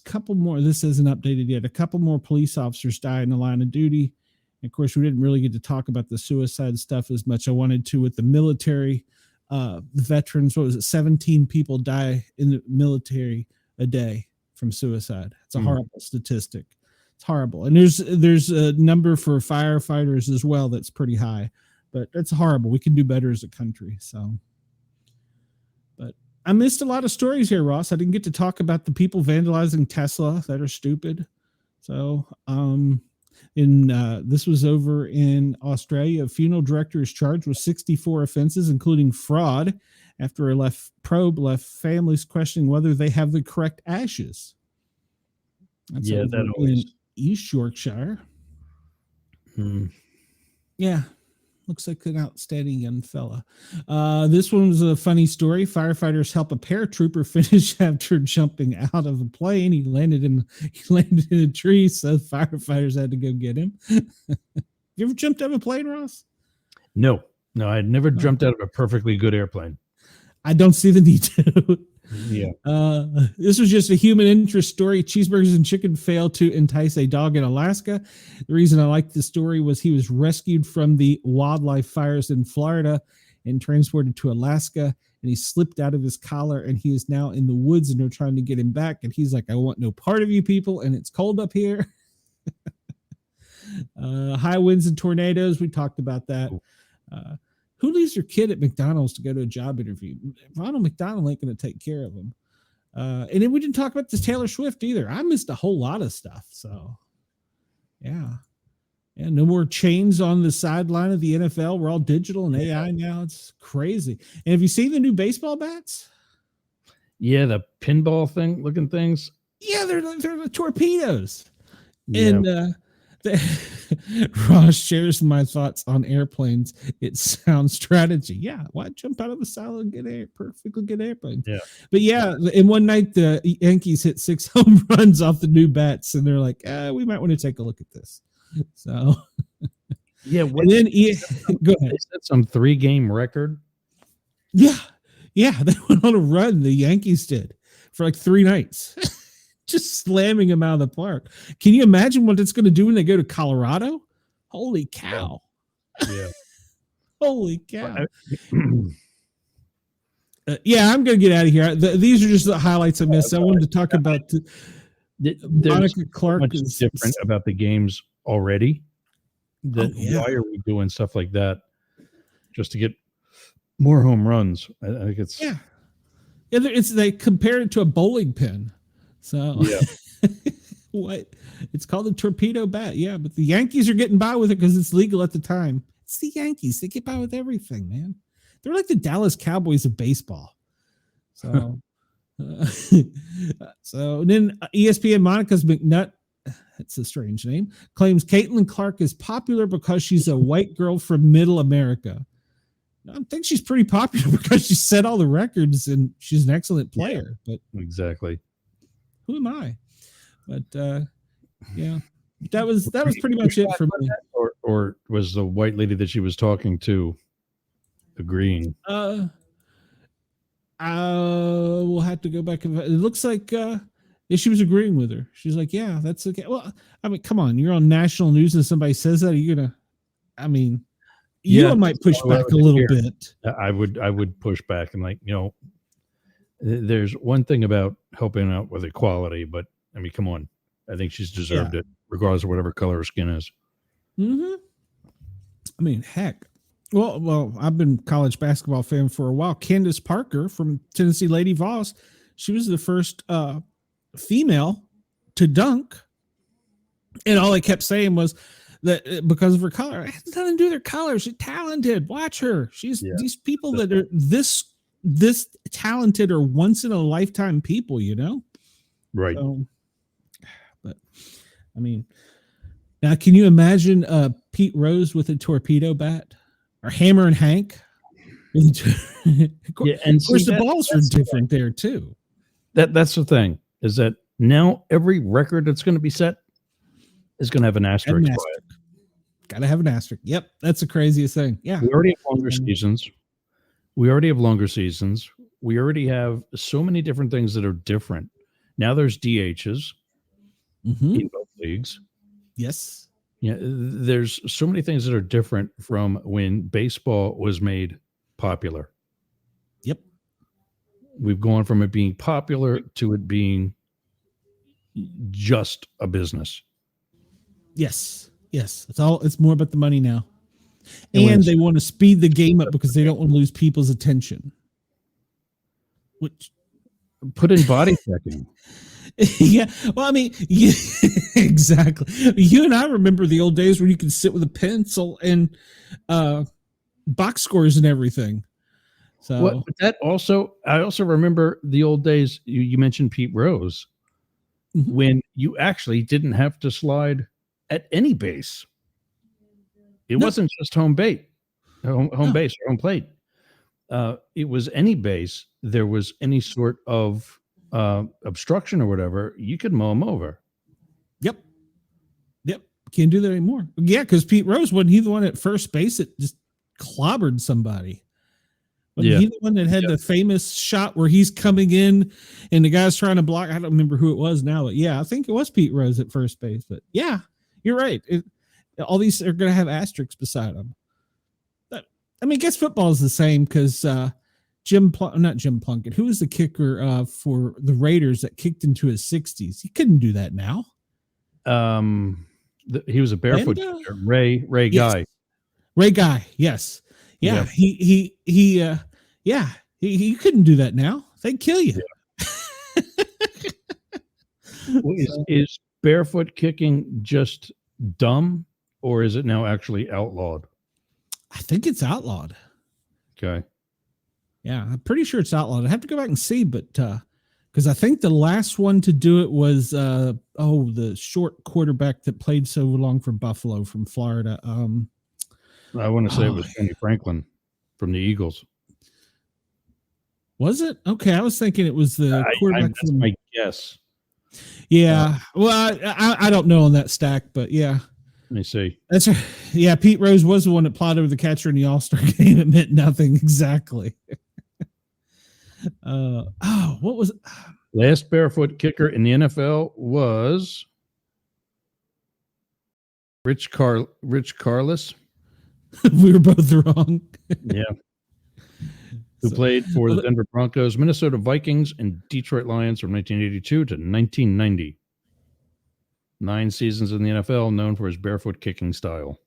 couple more, this isn't updated yet, a couple more police officers die in the line of duty. And of course, we didn't really get to talk about the suicide stuff as much. I wanted to with the military, the veterans. What was it? 17 people die in the military a day from suicide. It's a horrible statistic. It's horrible. And there's a number for firefighters as well that's pretty high, but that's horrible. We can do better as a country. So, but I missed a lot of stories here, Ross. I didn't get to talk about the people vandalizing Tesla that are stupid. So, this was over in Australia. A funeral director is charged with 64 offenses, including fraud, after a probe left families questioning whether they have the correct ashes. That's that always in East Yorkshire. Yeah, looks like an outstanding young fella. This one was a funny story. Firefighters help a paratrooper finish after jumping out of a plane. He landed in a tree, so firefighters had to go get him. You ever jumped out of a plane, Ross? No, I had never jumped out of a perfectly good airplane. I don't see the need to. Yeah. This was just a human interest story. Cheeseburgers and chicken failed to entice a dog in Alaska. The reason I liked the story was he was rescued from the wildlife fires in Florida and transported to Alaska, and he slipped out of his collar, and he is now in the woods, and they're trying to get him back. And he's like, I want no part of you people, and it's cold up here. High winds and tornadoes. We talked about that. Who leaves your kid at McDonald's to go to a job interview? Ronald McDonald ain't going to take care of him. And then we didn't talk about this Taylor Swift either. I missed a whole lot of stuff. So, yeah. And no more chains on the sideline of the NFL. We're all digital and AI now. It's crazy. And have you seen the new baseball bats? Yeah, the pinball thing looking things. Yeah, they're the torpedoes. Yeah. And Ross shares my thoughts on airplanes. It's sound strategy. Yeah, why jump out of the saddle and get perfectly good airplane? Yeah, but yeah, in one night the Yankees hit 6 home runs off the new bats, and they're like, we might want to take a look at this. So yeah, and then go ahead. They set some 3-game record. Yeah, they went on a run. The Yankees did for like 3 nights. Just slamming them out of the park. Can you imagine what it's going to do when they go to Colorado? Holy cow. Yeah. Holy cow. I'm going to get out of here. These are just the highlights I missed. I wanted to talk about Monica Clark. Much different about the games already. Why are we doing stuff like that just to get more home runs? I think it's Yeah, they compared it to a bowling pin. So Yeah. what? It's called a torpedo bat. Yeah, but the Yankees are getting by with it because it's legal at the time. It's the Yankees. They get by with everything, man. They're like the Dallas Cowboys of baseball. So, so then ESPN Monica's McNutt, that's a strange name, claims Caitlin Clark is popular because she's a white girl from Middle America. I think she's pretty popular because she set all the records and she's an excellent player. Yeah, but exactly. Who am I? But yeah, that was pretty much it for me. Or was the white lady that she was talking to agreeing? We'll have to go back and it looks like she was agreeing with her. She's like, yeah, that's okay. Well, I mean, come on, you're on national news and somebody says that. Are you gonna? I mean, you might push back a little bit. I would push back and there's one thing about helping out with equality, but I mean, come on. I think she's deserved it, regardless of whatever color her skin is. Mm-hmm. I mean, heck. Well, I've been a college basketball fan for a while. Candace Parker from Tennessee Lady Vols, she was the first female to dunk. And all they kept saying was that because of her color, it has nothing to do with her color. She's talented. Watch her. These people that are this talented are once in a lifetime people, you know? Right. So, but I mean, now can you imagine Pete Rose with a torpedo bat or Hammer and Hank? And of course the balls are different there too. That's the thing, is that now every record that's going to be set is going to have an asterisk by it. Got to have an asterisk. Yep, that's the craziest thing. Yeah, we already have longer seasons. We already have so many different things that are different. Now there's DHs in both leagues. Yes. Yeah, there's so many things that are different from when baseball was made popular. Yep. We've gone from it being popular to it being just a business. Yes. It's more about the money now. And they want to speed the game up because they don't want to lose people's attention. Which put in body checking. Yeah. Well, I mean, yeah, exactly. You and I remember the old days when you could sit with a pencil and box scores and everything. So I also remember the old days. You mentioned Pete Rose, when you actually didn't have to slide at any base. It wasn't just home base or home plate. It was any base. There was any sort of obstruction or whatever, you could mow them over. Yep. Can't do that anymore. Yeah, because Pete Rose, wasn't he the one at first base that just clobbered somebody? Wasn't he the one that had the famous shot where he's coming in and the guy's trying to block? I don't remember who it was now, but yeah, I think it was Pete Rose at first base. But yeah, you're right. All these are going to have asterisks beside them. But, I mean, I guess football is the same because not Jim Plunkett. Who was the kicker for the Raiders that kicked into his 60s? He couldn't do that now. He was a barefoot kicker. Ray Guy. Ray Guy. Yes. Yeah. He couldn't do that now. They'd kill you. Yeah. Is barefoot kicking just dumb, or is it now actually outlawed? I think it's outlawed. Okay. Yeah, I'm pretty sure it's outlawed. I have to go back and see, but because I think the last one to do it was the short quarterback that played so long for Buffalo from Florida. I want to say it was Tony Franklin from the Eagles. Was it? Okay, I was thinking it was the quarterback. That's my guess. Yeah, well, I don't know on that stack, but yeah. Let me see. That's right. Yeah, Pete Rose was the one that plotted with the catcher in the All-Star game. It meant nothing exactly. What was it? Last barefoot kicker in the NFL was Rich Carless. We were both wrong. Yeah. Who played for the Denver Broncos, Minnesota Vikings, and Detroit Lions from 1982 to 1990. 9 seasons in the NFL, known for his barefoot kicking style.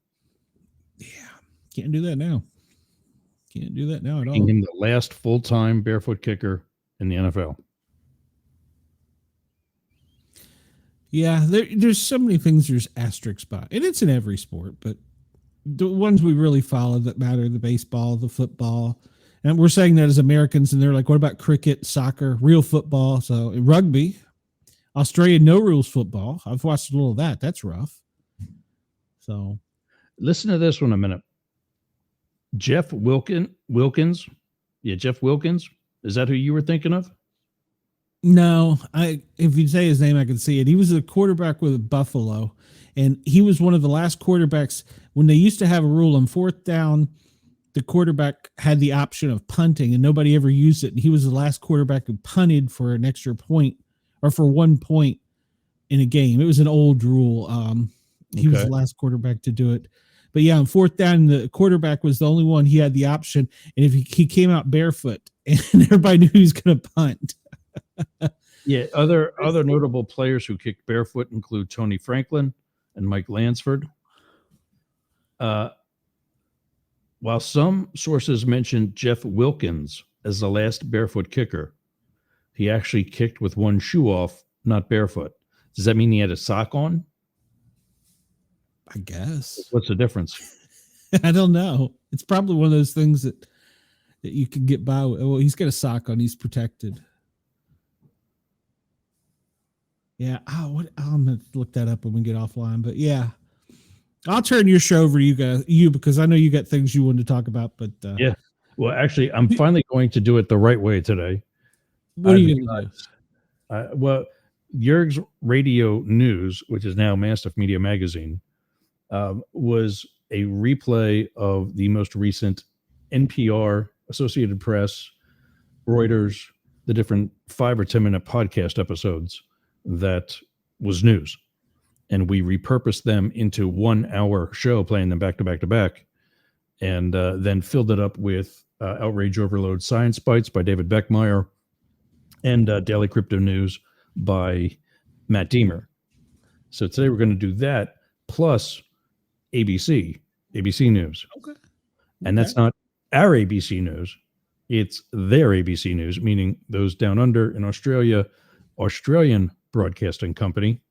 Yeah, can't do that now. Can't do that now at all. Making him the last full-time barefoot kicker in the NFL. Yeah, there's so many things there's asterisks by, and it's in every sport, but the ones we really follow that matter, the baseball, the football, and we're saying that as Americans, and they're like, what about cricket, soccer, real football? So rugby, Australia, no rules football. I've watched a little of that. That's rough. So listen to this one a minute. Jeff Wilkins. Yeah, Jeff Wilkins. Is that who you were thinking of? No, if you say his name, I can see it. He was a quarterback with Buffalo, and he was one of the last quarterbacks when they used to have a rule on fourth down. The quarterback had the option of punting, and nobody ever used it. And he was the last quarterback who punted for an extra point or for 1 point in a game. It was an old rule. He was the last quarterback to do it. But yeah, on fourth down, the quarterback was the only one. He had the option, and if he came out barefoot, and everybody knew he was going to punt. Yeah, other notable players who kicked barefoot include Tony Franklin and Mike Lansford. While some sources mention Jeff Wilkins as the last barefoot kicker, he actually kicked with one shoe off, not barefoot. Does that mean he had a sock on? I guess. What's the difference? I don't know. It's probably one of those things that you can get by with. Well, he's got a sock on. He's protected. Yeah. I'm going to look that up when we get offline. But yeah, I'll turn your show over to you because I know you got things you wanted to talk about. But yeah. Well, actually, I'm finally going to do it the right way today. What are you going to do? Well, Jurg's Radio News, which is now Mastiff Media Magazine, was a replay of the most recent NPR, Associated Press, Reuters, the different 5 or 10 minute podcast episodes that was news. And we repurposed them into 1 hour show, playing them back to back to back, and then filled it up with Outrage Overload Science Bites by David Beckmeyer and Daily Crypto News by Matt Deemer. So today we're going to do that plus ABC News. Okay. And that's not our ABC News. It's their ABC News, meaning those down under in Australia, Australian Broadcasting Company,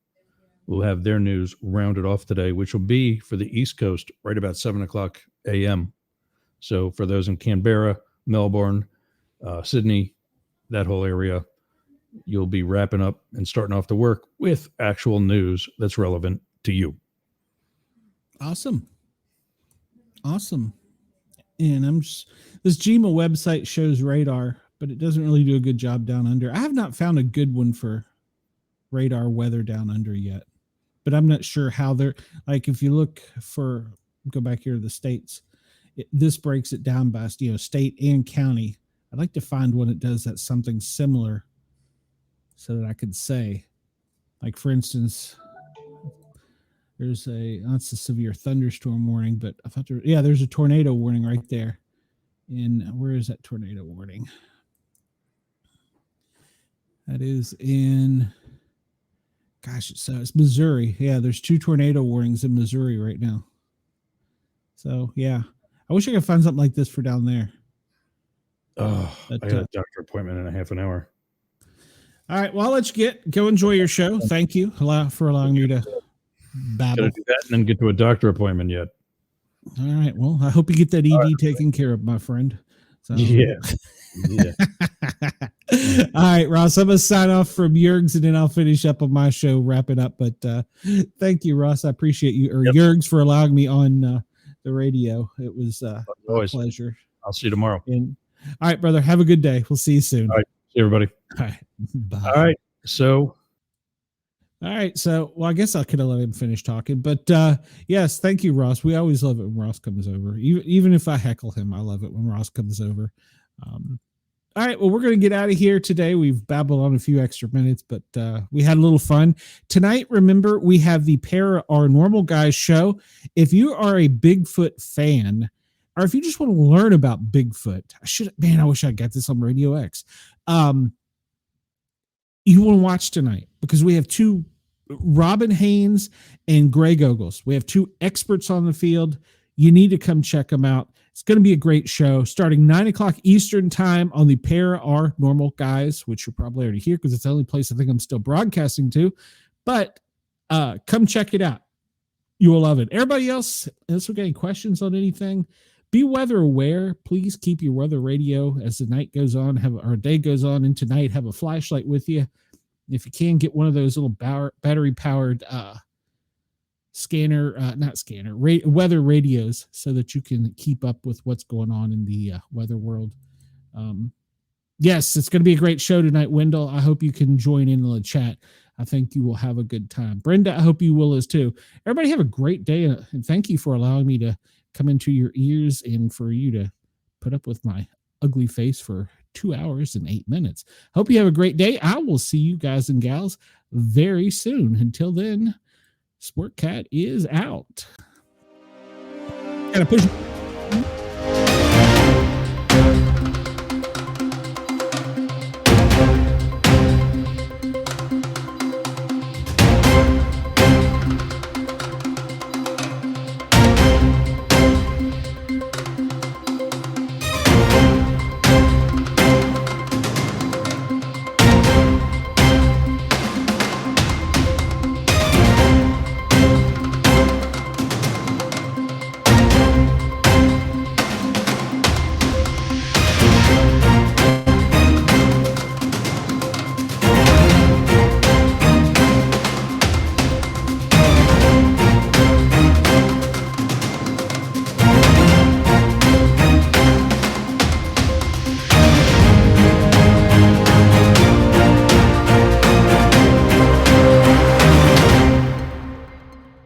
will have their news rounded off today, which will be for the East Coast right about 7:00 a.m. So for those in Canberra, Melbourne, Sydney, that whole area, you'll be wrapping up and starting off the work with actual news that's relevant to you. Awesome. And this GEMA website shows radar, but it doesn't really do a good job down under. I have not found a good one for radar weather down under yet, but I'm not sure how they're like. If you look go back here to the states, this breaks it down by state and county. I'd like to find one that does that something similar, so that I could say, like for instance, there's that's a severe thunderstorm warning, but I thought there's a tornado warning right there. And where is that tornado warning? That is in, it's Missouri. Yeah, there's 2 tornado warnings in Missouri right now. So yeah, I wish I could find something like this for down there. Oh, I got a doctor appointment in a half an hour. All right, well, I'll let you go enjoy your show. Thank you for allowing me to babble. Gotta do that and then get to a doctor appointment yet. All right, well, I hope you get that ED taken care of, my friend. So. Yeah. All right, Ross, I'm going to sign off from Jurg's and then I'll finish up on my show, wrap it up. But thank you, Ross. I appreciate you, Jurg's, for allowing me on the radio. It was a pleasure. I'll see you tomorrow. All right, brother. Have a good day. We'll see you soon. All right. See you, everybody. All right. Bye. All right. So, well, I guess I could have let him finish talking, but yes, thank you, Ross. We always love it when Ross comes over. Even if I heckle him, I love it when Ross comes over. All right, well, we're going to get out of here today. We've babbled on a few extra minutes, but we had a little fun. Tonight, remember, we have the Our Normal Guys show. If you are a Bigfoot fan, or if you just want to learn about Bigfoot, I wish I got this on Radio X. You want to watch tonight because we have 2, Robin Haynes and Greg Ogles. We have 2 experts on the field. You need to come check them out. It's going to be a great show starting 9 o'clock Eastern time on the Pair Our Normal Guys, which you're probably already here because it's the only place I think I'm still broadcasting to. But come check it out. You will love it. Everybody else, unless we're getting questions on anything, be weather aware. Please keep your weather radio as the night goes on, our day goes on into night. Have a flashlight with you. If you can, get one of those little battery powered weather radios so that you can keep up with what's going on in the weather world. Yes, it's going to be a great show tonight, Wendell. I hope you can join in the chat. I think you will have a good time. Brenda, I hope you will as too. Everybody have a great day, and thank you for allowing me to come into your ears and for you to put up with my ugly face for 2 hours and 8 minutes. Hope you have a great day. I will see you guys and gals very soon. Until then, Sportcat is out. Gotta push